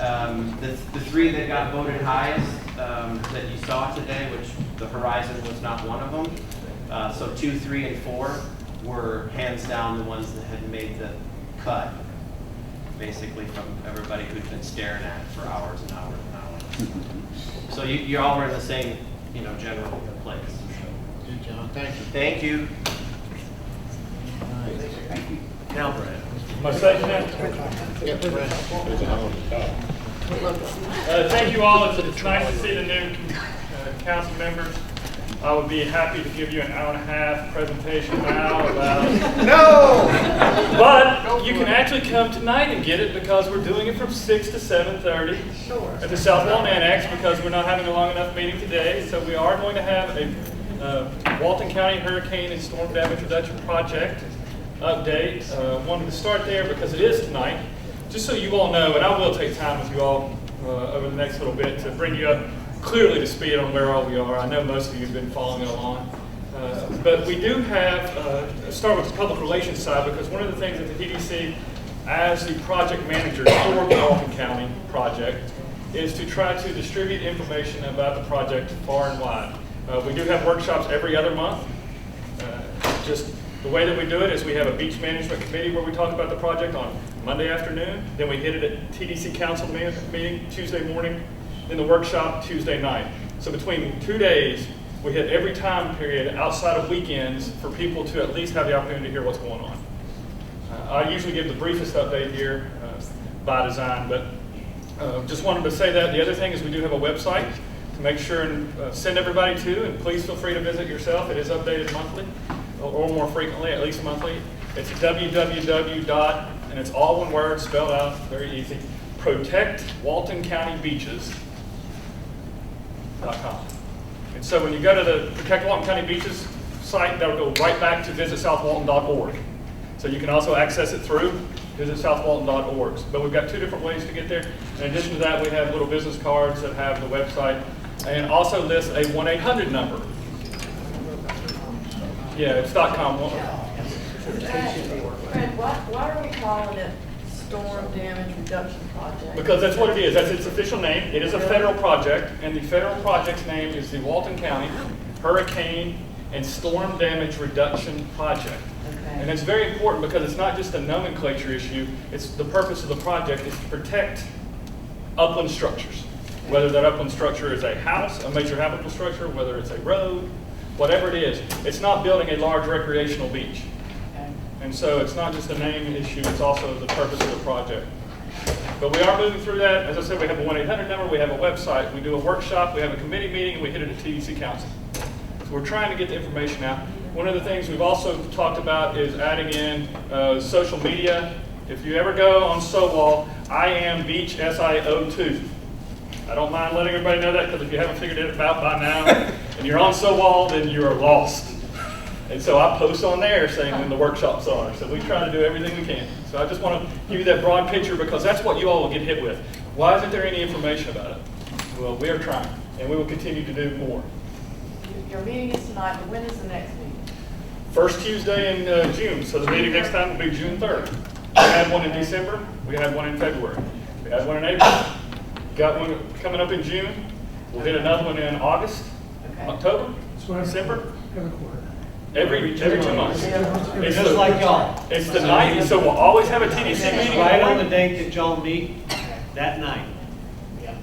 The three that got voted highest that you saw today, which the Horizon was not one of them. So 2, 3, and 4 were hands down the ones that had made the cut, basically from everybody who'd been staring at it for hours and hours and hours. So you all were in the same, general place.
Good, John. Thank you.
Thank you.
Thank you.
Now, Brad.
My second
Yep, Brad.
Thank you all. It's nice to see the new council members. I would be happy to give you an hour-and-a-half presentation now about...
No!
But you can actually come tonight and get it because we're doing it from 6 to 7:30 at the South Walton Annex because we're not having a long enough meeting today. So we are going to have a Walton County Hurricane and Storm Damage Reduction Project update. Wanted to start there because it is tonight. Just so you all know, and I will take time with you all over the next little bit to bring you up clearly to speed on where all we are. I know most of you have been following along. But we do have, start with the public relations side, because one of the things that the TDC, as the project manager for the Walton County project, is to try to distribute information about the project far and wide. We do have workshops every other month. Just the way that we do it is we have a beach management committee where we talk about the project on Monday afternoon, then we hit it at TDC council meeting Tuesday morning, then the workshop Tuesday night. So between 2 days, we hit every time period outside of weekends for people to at least have the opportunity to hear what's going on. I usually give the briefest update here by design, but just wanted to say that. The other thing is we do have a website to make sure and send everybody to, and please feel free to visit yourself. It is updated monthly, or more frequently, at least monthly. It's www. And it's all one word, spelled out, very easy, protectwaltoncountybeaches.com. And so when you go to the Protect Walton County Beaches site, that'll go right back to visitsouthwalton.org. So you can also access it through visitsouthwalton.org. But we've got 2 different ways to get there. In addition to that, we have little business cards that have the website and also list a 1-800 number. Yeah, it's .com.
Fred, why are we calling it Storm Damage Reduction Project?
Because that's what it is. That's its official name. It is a federal project, and the federal project's name is the Walton County Hurricane and Storm Damage Reduction Project. Okay. And it's very important because it's not just a nomenclature issue. It's the purpose of the project is to protect upland structures. Whether that upland structure is a house, a major habitable structure, whether it's a road, whatever it is. It's not building a large recreational beach. And so it's not just a name issue, it's also the purpose of the project. But we are moving through that. As I said, we have a 1-800 number, we have a website, we do a workshop, we have a committee meeting, and we hit it at TDC Council. So we're trying to get the information out. One of the things we've also talked about is adding in social media. If you ever go on SoWal, I am Beach SIO2. I don't mind letting everybody know that because if you haven't figured it out by now and you're on SoWal, then you are lost.
And so I post on there saying when the workshops are. So we try to do everything we can. So I just want to give you that broad picture because that's what you all will get hit with. Why isn't there any information about it? Well, we are trying, and we will continue to do more.
Your meeting is tonight, but when is the next meeting?
First Tuesday in June, so the meeting next time will be June 3rd. We had one in December, we had one in February, we had one in April. Got one coming up in June, we'll hit another one in August, October, December. Every 2 months. It's
Just like y'all.
It's the night, so we'll always have a TDC meeting.
Right on the date that y'all meet, that night.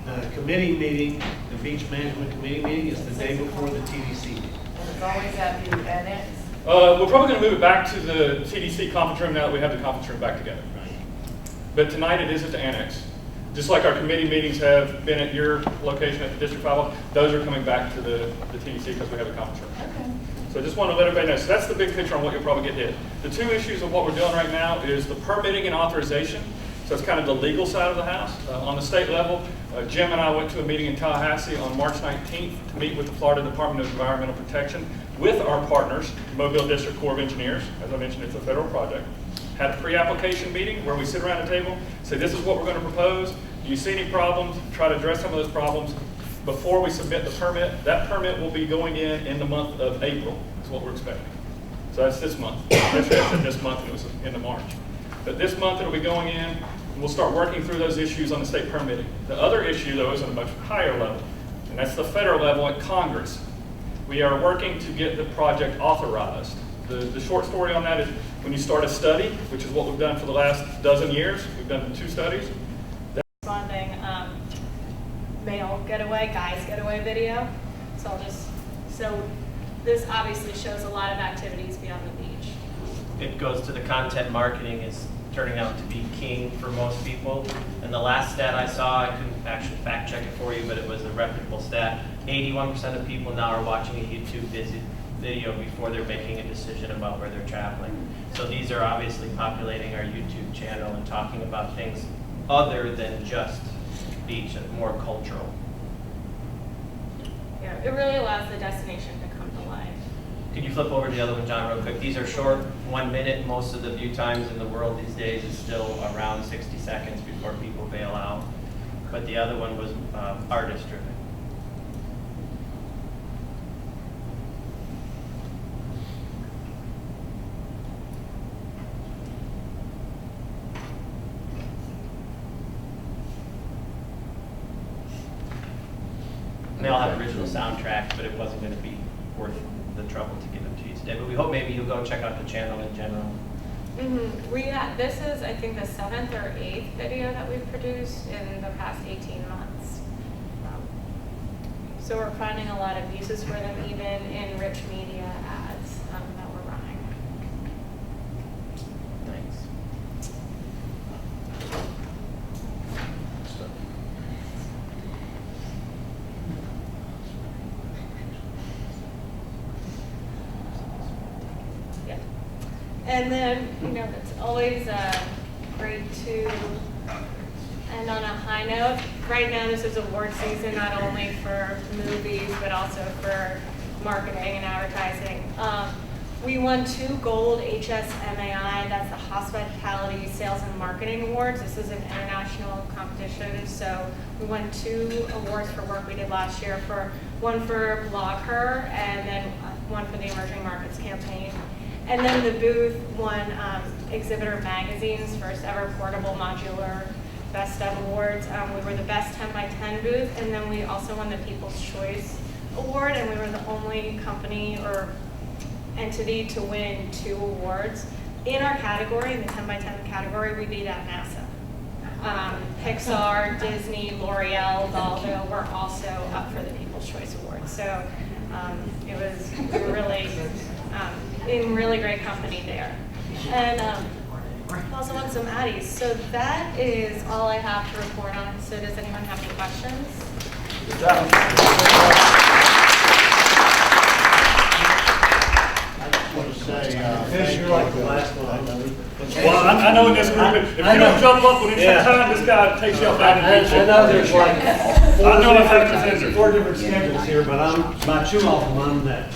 The committee meeting, the beach management committee meeting is the day before the TDC meeting.
And it's always at the annex?
We're probably going to move it back to the TDC conference room now that we have the conference room back together. But tonight it is at the annex. Just like our committee meetings have been at your location at the District 5, those are coming back to the TDC because we have a conference room.
Okay.
So I just want to let everybody know. So that's the big picture on what you'll probably get hit. The two issues of what we're doing right now is the permitting and authorization. So it's kind of the legal side of the house. On the state level, Jim and I went to a meeting in Tallahassee on March 19th to meet with the Florida Department of Environmental Protection with our partners, Mobile District Corps of Engineers. As I mentioned, it's a federal project. Had a pre-application meeting where we sit around a table, say this is what we're going to propose. Do you see any problems? Try to address some of those problems before we submit the permit. That permit will be going in the month of April, is what we're expecting. So that's this month. Actually, I said this month, and it was into March. But this month it'll be going in, and we'll start working through those issues on the state permitting. The other issue, though, is at a much higher level, and that's the federal level at Congress. We are working to get the project authorized. The short story on that is when you start a study, which is what we've done for the last dozen years, we've done 2 studies.
Responding male getaway, guys getaway video. So this obviously shows a lot of activities beyond the beach.
It goes to the content marketing is turning out to be king for most people. And the last stat I saw, I couldn't actually fact check it for you, but it was a reputable stat. 81% of people now are watching a YouTube video before they're making a decision about where they're traveling. So these are obviously populating our YouTube channel and talking about things other than just beach, and more cultural.
Yeah, it really allows the destination to come to life.
Could you flip over to the other one, John, real quick? These are short, 1 minute. Most of the view times in the world these days is still around 60 seconds before people bail out. But the other one was artist driven. And they all have original soundtracks, but it wasn't going to be worth the trouble to give them to you today. But we hope maybe you'll go check out the channel in general.
This is, I think, the 7th or 8th video that we've produced in the past 18 months. So we're finding a lot of uses for them, even in rich media ads that we're running.
Thanks.
And then, it's always great to end on a high note. Right now, this is award season, not only for movies, but also for marketing and advertising. We won 2 gold HSMAI, that's the Hospitality Sales and Marketing Awards. This is an international competition, so we won 2 awards for work we did last year, one for Blog Her, and then one for the Emerging Markets campaign. And then the booth won Exhibitor Magazine's first ever portable modular Best of Awards. We were the best 10x10 booth, and then we also won the People's Choice Award, and we were the only company or entity to win 2 awards. In our category, in the 10x10 category, we beat out NASA. Pixar, Disney, L'Oreal, Valdo were also up for the People's Choice Award. So we were really in really great company there. And also won some Addies. So that is all I have to report on. So does anyone have any questions?
I just want to
say,
You're like the last one.
Well, I know in this group, if you don't jump up when it's time, this guy takes you up out of the
I know there's like
I know I've had
four different schedules here, but I'm about 2 off of mine that.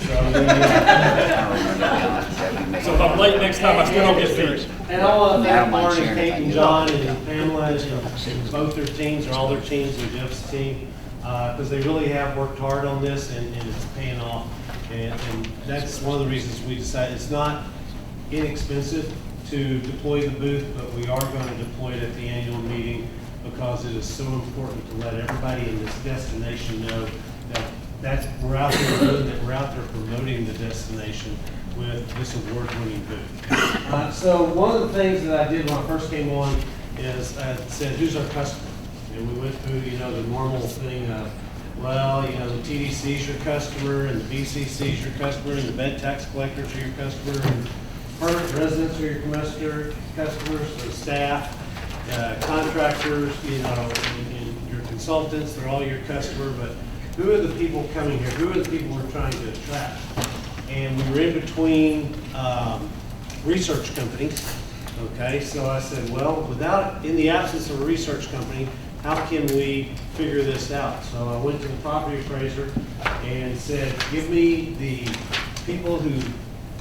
So if I'm late next time, I still don't get beat.
And I want to thank Lauren and Kate and John and Pamela and both their teams, or all their teams, and Jeff's team, because they really have worked hard on this, and it's paying off. And that's one of the reasons we decided it's not inexpensive to deploy the booth, but we are going to deploy it at the annual meeting because it is so important to let everybody in this destination know that we're out there doing that, we're out there promoting the destination with this award-winning booth. So one of the things that I did when I first came on is I said, who's our customer? And we went through, the normal thing of, well, the TDC is your customer, and the BCC is your customer, and the bed tax collectors are your customer, and permanent residents are your customers, the staff, contractors, and your consultants, they're all your customer, but who are the people coming here? Who are the people we're trying to attract? And we were in between research companies, okay? So I said, well, in the absence of a research company, how can we figure this out? So I went to the property appraiser and said, give me the people who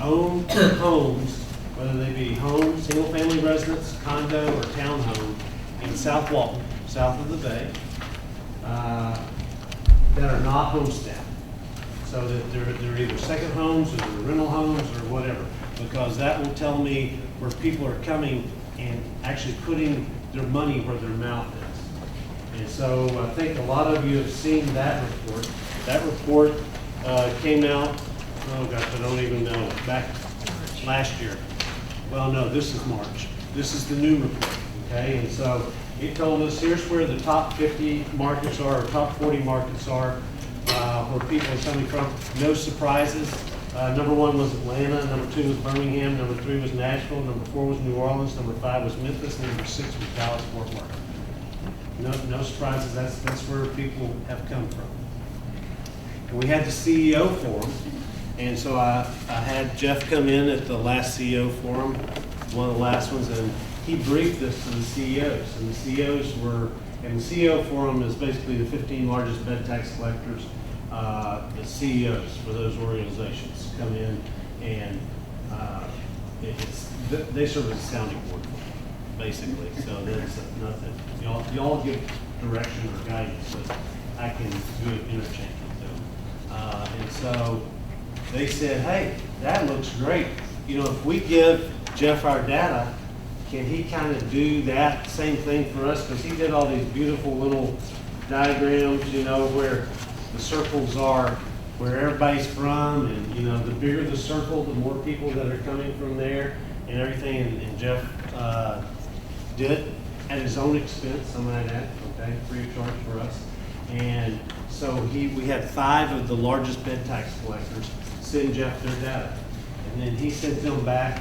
own homes, whether they be homes, single-family residence, condo, or townhome in South Walton, south of the bay, that are not homestead. So that they're either second homes or they're rental homes or whatever, because that will tell me where people are coming and actually putting their money where their mouth is. And so I think a lot of you have seen that report. That report came out, oh gosh, I don't even know, back last year. Well, no, this is March. This is the new report, okay? And so it told us here's where the top 50 markets are, or top 40 markets are, where people are coming from. No surprises. Number 1 was Atlanta, number 2 was Birmingham, number 3 was Nashville, number 4 was New Orleans, number 5 was Memphis, and number 6 was Dallas, Fort Worth. No surprises, that's where people have come from. And we had the CEO forum, and so I had Jeff come in at the last CEO forum, one of the last ones, and he briefed this to the CEOs. And the CEOs were, and the CEO forum is basically the 15 largest bed tax collectors, the CEOs for those organizations come in, and they serve as a sounding board, basically. So there's nothing. Y'all give direction or guidance, but I can do it interchange with them. And so they said, hey, that looks great. If we give Jeff our data, can he kind of do that same thing for us? Because he did all these beautiful little diagrams, where the circles are where everybody's from, and the bigger the circle, the more people that are coming from there and everything. And Jeff did it at his own expense, I might add, okay, free of charge for us. And so we had 5 of the largest bed tax collectors send Jeff their data, and then he sent them back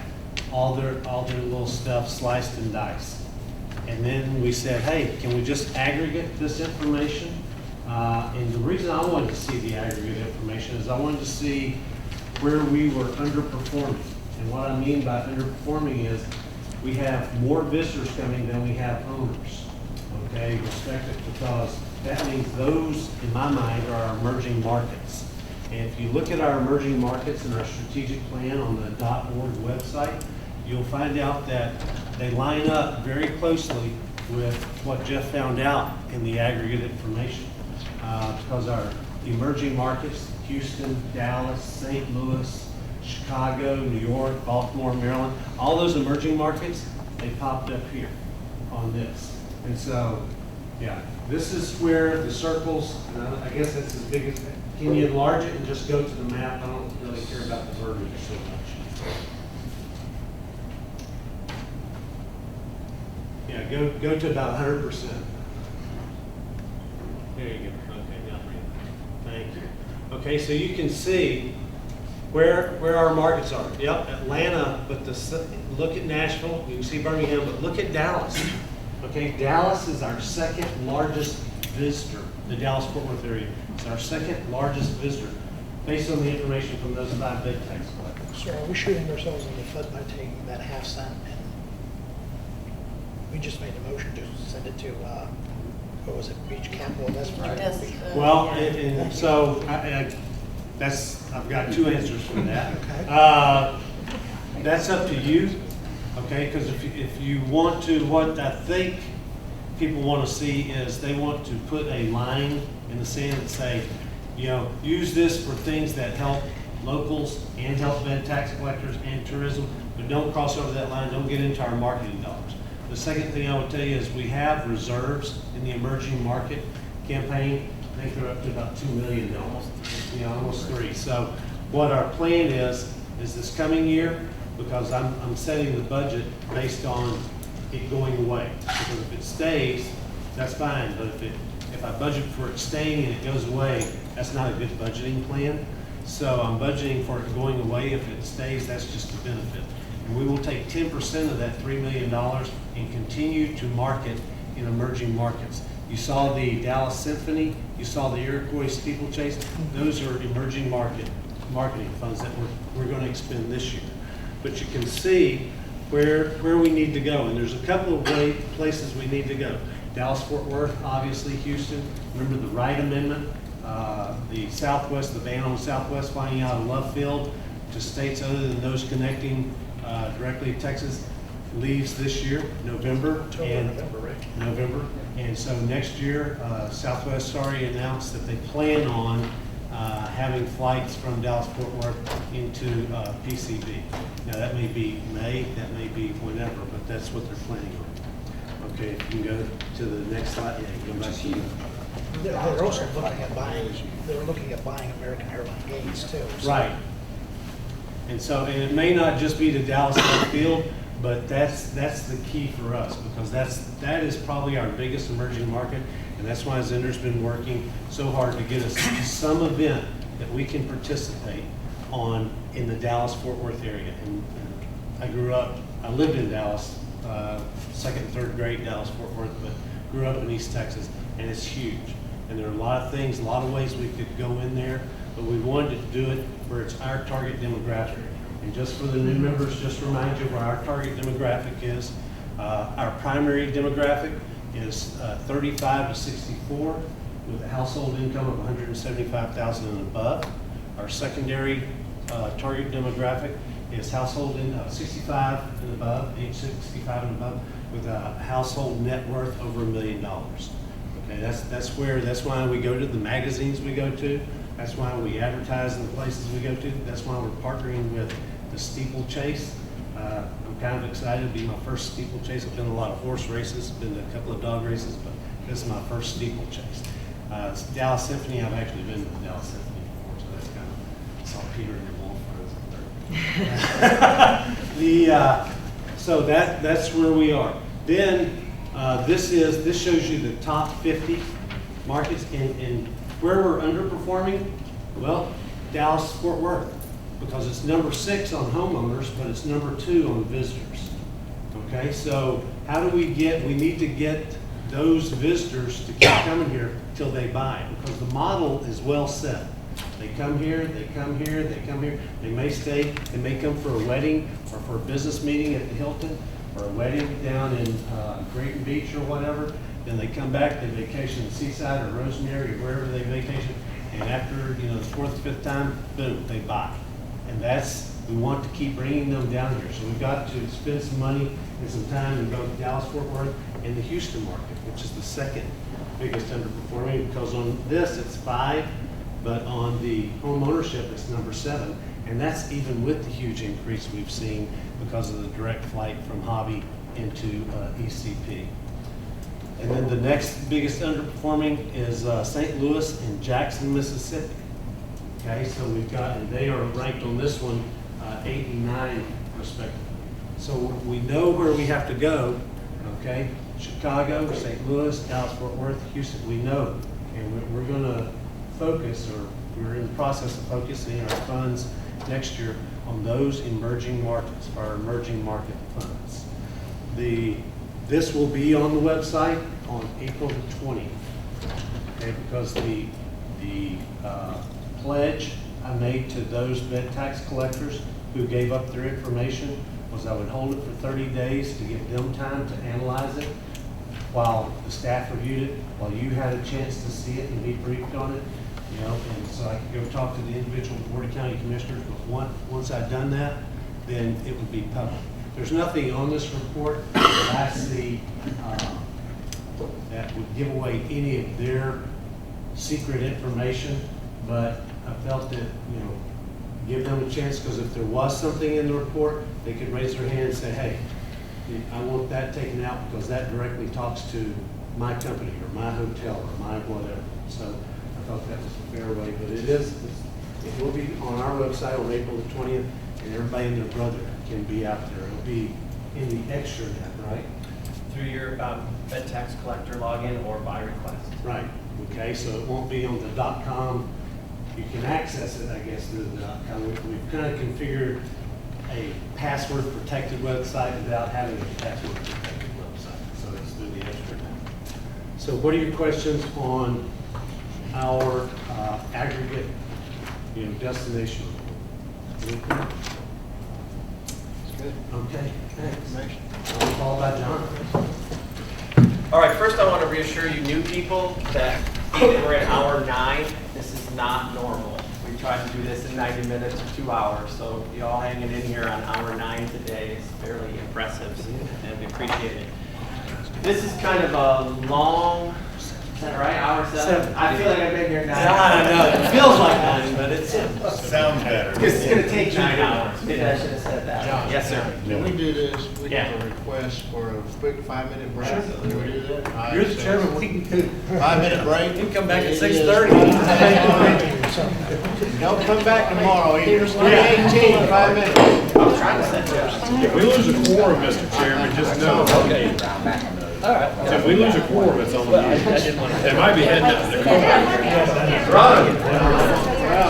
all their little stuff sliced and diced. And then we said, hey, can we just aggregate this information? And the reason I wanted to see the aggregate information is I wanted to see where we were underperforming. And what I mean by underperforming is we have more visitors coming than we have owners, okay, respective, because that means those, in my mind, are our emerging markets. And if you look at our emerging markets in our strategic plan on the .org website, you'll find out that they line up very closely with what Jeff found out in the aggregate information. Because our emerging markets, Houston, Dallas, St. Louis, Chicago, New York, Baltimore, Maryland, all those emerging markets, they popped up here on this. And so, yeah, this is where the circles, I guess that's as big as, can you enlarge it and just go to the map? I don't really care about the verbiage so much. Yeah, go to about 100%. There you go. Okay, now thank you. Okay, so you can see where our markets are. Yep, Atlanta, but look at Nashville. You can see Birmingham, but look at Dallas. Okay, Dallas is our second largest visitor. The Dallas-Fort Worth area is our second largest visitor.
based on the information from those 5 bid tax collectors.
So are we shooting ourselves in the foot by taking that half cent and we just made the motion to send it to, what was it, Beach Capital Investment?
Yes,
Well,
yeah.
and so I've got 2 answers for that.
Okay.
That's up to you, okay? Because if you want to, what I think people want to see is they want to put a line in the sand and say, you know, use this for things that help locals and help bed tax collectors and tourism, but don't cross over that line, don't get into our marketing dollars. The second thing I would tell you is we have reserves in the emerging market campaign. I think they're up to about $2 million, almost 3. So what our plan is this coming year, because I'm setting the budget based on it going away. Because if it stays, that's fine, but if I budget for it staying and it goes away, that's not a good budgeting plan. So I'm budgeting for it going away. If it stays, that's just a benefit. And we will take 10% of that $3 million and continue to market in emerging markets. You saw the Dallas Symphony, you saw the Iroquois steeplechase. Those are emerging marketing funds that we're going to expend this year. But you can see where we need to go, and there's a couple of places we need to go. Dallas-Fort Worth, obviously Houston. Remember the Wright Amendment, the Southwest, the ban on Southwest flying out of Love Field to states other than those connecting directly to Texas leaves this year, November. November. And so next year, Southwest already announced that they plan on having flights from Dallas-Fort Worth into PCB. Now that may be May, that may be whenever, but that's what they're planning on. Okay, if you can go to the next slide. Yeah, you can go back to you.
They're also looking at buying American Airlines gates too. So.
Right. And so, and it may not just be the Dallas field, but that's the key for us, because that is probably our biggest emerging market, and that's why Zender's been working so hard to get us some event that we can participate on in the Dallas-Fort Worth area. And I lived in Dallas, 2nd and 3rd grade Dallas-Fort Worth, but grew up in East Texas, and it's huge. And there are a lot of things, a lot of ways we could go in there, but we wanted to do it where it's our target demographic. And just for the new members, just to remind you where our target demographic is. Our primary demographic is 35 to 64 with a household income of $175,000 and above. Our secondary target demographic is household in 65 and above, age 65 and above, with a household net worth over $1 million. Okay, that's why we go to the magazines we go to. That's why we advertise in the places we go to. That's why we're partnering with the steeplechase. I'm kind of excited to be my first steeplechase. I've been to a lot of horse races, been to a couple of dog races, but this is my first steeplechase. Dallas Symphony, I've actually been to the Dallas Symphony before, so that's kind of saltpeter in your wolf. So that's where we are. Then this shows you the top 50 markets and where we're underperforming. Well, Dallas-Fort Worth, because it's number 6 on homeowners, but it's number 2 on visitors. Okay, so how do we need to get those visitors to keep coming here till they buy, because the model is well set. They come here, they come here, they come here. They may stay, they may come for a wedding or for a business meeting at the Hilton or a wedding down in Drayton Beach or whatever. Then they come back, they vacation in Seaside or Rosemary or wherever they vacation. And after, the 4th, 5th time, boom, they buy. And we want to keep bringing them down here. So we've got to spend some money and some time in both Dallas-Fort Worth and the Houston market, which is the second biggest underperforming, because on this it's 5, but on the home ownership it's number 7. And that's even with the huge increase we've seen because of the direct flight from hobby into ECP. And then the next biggest underperforming is St. Louis and Jackson, Mississippi. Okay, so we've got, and they are ranked on this one 8 and 9 respectively. So we know where we have to go, okay? Chicago, St. Louis, Dallas-Fort Worth, Houston, we know. And we're going to focus, or we're in the process of focusing our funds next year on those emerging markets, our emerging market funds. This will be on the website on April the 20th, okay? Because the pledge
I made to those bed tax collectors who gave up their information was I would hold it for 30 days to give them time to analyze it while the staff reviewed it, while you had a chance to see it and be briefed on it, you know, and so I could go talk to the individual Board of County Commissioners, but once I'd done that, then it would be public. There's nothing on this report that I see that would give away any of their secret information, but I felt that, you know, give them a chance, because if there was something in the report, they could raise their hand and say, hey, I want that taken out because that directly talks to my company or my hotel or my whatever. So I thought that was a fair way, but it will be on our website on April the 20th, and everybody and their brother can be out there. It'll be in the extranet, right?
Through your bed tax collector login or by request.
Right, okay, so it won't be on the .com. You can access it, I guess, through the .com. We've kind of configured a password protected website without having a password protected website. So it's through the extranet. So what are your questions on our aggregate, you know, destination report?
Good.
Okay, thanks. Followed by John.
All right, first I want to reassure you new people that even we're at hour 9, this is not normal. We try to do this in 90 minutes or 2 hours, so you all hanging in here on hour 9 today is fairly impressive, and we appreciate it. This is kind of a long, is that right, hour 7? I feel like I've been here 9 hours. I know, it feels like 9, but it's
sounds better.
It's going to take 9 hours. Maybe I should have said that.
John,
Yes, sir.
Can we do this? We
Yeah.
have a request for a quick 5-minute break.
Sure.
Can we do that?
You're the chairman, we can do
5-minute break.
You can come back at
It is
6:30.
Don't come back tomorrow either. 3:18, 5 minutes.
I was trying to set you up.
If we lose a quorum, Mr. Chairman, just know.
Okay. All right.
So if we lose a quorum, it's on you. They might be heading out to the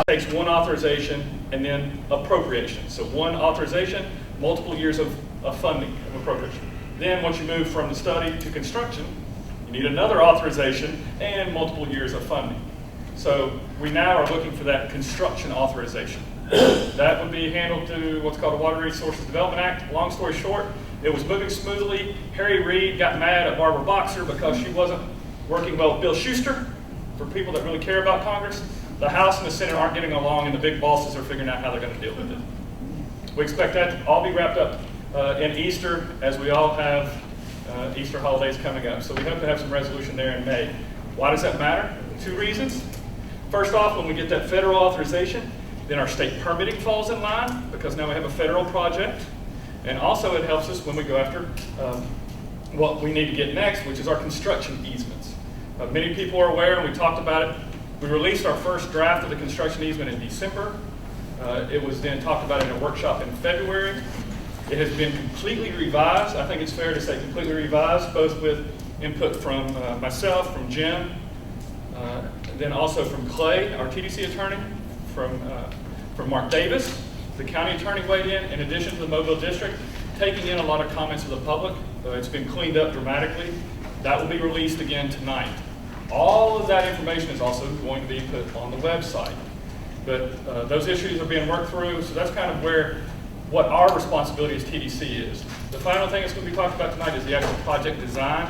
Takes one authorization and then appropriation. So one authorization, multiple years of funding of appropriation. Then once you move from the study to construction, you need another authorization and multiple years of funding. So we now are looking for that construction authorization. That would be handled through what's called a Water Resources Development Act. Long story short, it was moving smoothly. Harry Reid got mad at Barbara Boxer because she wasn't working well with Bill Schuster. For people that really care about Congress, the House and the Senate aren't getting along, and the big bosses are figuring out how they're going to deal with it. We expect that to all be wrapped up in Easter, as we all have Easter holidays coming up. So we hope to have some resolution there in May. Why does that matter? 2 reasons. First off, when we get that federal authorization, then our state permitting falls in line, because now we have a federal project. And also it helps us when we go after what we need to get next, which is our construction easements. Many people are aware, and we talked about it. We released our first draft of the construction easement in December. It was then talked about in a workshop in February. It has been completely revised. I think it's fair to say completely revised, both with input from myself, from Jim, then also from Clay, our TDC attorney, from Mark Davis. The county attorney weighed in addition to the Mobile District, taking in a lot of comments of the public. It's been cleaned up dramatically. That will be released again tonight. All of that information is also going to be put on the website. But those issues are being worked through, so that's kind of what our responsibility as TDC is. The final thing that's going to be talked about tonight is the actual project design.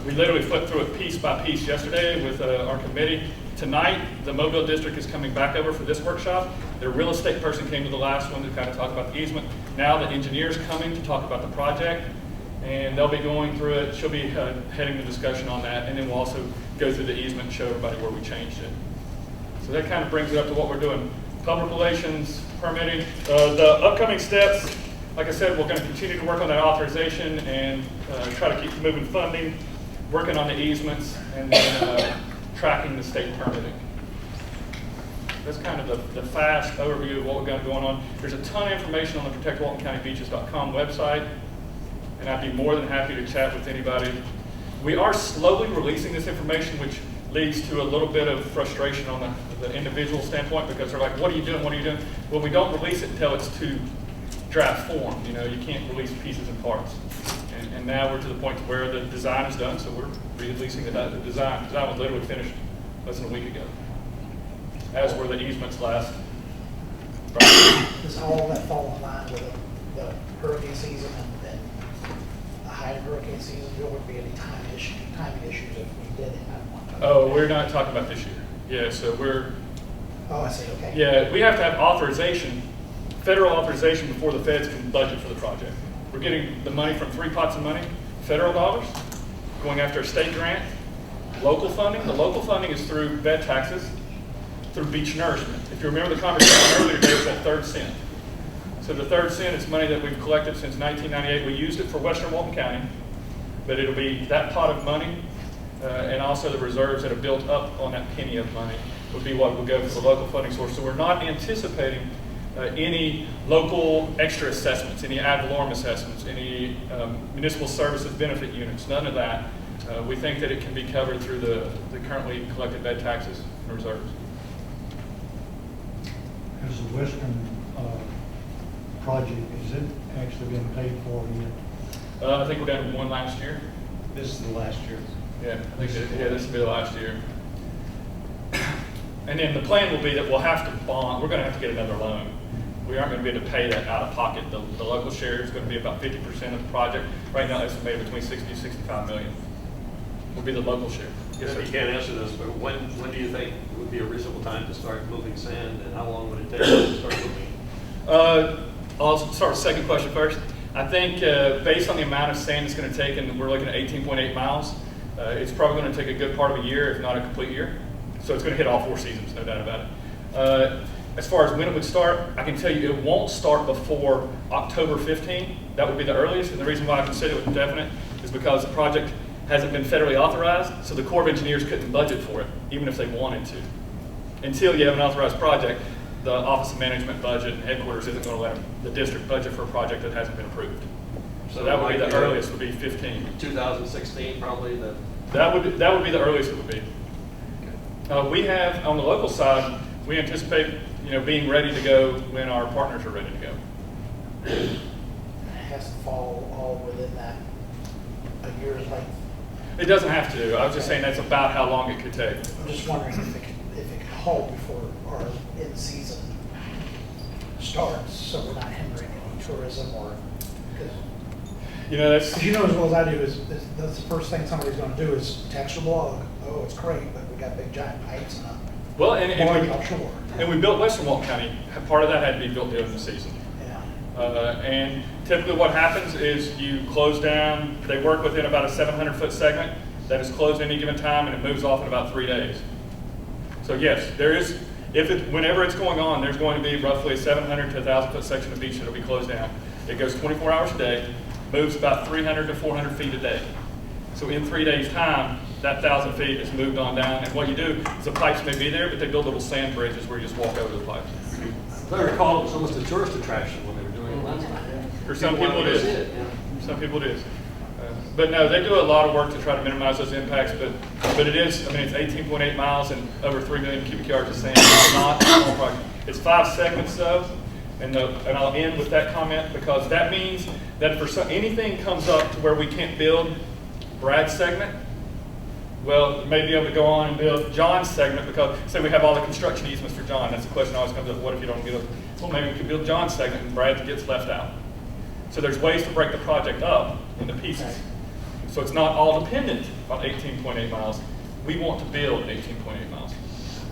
We literally flipped through it piece by piece yesterday with our committee. Tonight, the Mobile District is coming back over for this workshop. Their real estate person came to the last one to kind of talk about the easement. Now the engineer's coming to talk about the project, and they'll be going through it. She'll be heading the discussion on that, and then we'll also go through the easement and show everybody where we changed it. So that kind of brings it up to what we're doing. Public relations, permitting. The upcoming steps, like I said, we're going to continue to work on that authorization and try to keep moving funding, working on the easements, and then tracking the state permitting. That's kind of the fast overview of what we've got going on. There's a ton of information on the protectwaltoncountybeaches.com website, and I'd be more than happy to chat with anybody. We are slowly releasing this information, which leads to a little bit of frustration on the individual standpoint, because they're like, what are you doing, what are you doing? Well, we don't release it until it's to draft form. You know, you can't release pieces and parts. And now we're to the point where the design is done, so we're releasing the design. The design was literally finished less than a week ago. as were the easements last.
Does all that fall in line with the hurricane season and the high hurricane season? There wouldn't be any timing issues if we did it at one time.
Oh, we're not talking about this year. Yeah, so we're.
Oh, I see, okay.
Yeah, we have to have authorization, federal authorization before the feds can budget for the project. We're getting the money from 3 pots of money, federal dollars, going after a state grant, local funding. The local funding is through bed taxes, through beach nourishment. If you remember the conversation earlier today, it was that third cent. So the third cent is money that we've collected since 1998. We used it for Western Walton County, but it'll be that pot of money and also the reserves that are built up on that penny of money would be what will go for the local funding source. So we're not anticipating any local extra assessments, any ad valorem assessments, any municipal services benefit units, none of that. We think that it can be covered through the currently collected bed taxes and reserves.
Has the Western project, is it actually been paid for yet?
I think we're done one last year.
This is the last year.
Yeah, I think this will be the last year. And then the plan will be that we'll have to bond, we're going to have to get another loan. We aren't going to be able to pay that out of pocket. The local share is going to be about 50% of the project. Right now, it's estimated between 60 and 65 million. Will be the local share.
Yes, you can't answer this, but when do you think would be a reasonable time to start moving sand, and how long would it take to start moving?
I'll start with the second question first. I think based on the amount of sand it's going to take, and we're looking at 18.8 miles, it's probably going to take a good part of a year, if not a complete year. So it's going to hit all 4 seasons, no doubt about it. As far as when it would start, I can tell you it won't start before October 15. That would be the earliest, and the reason why I consider it definite is because the project hasn't been federally authorized, so the Corps of Engineers couldn't budget for it, even if they wanted to. Until you have an authorized project, the Office of Management budget and headquarters isn't going to let the district budget for a project that hasn't been approved. So that would be the earliest, would be 15.
2016 probably?
That would be the earliest it would be. We have, on the local side, we anticipate being ready to go when our partners are ready to go.
It has to fall all within that a year's length.
It doesn't have to. I was just saying that's about how long it could take.
I'm just wondering if it could halt before our in-season starts, so we're not hindering any tourism or.
That's.
Because you know as well as I do is that's the first thing somebody's going to do is text your blog. Oh, it's great, but we got big giant pipes and offshore.
And we built Western Walton County. Part of that had to be built during the season.
Yeah.
And typically what happens is you close down, they work within about a 700-foot segment that is closed at any given time, and it moves off in about 3 days. So yes, there is, whenever it's going on, there's going to be roughly a 700 to 1,000-foot section of beach that will be closed down. It goes 24 hours a day, moves about 300 to 400 feet a day. So in 3 days' time, that 1,000 feet is moved on down, and what you do is the pipes may be there, but they build little sand bridges where you just walk over the pipes.
As I recall, it was almost a tourist attraction when they were doing it last time.
For some people it is. Some people it is. But no, they do a lot of work to try to minimize those impacts, but it is, it's 18.8 miles and over 3 million cubic yards of sand. It's not a small project. It's 5 segments though, and I'll end with that comment because that means that if anything comes up to where we can't build Brad's segment, well, you may be able to go on and build John's segment because, say we have all the construction easements for John. That's the question that always comes up, what if you don't build? Well, maybe we could build John's segment and Brad gets left out. So there's ways to break the project up into pieces. So it's not all dependent on 18.8 miles. We want to build 18.8 miles.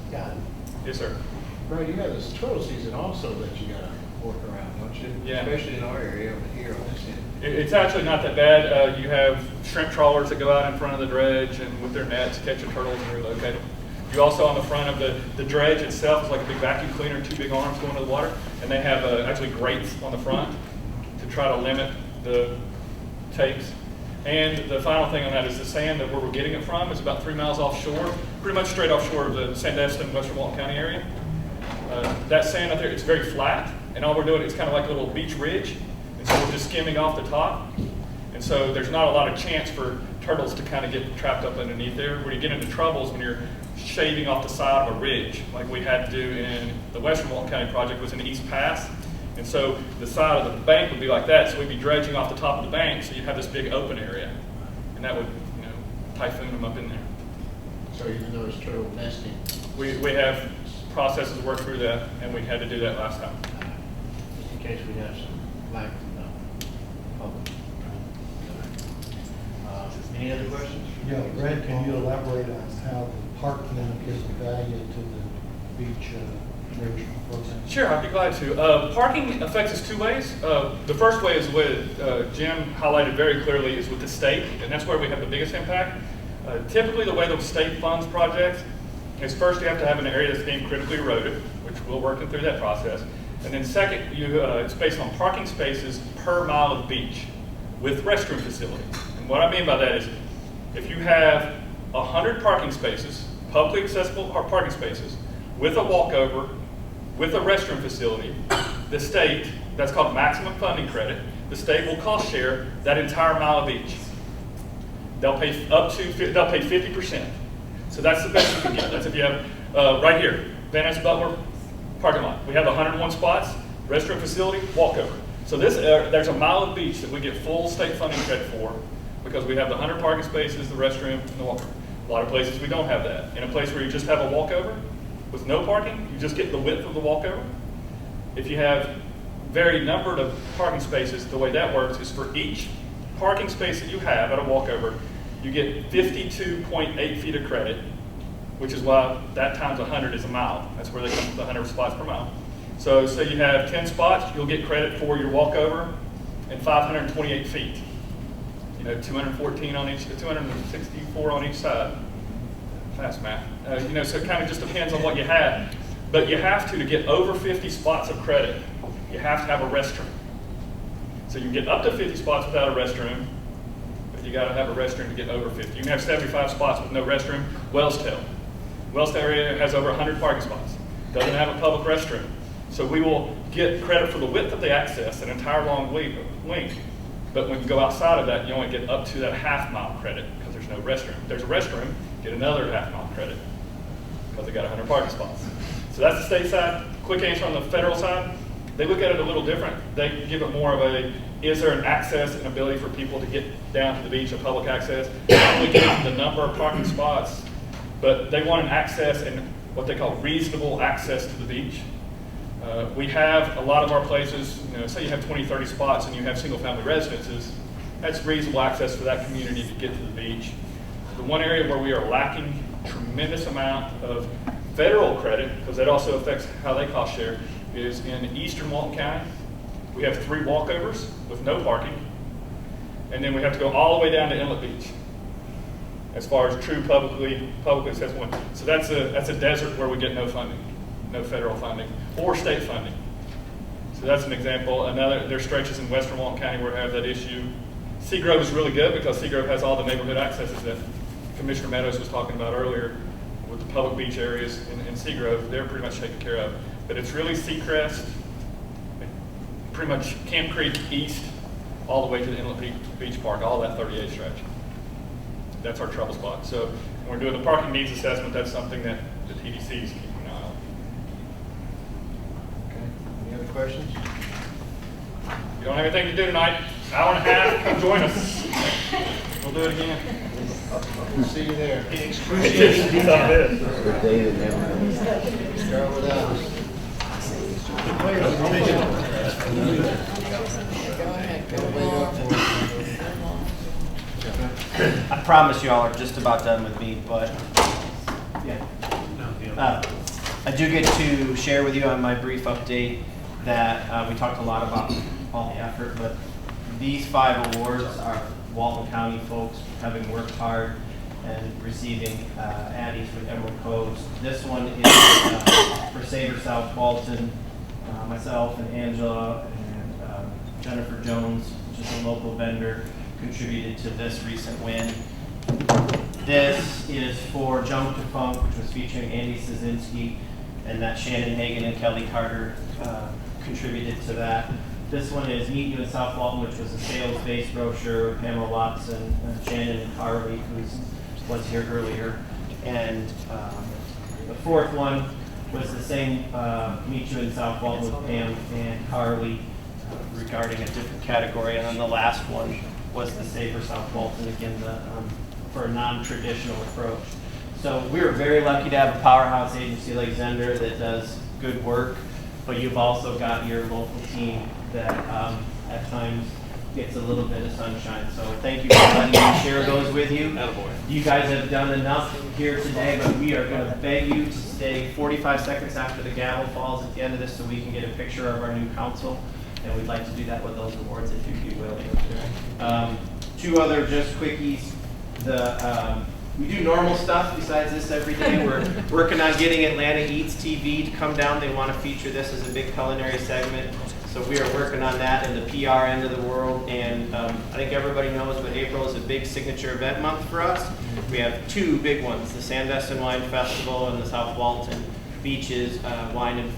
Got it.
Yes, sir.
Right, you have this turtle season also that you got to work around, don't you?
Yeah.
Especially in our area over here on this end.
It's actually not that bad. You have shrimp trawlers that go out in front of the dredge and with their nets catch the turtles and relocate them. You also on the front of the dredge itself is like a big vacuum cleaner, 2 big arms going to the water, and they have actually grates on the front to try to limit the takes. And the final thing on that is the sand that where we're getting it from is about 3 miles offshore, pretty much straight offshore of the Sandestin, Western Walton County area. That sand out there, it's very flat, and all we're doing is kind of like a little beach ridge, and so we're just skimming off the top. And so there's not a lot of chance for turtles to kind of get trapped up underneath there. Where you get into troubles when you're shaving off the side of a ridge, like we had to do in the Western Walton County project, was in the East Pass. And so the side of the bank would be like that, so we'd be dredging off the top of the bank, so you'd have this big open area. And that would, typhoon them up in there.
So even though it's turtle nesting?
We have processes to work through that, and we had to do that last time.
Just in case we have some lack from the public. Any other questions?
Yeah, Brad, can you elaborate on how the parking is of value to the beach recreational program?
Sure, I'd be glad to. Parking affects us two ways. The first way is the way that Jim highlighted very clearly is with the state, and that's where we have the biggest impact. Typically, the way the state funds projects is first you have to have an area that's being critically eroded, which we're working through that process. And then second, it's based on parking spaces per mile of beach with restroom facilities. And what I mean by that is if you have 100 parking spaces, publicly accessible parking spaces, with a walkover, with a restroom facility, the state, that's called maximum funding credit, the state will cost share that entire mile of beach. They'll pay 50%. So that's the best you can get. That's if you have, right here, Van Ness Butler parking lot. We have 101 spots, restroom facility, walkover. So there's a mile of beach that we get full state funding credit for because we have the 100 parking spaces, the restroom, and the walkover. A lot of places we don't have that. In a place where you just have a walkover with no parking, you just get the width of the walkover. If you have very numbered of parking spaces, the way that works is for each parking space that you have at a walkover, you get 52.8 feet of credit, which is why that times 100 is a mile. That's where they come with the 100 spots per mile. So say you have 10 spots, you'll get credit for your walkover and 528 feet. 214 on each, 264 on each side. Fast math. So it kind of just depends on what you have. But you have to get over 50 spots of credit, you have to have a restroom. So you can get up to 50 spots without a restroom, but you got to have a restroom to get over 50. You can have 75 spots with no restroom. Wellstel area has over 100 parking spots. Doesn't have a public restroom. So we will get credit for the width of the access, an entire long length. But when you go outside of that, you only get up to that half-mile credit because there's no restroom. If there's a restroom, get another half-mile credit because they got 100 parking spots. So that's the state side. Quick answer on the federal side. They look at it a little different. They give it more of a, is there an access and ability for people to get down to the beach, a public access? Not only get the number of parking spots, but they want an access and what they call reasonable access to the beach. We have a lot of our places, say you have 20, 30 spots and you have single family residences, that's reasonable access for that community to get to the beach. The one area where we are lacking tremendous amount of federal credit, because that also affects how they cost share, is in eastern Walton County. We have 3 walkovers with no parking, and then we have to go all the way down to Inlet Beach as far as true publicly accessible. So that's a desert where we get no funding, no federal funding or state funding. So that's an example. There's stretches in western Walton County where we have that issue. Seagrove is really good because Seagrove has all the neighborhood accesses that Commissioner Meadows was talking about earlier with the public beach areas in Seagrove. They're pretty much taken care of. But it's really Seacrest, pretty much Camp Creek east, all the way to the Inlet Beach Park, all that 38 stretch. That's our trouble spot. So when we're doing the parking needs assessment, that's something that the TDC is keeping an eye on.
Okay. Any other questions?
You don't have anything to do tonight, hour and a half, come join us. We'll do it again.
We'll see you there.
Excruciating stuff is.
Start with us.
I promise y'all are just about done with me, but yeah. I do get to share with you on my brief update that we talked a lot about all the effort, but these 5 awards are Walton County folks having worked hard and receiving Addies for Emerald Coast. This one is for Sabre South Walton, myself and Angela and Jennifer Jones, which is a local vendor, contributed to this recent win. This is for Jump to Funk, which was featuring Andy Szynski, and that Shannon Hagan and Kelly Carter contributed to that. This one is Meet You in South Walton, which was a sales-based brochure with Pamela Watson, Shannon and Carly, who was here earlier. And the 4th one was the same Meet You in South Walton with Pam and Carly regarding a different category. And then the last one was the Sabre South Walton, again, for a non-traditional approach. So we're very lucky to have a powerhouse agency like Zender that does good work, but you've also got your local team that at times gets a little bit of sunshine. So thank you for letting me share those with you.
Attaboy.
You guys have done enough here today, but we are going to beg you to stay 45 seconds after the gavel falls at the end of this so we can get a picture of our new council. And we'd like to do that with those awards if you'd be willing. Two other just quickies. We do normal stuff besides this every day. We're working on getting Atlanta Eats TV to come down. They want to feature this as a big culinary segment. So we are working on that in the PR end of the world. And I think everybody knows, but April is a big signature event month for us. We have two big ones, the Sandestin Wine Festival and the South Walton Beaches Wine and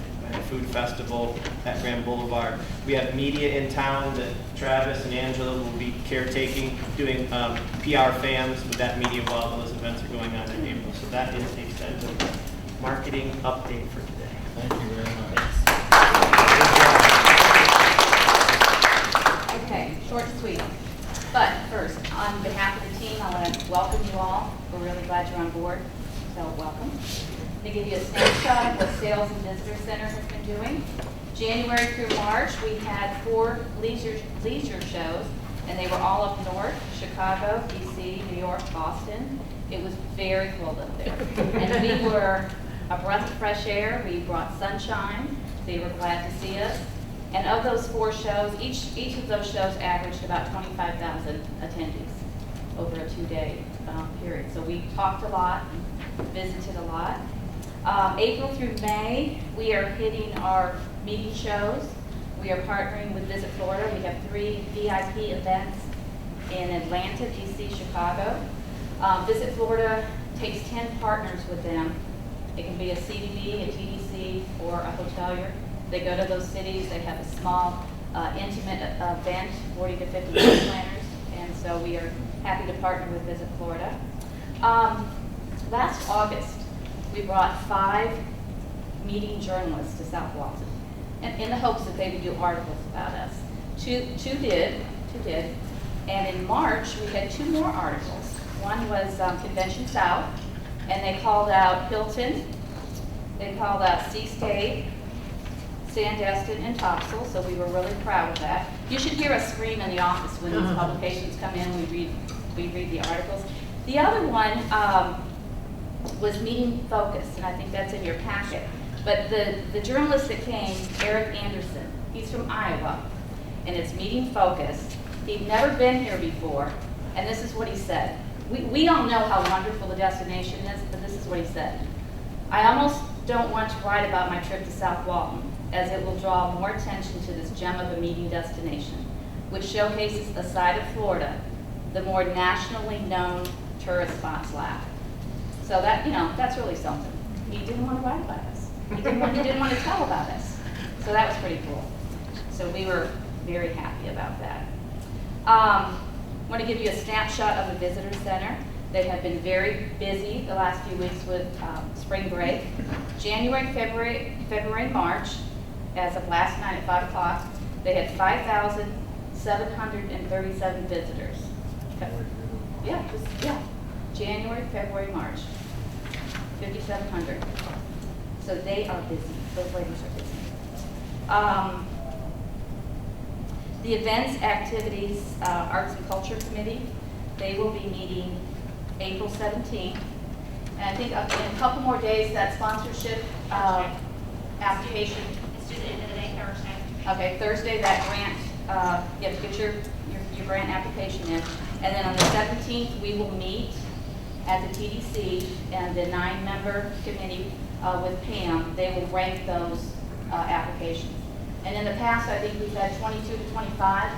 Food Festival at Grand Boulevard. We have media in town that Travis and Angela will be caretaking, doing PR fams with that media while those events are going on in April. So that is the extent of the marketing update for today.
Thank you very much.
Okay, short and sweet. But first, on behalf of the team, I want to welcome you all. We're really glad you're on board, so welcome. To give you a snapshot of what Sales and Visitor Center has been doing. January through March, we had 4 leisure shows, and they were all up north: Chicago, DC, New York, Boston. It was very cold up there. And we were a breath of fresh air. We brought sunshine. They were glad to see us. And of those 4 shows, each of those shows averaged about 25,000 attendees over a 2-day period. So we talked a lot, visited a lot. April through May, we are hitting our meeting shows. We are partnering with Visit Florida. We have 3 VIP events in Atlanta, DC, Chicago. Visit Florida takes 10 partners with them. It can be a CDB, a TDC, or a hotelier. They go to those cities. They have a small, intimate event, 40 to 50 planners, and so we are happy to partner with Visit Florida. Last August, we brought 5 meeting journalists to South Walton, and in the hopes that they would do articles about us. Two did, and in March we had 2 more articles. One was Convention South, and they called out Hilton, they called out Seascape, Sandestin, and Topsail, so we were really proud of that. You should hear us scream in the office when these publications come in. We read the articles. The other one was Meeting Focus, and I think that's in your packet. But the journalist that came, Eric Anderson, he's from Iowa, and it's Meeting Focus. He'd never been here before, and this is what he said. We all know how wonderful the destination is, but this is what he said. I almost don't want to write about my trip to South Walton, as it will draw more attention to this gem of a meeting destination, which showcases a side of Florida the more nationally known tourist spots lack. So that, that's really something. He didn't want to write about us. He didn't want to tell about us. So that was pretty cool. So we were very happy about that. I want to give you a snapshot of the Visitor Center. They have been very busy the last few weeks with spring break. January, February, March, as of last night at 5 o'clock, they had 5,737 visitors. Yeah, January, February, March, 5,700. So they are busy. Those ladies are busy. The events, activities, arts and culture committee, they will be meeting April 17th. And I think in a couple more days, that sponsorship application.
It's due the end of the day, Thursday.
Okay, Thursday, that grant, you have to get your grant application in. And then on the 17th, we will meet at the TDC and the 9-member committee with Pam. They will rank those applications. And in the past, I think we've had 22 to 25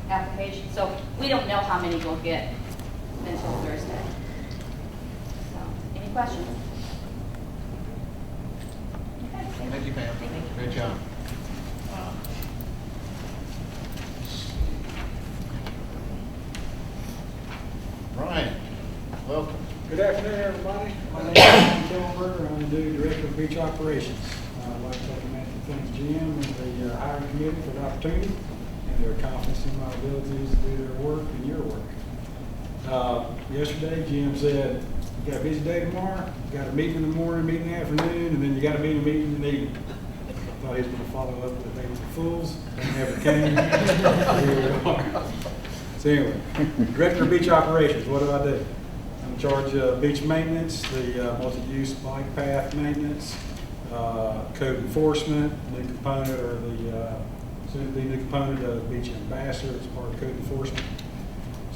applications. So we don't know how many we'll get until Thursday. So, any questions? Okay,
Thank you, Pam. Great job. Ryan, welcome.
Good afternoon, everybody. My name is Ryan Kilmer. I'm the new Director of Beach Operations. I'd like to take a minute to thank Jim and the hiring committee for the opportunity and their confidence in my abilities to do their work and your work. Yesterday, Jim said, You got a busy day tomorrow, you got a meeting in the morning, meeting in the afternoon, and then you got a meeting in the evening. I thought he was gonna follow up with They Were Fools, they never came. Here we are. So anyway, Director of Beach Operations, what do? I'm in charge of beach maintenance, the multi-use bike path maintenance, code enforcement, new component, or the soon-to-be new component of beach ambassador as part of code enforcement.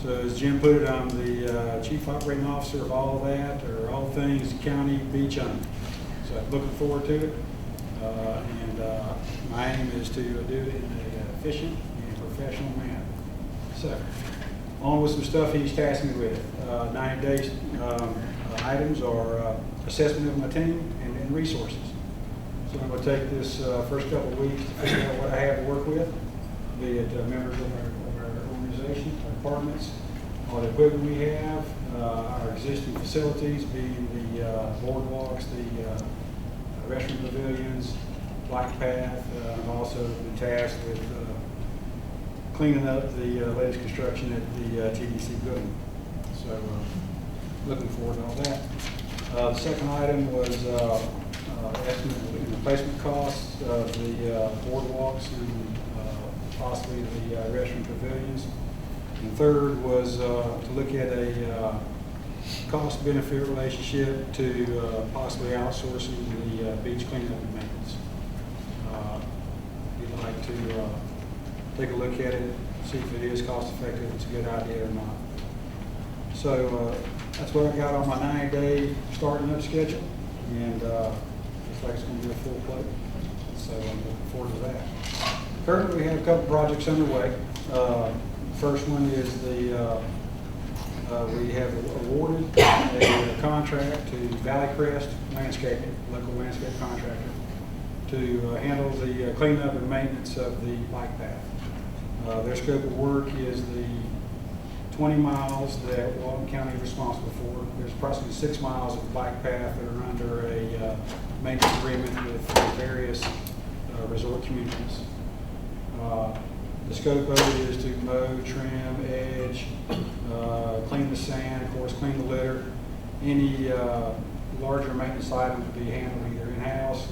So as Jim put it, I'm the chief operating officer of all of that, or all things county beach owned. So I'm looking forward to it. And my aim is to do it in an efficient and professional manner. So, on with some stuff he's tasked me with. 90-day items are assessment of my team and resources. So I'm going to take this first couple of weeks to figure out what I have to work with, be it members of our organization, our departments, all the equipment we have, our existing facilities, being the boardwalks, the restroom pavilions, bike path. I've also been tasked with cleaning up the latest construction at the TDC building. So looking forward to all that. The second item was estimate of replacement costs of the boardwalks and possibly the restroom pavilions. And third was to look at a cost-benefit relationship to possibly outsourcing the beach cleanup and maintenance. We'd like to take a look at it, see if it is cost-effective, if it's a good idea or not. So that's what I got on my 90-day starting up schedule, and looks like it's going to be a full plate. So I'm looking forward to that. Currently, we have a couple projects underway. First one is we have awarded a contract to Valley Crest Landscaping, local landscape contractor, to handle the cleanup and maintenance of the bike path. Their scope of work is the 20 miles that Walton County is responsible for. There's approximately 6 miles of bike path that are under a maintenance agreement with various resort communities. The scope of it is to mow, trim, edge, clean the sand, of course, clean the litter. Any larger maintenance items will be handled either in-house,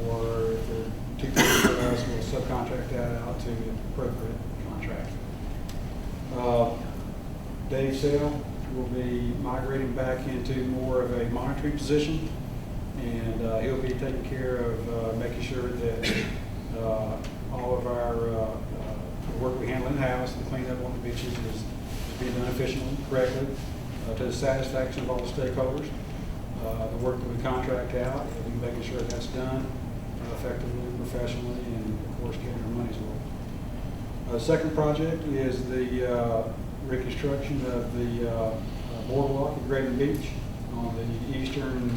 or if they're too big for us, we'll subcontract that out to the appropriate contractor. Dave Sale will be migrating back into more of a monitoring position, and he'll be taking care of making sure that all of our work we handle in-house, the cleanup on the beaches, is being done efficiently, correctly, to the satisfaction of all the stakeholders. The work that we contract out, we'll be making sure that's done effectively, professionally, and of course getting our money's worth. The second project is the reconstruction of the boardwalk at Graven Beach on the eastern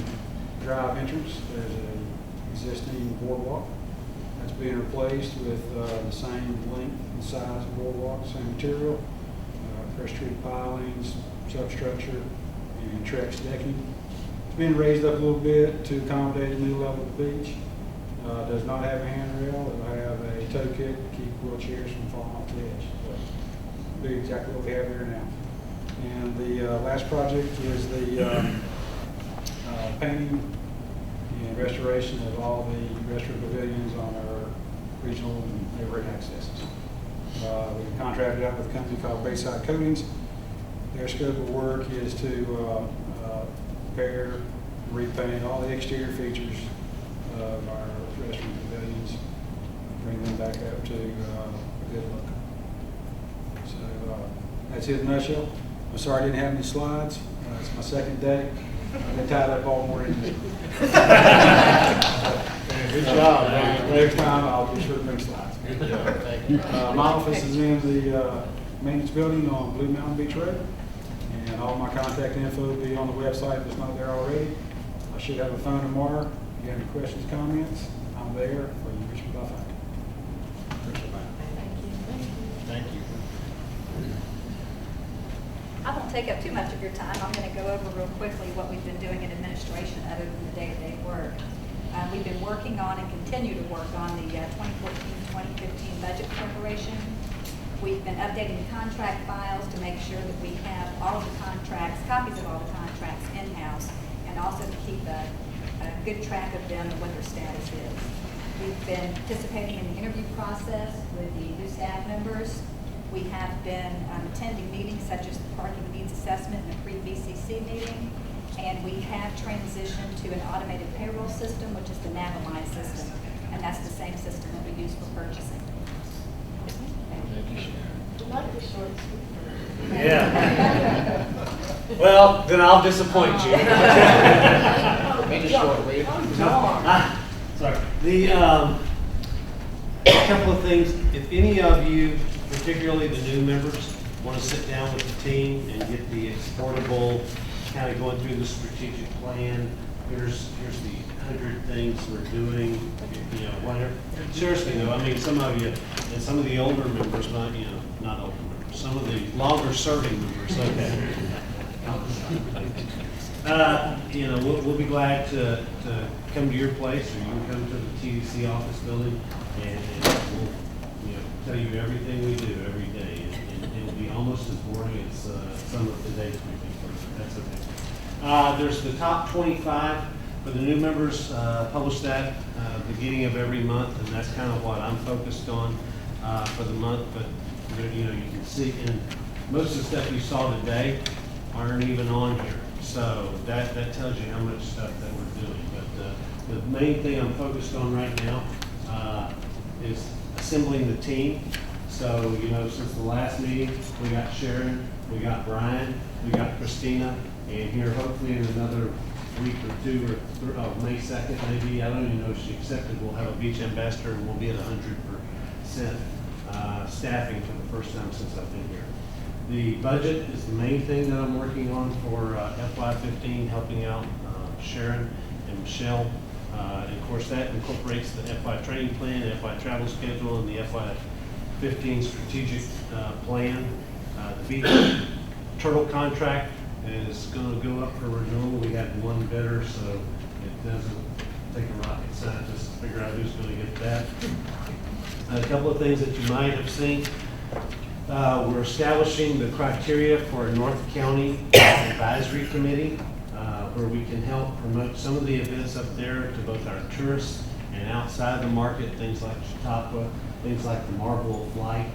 drive entrance. There's an existing boardwalk that's being replaced with the same length and size of boardwalk, same material, pressure treated pilings, substructure, and Trex decking. It's being raised up a little bit to accommodate a new level of the beach. Does not have a handrail. It'll have a toe kick to keep wheelchairs from falling off the edge. So it'll be exactly what we have here now. And the last project is the painting and restoration of all the restroom pavilions on our regional and neighborhood accesses. We contracted out with a company called Bayside Coatings. Their scope of work is to repair, repaint all the exterior features of our restroom pavilions, bring them back up to a good look. So that's it in a nutshell. I'm sorry I didn't have any slides. It's my second day. I've been tied up all morning. Good job, man. Next time I'll be sure to bring slides.
Good job. Thank you.
My office is in the maintenance building on Blue Mountain Beach Road, and all my contact info will be on the website if it's not there already. I should have a phone tomorrow. If you have any questions, comments, I'm there for you. Reach me by phone.
Thank you.
I won't take up too much of your time. I'm going to go over real quickly what we've been doing in administration other than the day-to-day work. We've been working on and continue to work on the 2014-2015 budget preparation. We've been updating the contract files to make sure that we have all of the contracts, copies of all the contracts in-house, and also to keep a good track of them and what their status is. We've been participating in the interview process with the new staff members. We have been attending meetings such as the parking needs assessment and the pre-VCC meeting. And we have transitioned to an automated payroll system, which is the Naviline system. And that's the same system that we use for purchasing.
Yeah. Well, then I'll disappoint you.
Make it short, Lee.
Sorry. A couple of things. If any of you, particularly the new members, want to sit down with the team and get the exportable, kind of going through the strategic plan, here's the 100 things we're doing, you know, whatever. Seriously though, I mean, some of you, and some of the older members, not, you know, not older members, some of the longer serving members, okay. You know, we'll be glad to come to your place, or you can come to the TDC office building, and we'll, you know, tell you everything we do every day. And it'll be almost as boring as some of today's briefing, but that's okay. There's the top 25 for the new members, publish that beginning of every month, and that's kind of what I'm focused on for the month. But you know, you can see, and most of the stuff you saw today aren't even on here. So that tells you how much stuff that we're doing. But the main thing I'm focused on right now is assembling the team. So, you know, since the last meeting, we got Sharon, we got Brian, we got Christina, and here hopefully in another week or two, or May 2nd maybe, I don't even know if she accepted, we'll have a beach ambassador and we'll be at 100% staffing for the first time since I've been here. The budget is the main thing that I'm working on for FY15, helping out Sharon and Michelle. And of course that incorporates the FY training plan, the FY travel schedule, and the FY15 strategic plan. The beach turtle contract is going to go up for renewal. We had one bidder, so it doesn't take a rocket scientist to figure out who's going to get that. A couple of things that you might have seen. We're establishing the criteria for a North County Advisory Committee where we can help promote some of the events up there to both our tourists and outside the market, things like Chautauqua, things like the Marble Light,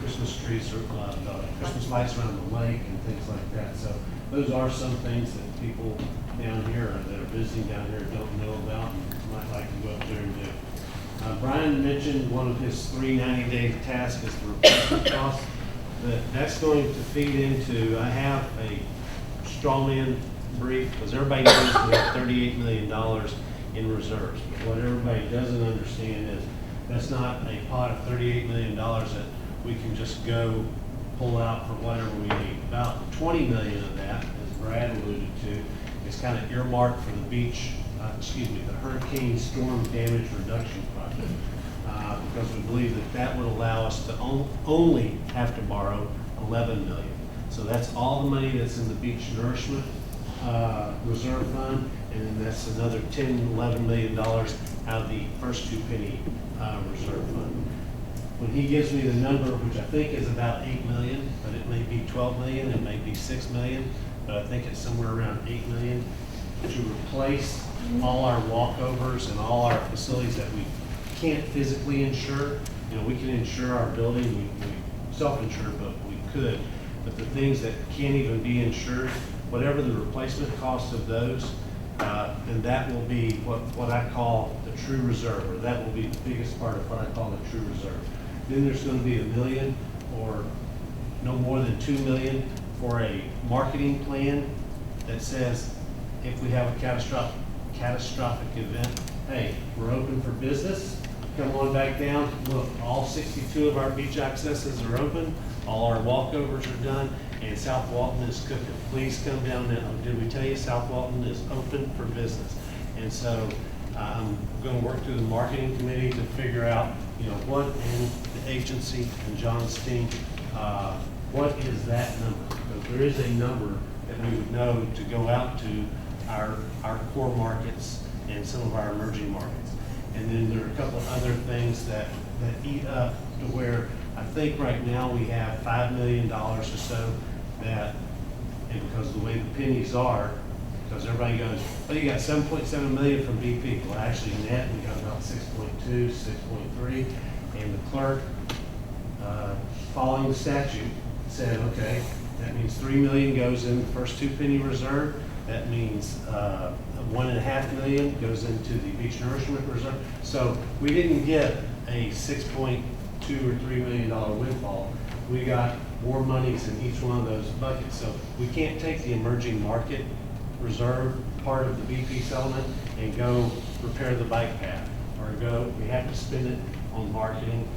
Christmas trees, or Christmas lights around the lake and things like that. So those are some things that people down here that are visiting down here don't know about and might like to go up there and do. Brian mentioned one of his 3 90-day tasks is the replacement cost. That's going to feed into, I have a strawman brief, because everybody knows we have $38 million in reserves. But what everybody doesn't understand is that's not a pot of $38 million that we can just go pull out for whatever we need. About $20 million of that, as Brad alluded to, is kind of earmarked for the beach, the hurricane storm damage reduction project. Because we believe that that would allow us to only have to borrow $11 million. So that's all the money that's in the beach nourishment reserve fund, and then that's another $11 million out of the first 2 penny reserve fund. When he gives me the number, which I think is about $8 million, but it may be $12 million, it may be $6 million, but I think it's somewhere around $8 million to replace all our walkovers and all our facilities that we can't physically insure. You know, we can insure our building, we self-insure, but we could. But the things that can't even be insured, whatever the replacement cost of those, and that will be what I call the true reserve, or that will be the biggest part of what I call the true reserve. Then there's going to be $1 million or no more than $2 million for a marketing plan that says if we have a catastrophic event, hey, we're open for business. Come on back down. Look, all 62 of our beach accesses are open. All our walkovers are done, and South Walton is cooking. Please come down now. Did we tell you South Walton is open for business? And so I'm going to work through the marketing committee to figure out, you know, what in the agency and John's team, what is that number? Because there is a number that we would know to go out to our core markets and some of our emerging markets. And then there are a couple of other things that eat up to where I think right now we have $5 million or so that, and because of the way the pennies are, because everybody goes, oh, you got 7.7 million from BP. Well, actually net, we got about 6.2, 6.3, and the clerk, following the statute, said, okay, that means 3 million goes in the first 2 penny reserve. That means 1.5 million goes into the beach nourishment reserve. So we didn't get a 6.2 or $3 million windfall. We got more monies in each one of those buckets. So we can't take the emerging market reserve part of the BP settlement and go repair the bike path, or we have to spend it on marketing,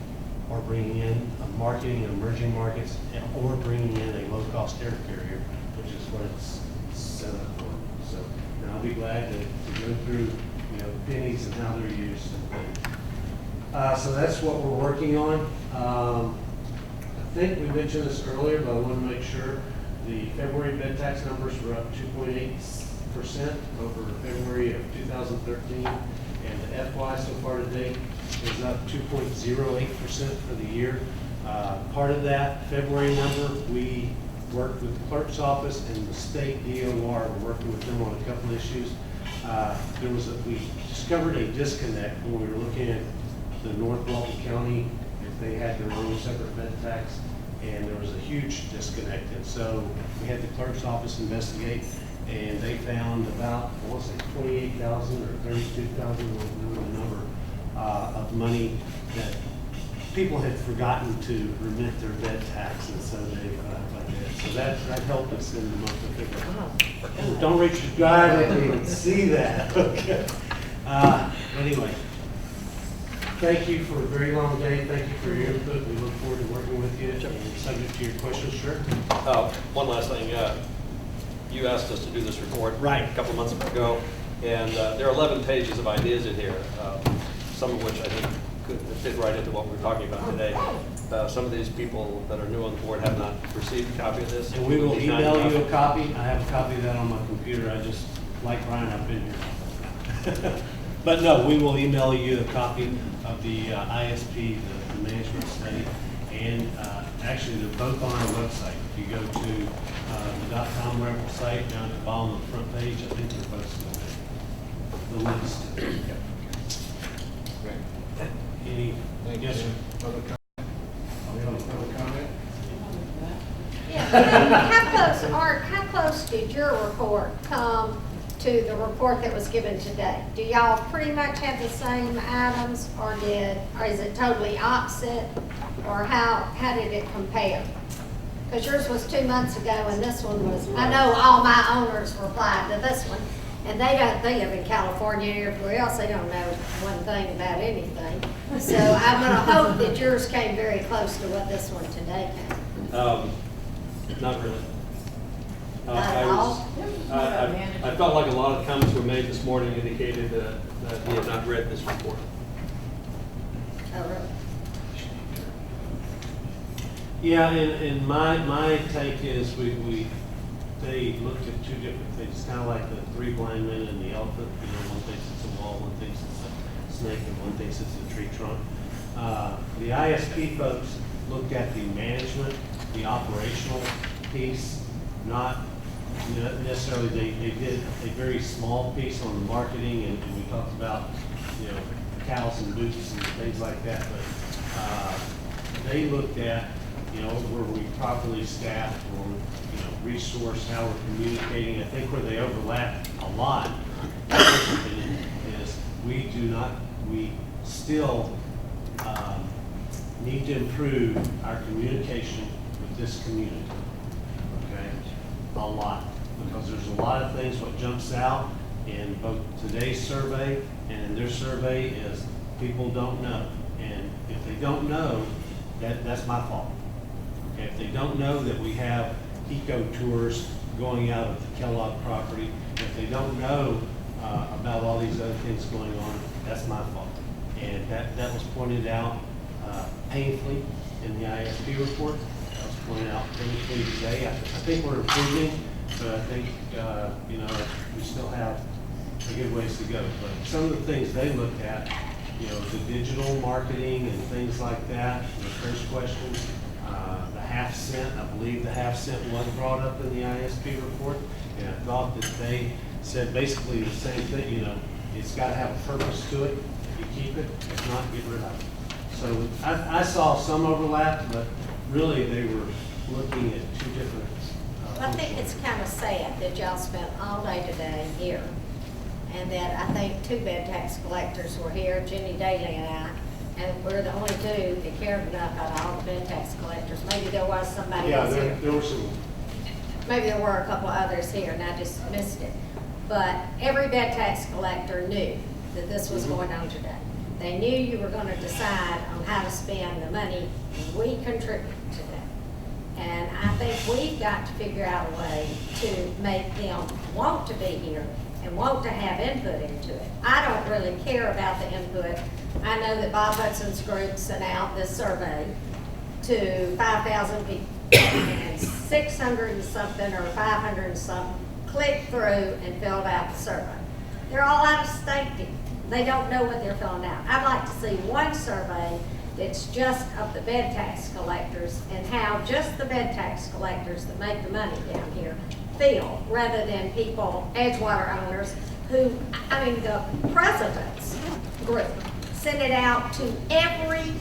or bringing in marketing in emerging markets, or bringing in a low-cost air carrier, which is what it's set up for. So, and I'll be glad to go through, pennies and how they're used and things. So that's what we're working on. I think we mentioned this earlier, but I want to make sure. The February bed tax numbers were up 2.8% over February of 2013, and the FY so far to date is up 2.08% for the year. Part of that February number, we worked with the clerk's office and the state DOR. We're working with them on a couple issues. We discovered a disconnect when we were looking at the North Walton County, if they had their own separate bed tax, and there was a huge disconnect. And so we had the clerk's office investigate, and they found about, I want to say 28,000 or 32,000, the number of money that people had forgotten to remit their bed tax, and so they like that. So that helped us in the month of February. Oh, don't reach your guy, I didn't even see that. Okay. Anyway, thank you for a very long day. Thank you for your input. We look forward to working with you. And subject to your questions, sure.
One last thing. You asked us to do this report
right
a couple of months ago, and there are 11 pages of ideas in here, some of which I think could fit right into what we're talking about today. Some of these people that are new on the board have not received a copy of this.
And we will email you a copy. I have a copy of that on my computer. I just, like Brian, I've been here. But no, we will email you a copy of the ISP, the management study, and actually they're both on our website. If you go to the .com website, down at the bottom of the front page, I think they're both the links to them. Yep. Any, yes, sir.
Public comment?
Yeah, how close did your report come to the report that was given today? Do y'all pretty much have the same items, or is it totally opposite, or how did it compare? Because yours was 2 months ago, and this one was, I know all my owners replied to this one, and they live in California and everywhere else. They don't know one thing about anything. So I'm going to hope that yours came very close to what this one today came.
Not really.
Not at all?
I felt like a lot of comments were made this morning indicated that we have not read this report.
Oh, really?
Yeah, and my take is they looked at 2 different things, kind of like the 3 blind men and the elephant. One thinks it's a wall, one thinks it's a snake, and one thinks it's a tree trunk. The ISP folks looked at the management, the operational piece, not necessarily, they did a very small piece on the marketing, and we talked about, cows and boots and things like that, but they looked at, were we properly staffed, or, resource, how we're communicating. I think where they overlap a lot is we still need to improve our communication with this community, okay? A lot, because there's a lot of things what jumps out in both today's survey and in their survey is people don't know. And if they don't know, that's my fault. Okay, if they don't know that we have eco tours going out of the Kellogg property, if they don't know about all these other things going on, that's my fault. And that was pointed out painfully in the ISP report. That was pointed out painfully today. I think we're improving, but I think we still have a good ways to go. But some of the things they looked at you know, the digital marketing and things like that, the first question, the half-cent, I believe the half-cent was brought up in the ISP report, and I thought that they said basically the same thing, you know, it's got to have a purpose to it. If you keep it, if not, get rid of it. So I saw some overlap, but really they were looking at two different.
I think it's kind of sad that y'all spent all day today here, and that I think two bed tax collectors were here, Jenny Daly and I, and we're the only two that cared enough out of all the bed tax collectors. Maybe there was somebody else here.
Yeah, there were some.
Maybe there were a couple others here, and I just missed it. But every bed tax collector knew that this was going on today. They knew you were going to decide on how to spend the money, and we contribute to that. And I think we've got to figure out a way to make them want to be here and want to have input into it. I don't really care about the input. I know that Bob Hudson's group sent out this survey to 5,000 people, and 600 and something or 500 and something clicked through and filled out the survey. They're all out of state people. They don't know what they're filling out. I'd like to see one survey that's just of the bed tax collectors and how just the bed tax collectors that make the money down here feel, rather than people, Edgewater owners, who, I mean, the president's group sent it out to every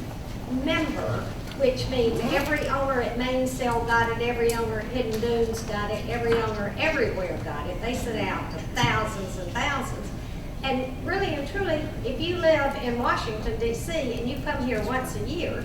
member, which means every owner at Mainsail got it, every owner at Hidden Dunes got it, every owner everywhere got it. They sent it out to thousands and thousands. And really and truly, if you live in Washington, D.C., and you come here once a year,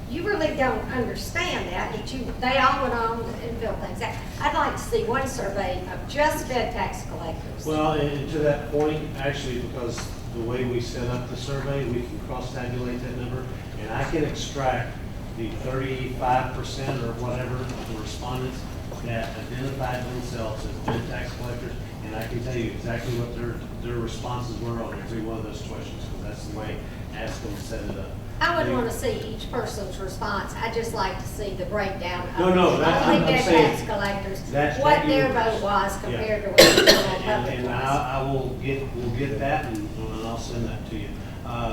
you really don't understand that they all went on and filled things out. I'd like to see one survey of just bed tax collectors.
Well, and to that point, actually, because the way we set up the survey, we can cross-tabulate that number, and I can extract the 35% or whatever of the respondents that identified themselves as bed tax collectors, and I can tell you exactly what their responses were on every one of those questions, because that's the way ASCOM set it up.
I wouldn't want to see each person's response. I'd just like to see the breakdown of
No,
only bed tax collectors, what their vote was compared to what the general public
and
was.
we'll get that, and I'll send that to you.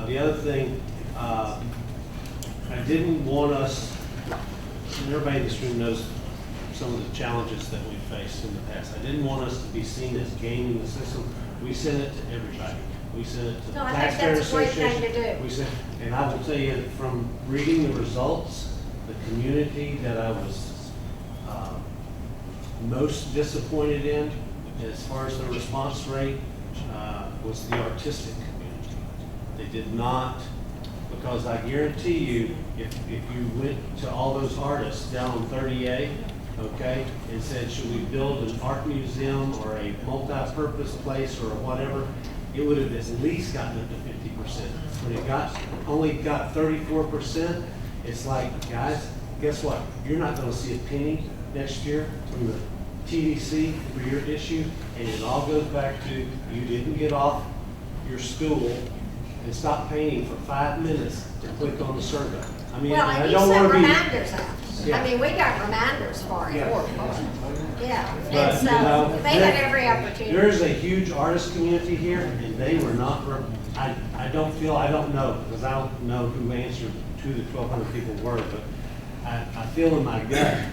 The other thing, I didn't want us, and everybody in this room knows some of the challenges that we've faced in the past. I didn't want us to be seen as gaming the system. We sent it to everybody. We sent it to the Taxpayer Association. We sent, and I will tell you, from reading the results, the community that I was most disappointed in, as far as the response rate, was the artistic community. They did not, because I guarantee you, if you went to all those artists down on 30A, okay, and said, should we build an art museum or a multi-purpose place or whatever, it would have at least gotten up to 50%. When it only got 34%, it's like, guys, guess what? You're not going to see a penny next year from the TDC for your issue, and it all goes back to you didn't get off your stool and stop painting for 5 minutes to click on the survey. I mean,
well,
I don't want to be.
Reminders out.
Yeah.
I mean, we got reminders for it.
Yeah.
And
But,
so
you know,
they had every opportunity.
There's a huge artist community here, and they were not. I don't know, because I don't know who answered to the 1,200 people were, but I feel in my gut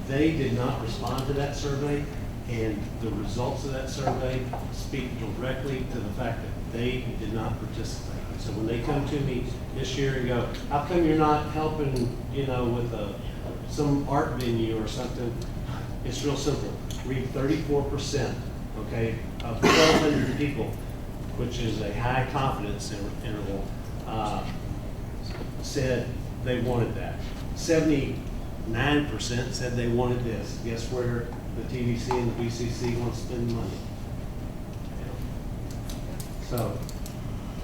they did not respond to that survey, and the results of that survey speak directly to the fact that they did not participate. So when they come to me this year and go, how come you're not helping, with some art venue or something? It's real simple. Read 34%, okay, of 1,200 people, which is a high confidence interval, said they wanted that. 79% said they wanted this. Guess where the TDC and the BCC want to spend money? So,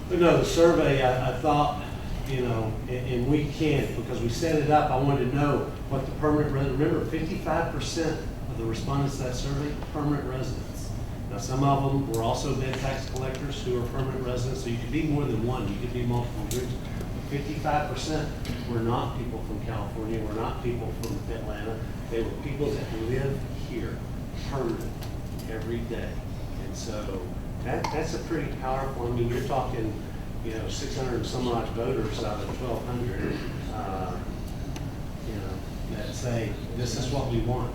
but no, the survey, I thought, and we can't, because we set it up, I wanted to know what the permanent resident, remember 55% of the respondents to that survey, permanent residents. Now, some of them were also bed tax collectors who are permanent residents, so you could be more than one, you could be multiple groups. 55% were not people from California, were not people from Atlanta. They were people that live here, permanent, every day. And so that's a pretty powerful, I mean, you're talking, you know, 600 and some odd voters out of 1,200, you know, that say, this is what we want.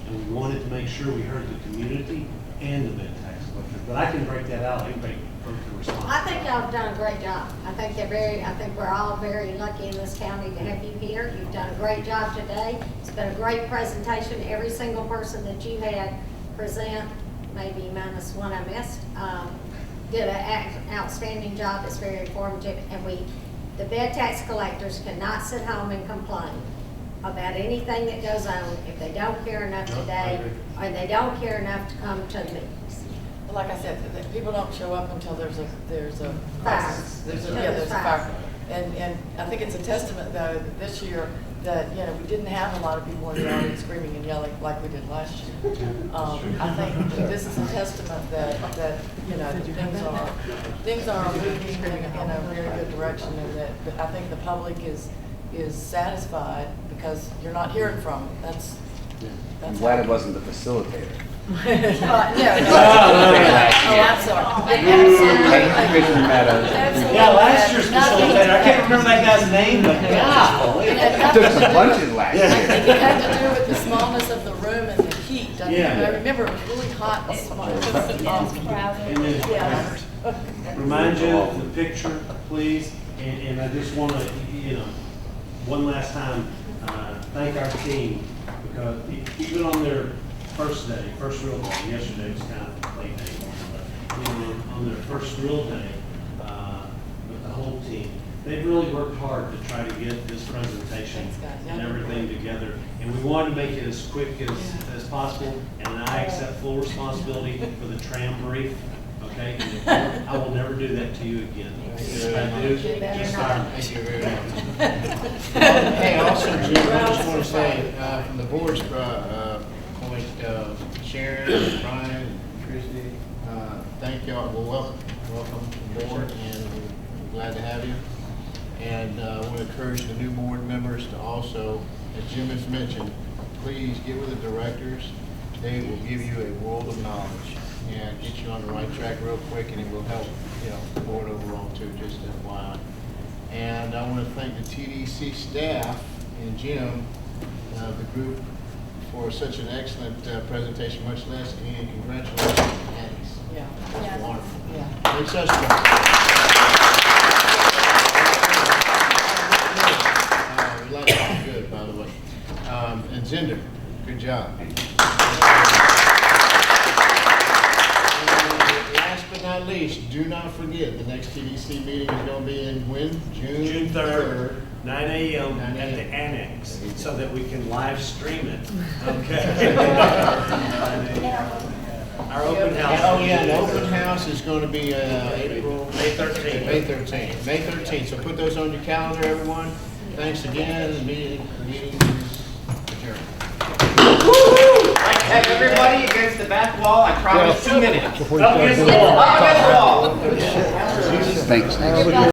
And we wanted to make sure we heard the community and the bed tax collector. But I can break that out, everybody can respond.
I think y'all have done a great job. I think we're all very lucky in this county to have you here. You've done a great job today. It's been a great presentation. Every single person that you had present, maybe minus one I missed, did an outstanding job. It's very informative. And the bed tax collectors cannot sit home and complain about anything that goes on if they don't care enough today, or they don't care enough to come to the meetings.
Like I said, people don't show up until there's a
Fire.
there's a fire. And I think it's a testament though that this year that, you know, we didn't have a lot of people in the audience screaming and yelling like we did last year. I think this is a testament that you know, things are moving in a very good direction, and that I think the public is satisfied because you're not hearing from them.
I'm glad it wasn't the facilitator.
No. I'm sorry.
Yeah, last year's facilitator, I can't remember that guy's name, but God.
Took some lunches last year.
I think it had to do with the smallness of the room and the heat. I remember it was really hot and small.
Remind you of the picture, please, and I just want to, you know, one last time, thank our team, because even on their first real day, yesterday was kind of a late day, but you know, on their first real day, with the whole team, they really worked hard to try to get this presentation and everything together. And we wanted to make it as quick as possible, and I accept full responsibility for the tram brief. Okay, and I will never do that to you again. If I do, just fire me.
Thank you very much. Hey, also, Jim, I just want to say, from the board's point, Sharon, Brian, Tracy, thank y'all. Well, welcome to the board, and we're glad to have you. And I want to encourage the new board members to also, as Jim has mentioned, please get with the directors. They will give you a world of knowledge and get you on the right track real quick, and it will help, you know, the board overall too, just FYI. And I want to thank the TDC staff and Jim, the group, for such an excellent presentation, much less, and congratulations to Addis.
Yeah.
That's wonderful.
Yeah.
Great session. We like it good, by the way. And Zinder, good job. Last but not least, do not forget, the next TDC meeting is going to be in when?
June 3rd, 9 a.m. at the Annex, so that we can live stream it. Okay. Our open house.
Oh yeah, the open house is going to be April
May 13th.
May 13th. May 13th. So put those on your calendar, everyone. Thanks again. The meeting is adjourned.
Have everybody against the back wall. I promise 2 minutes.
Up against the wall.
Up against the wall.
Thanks.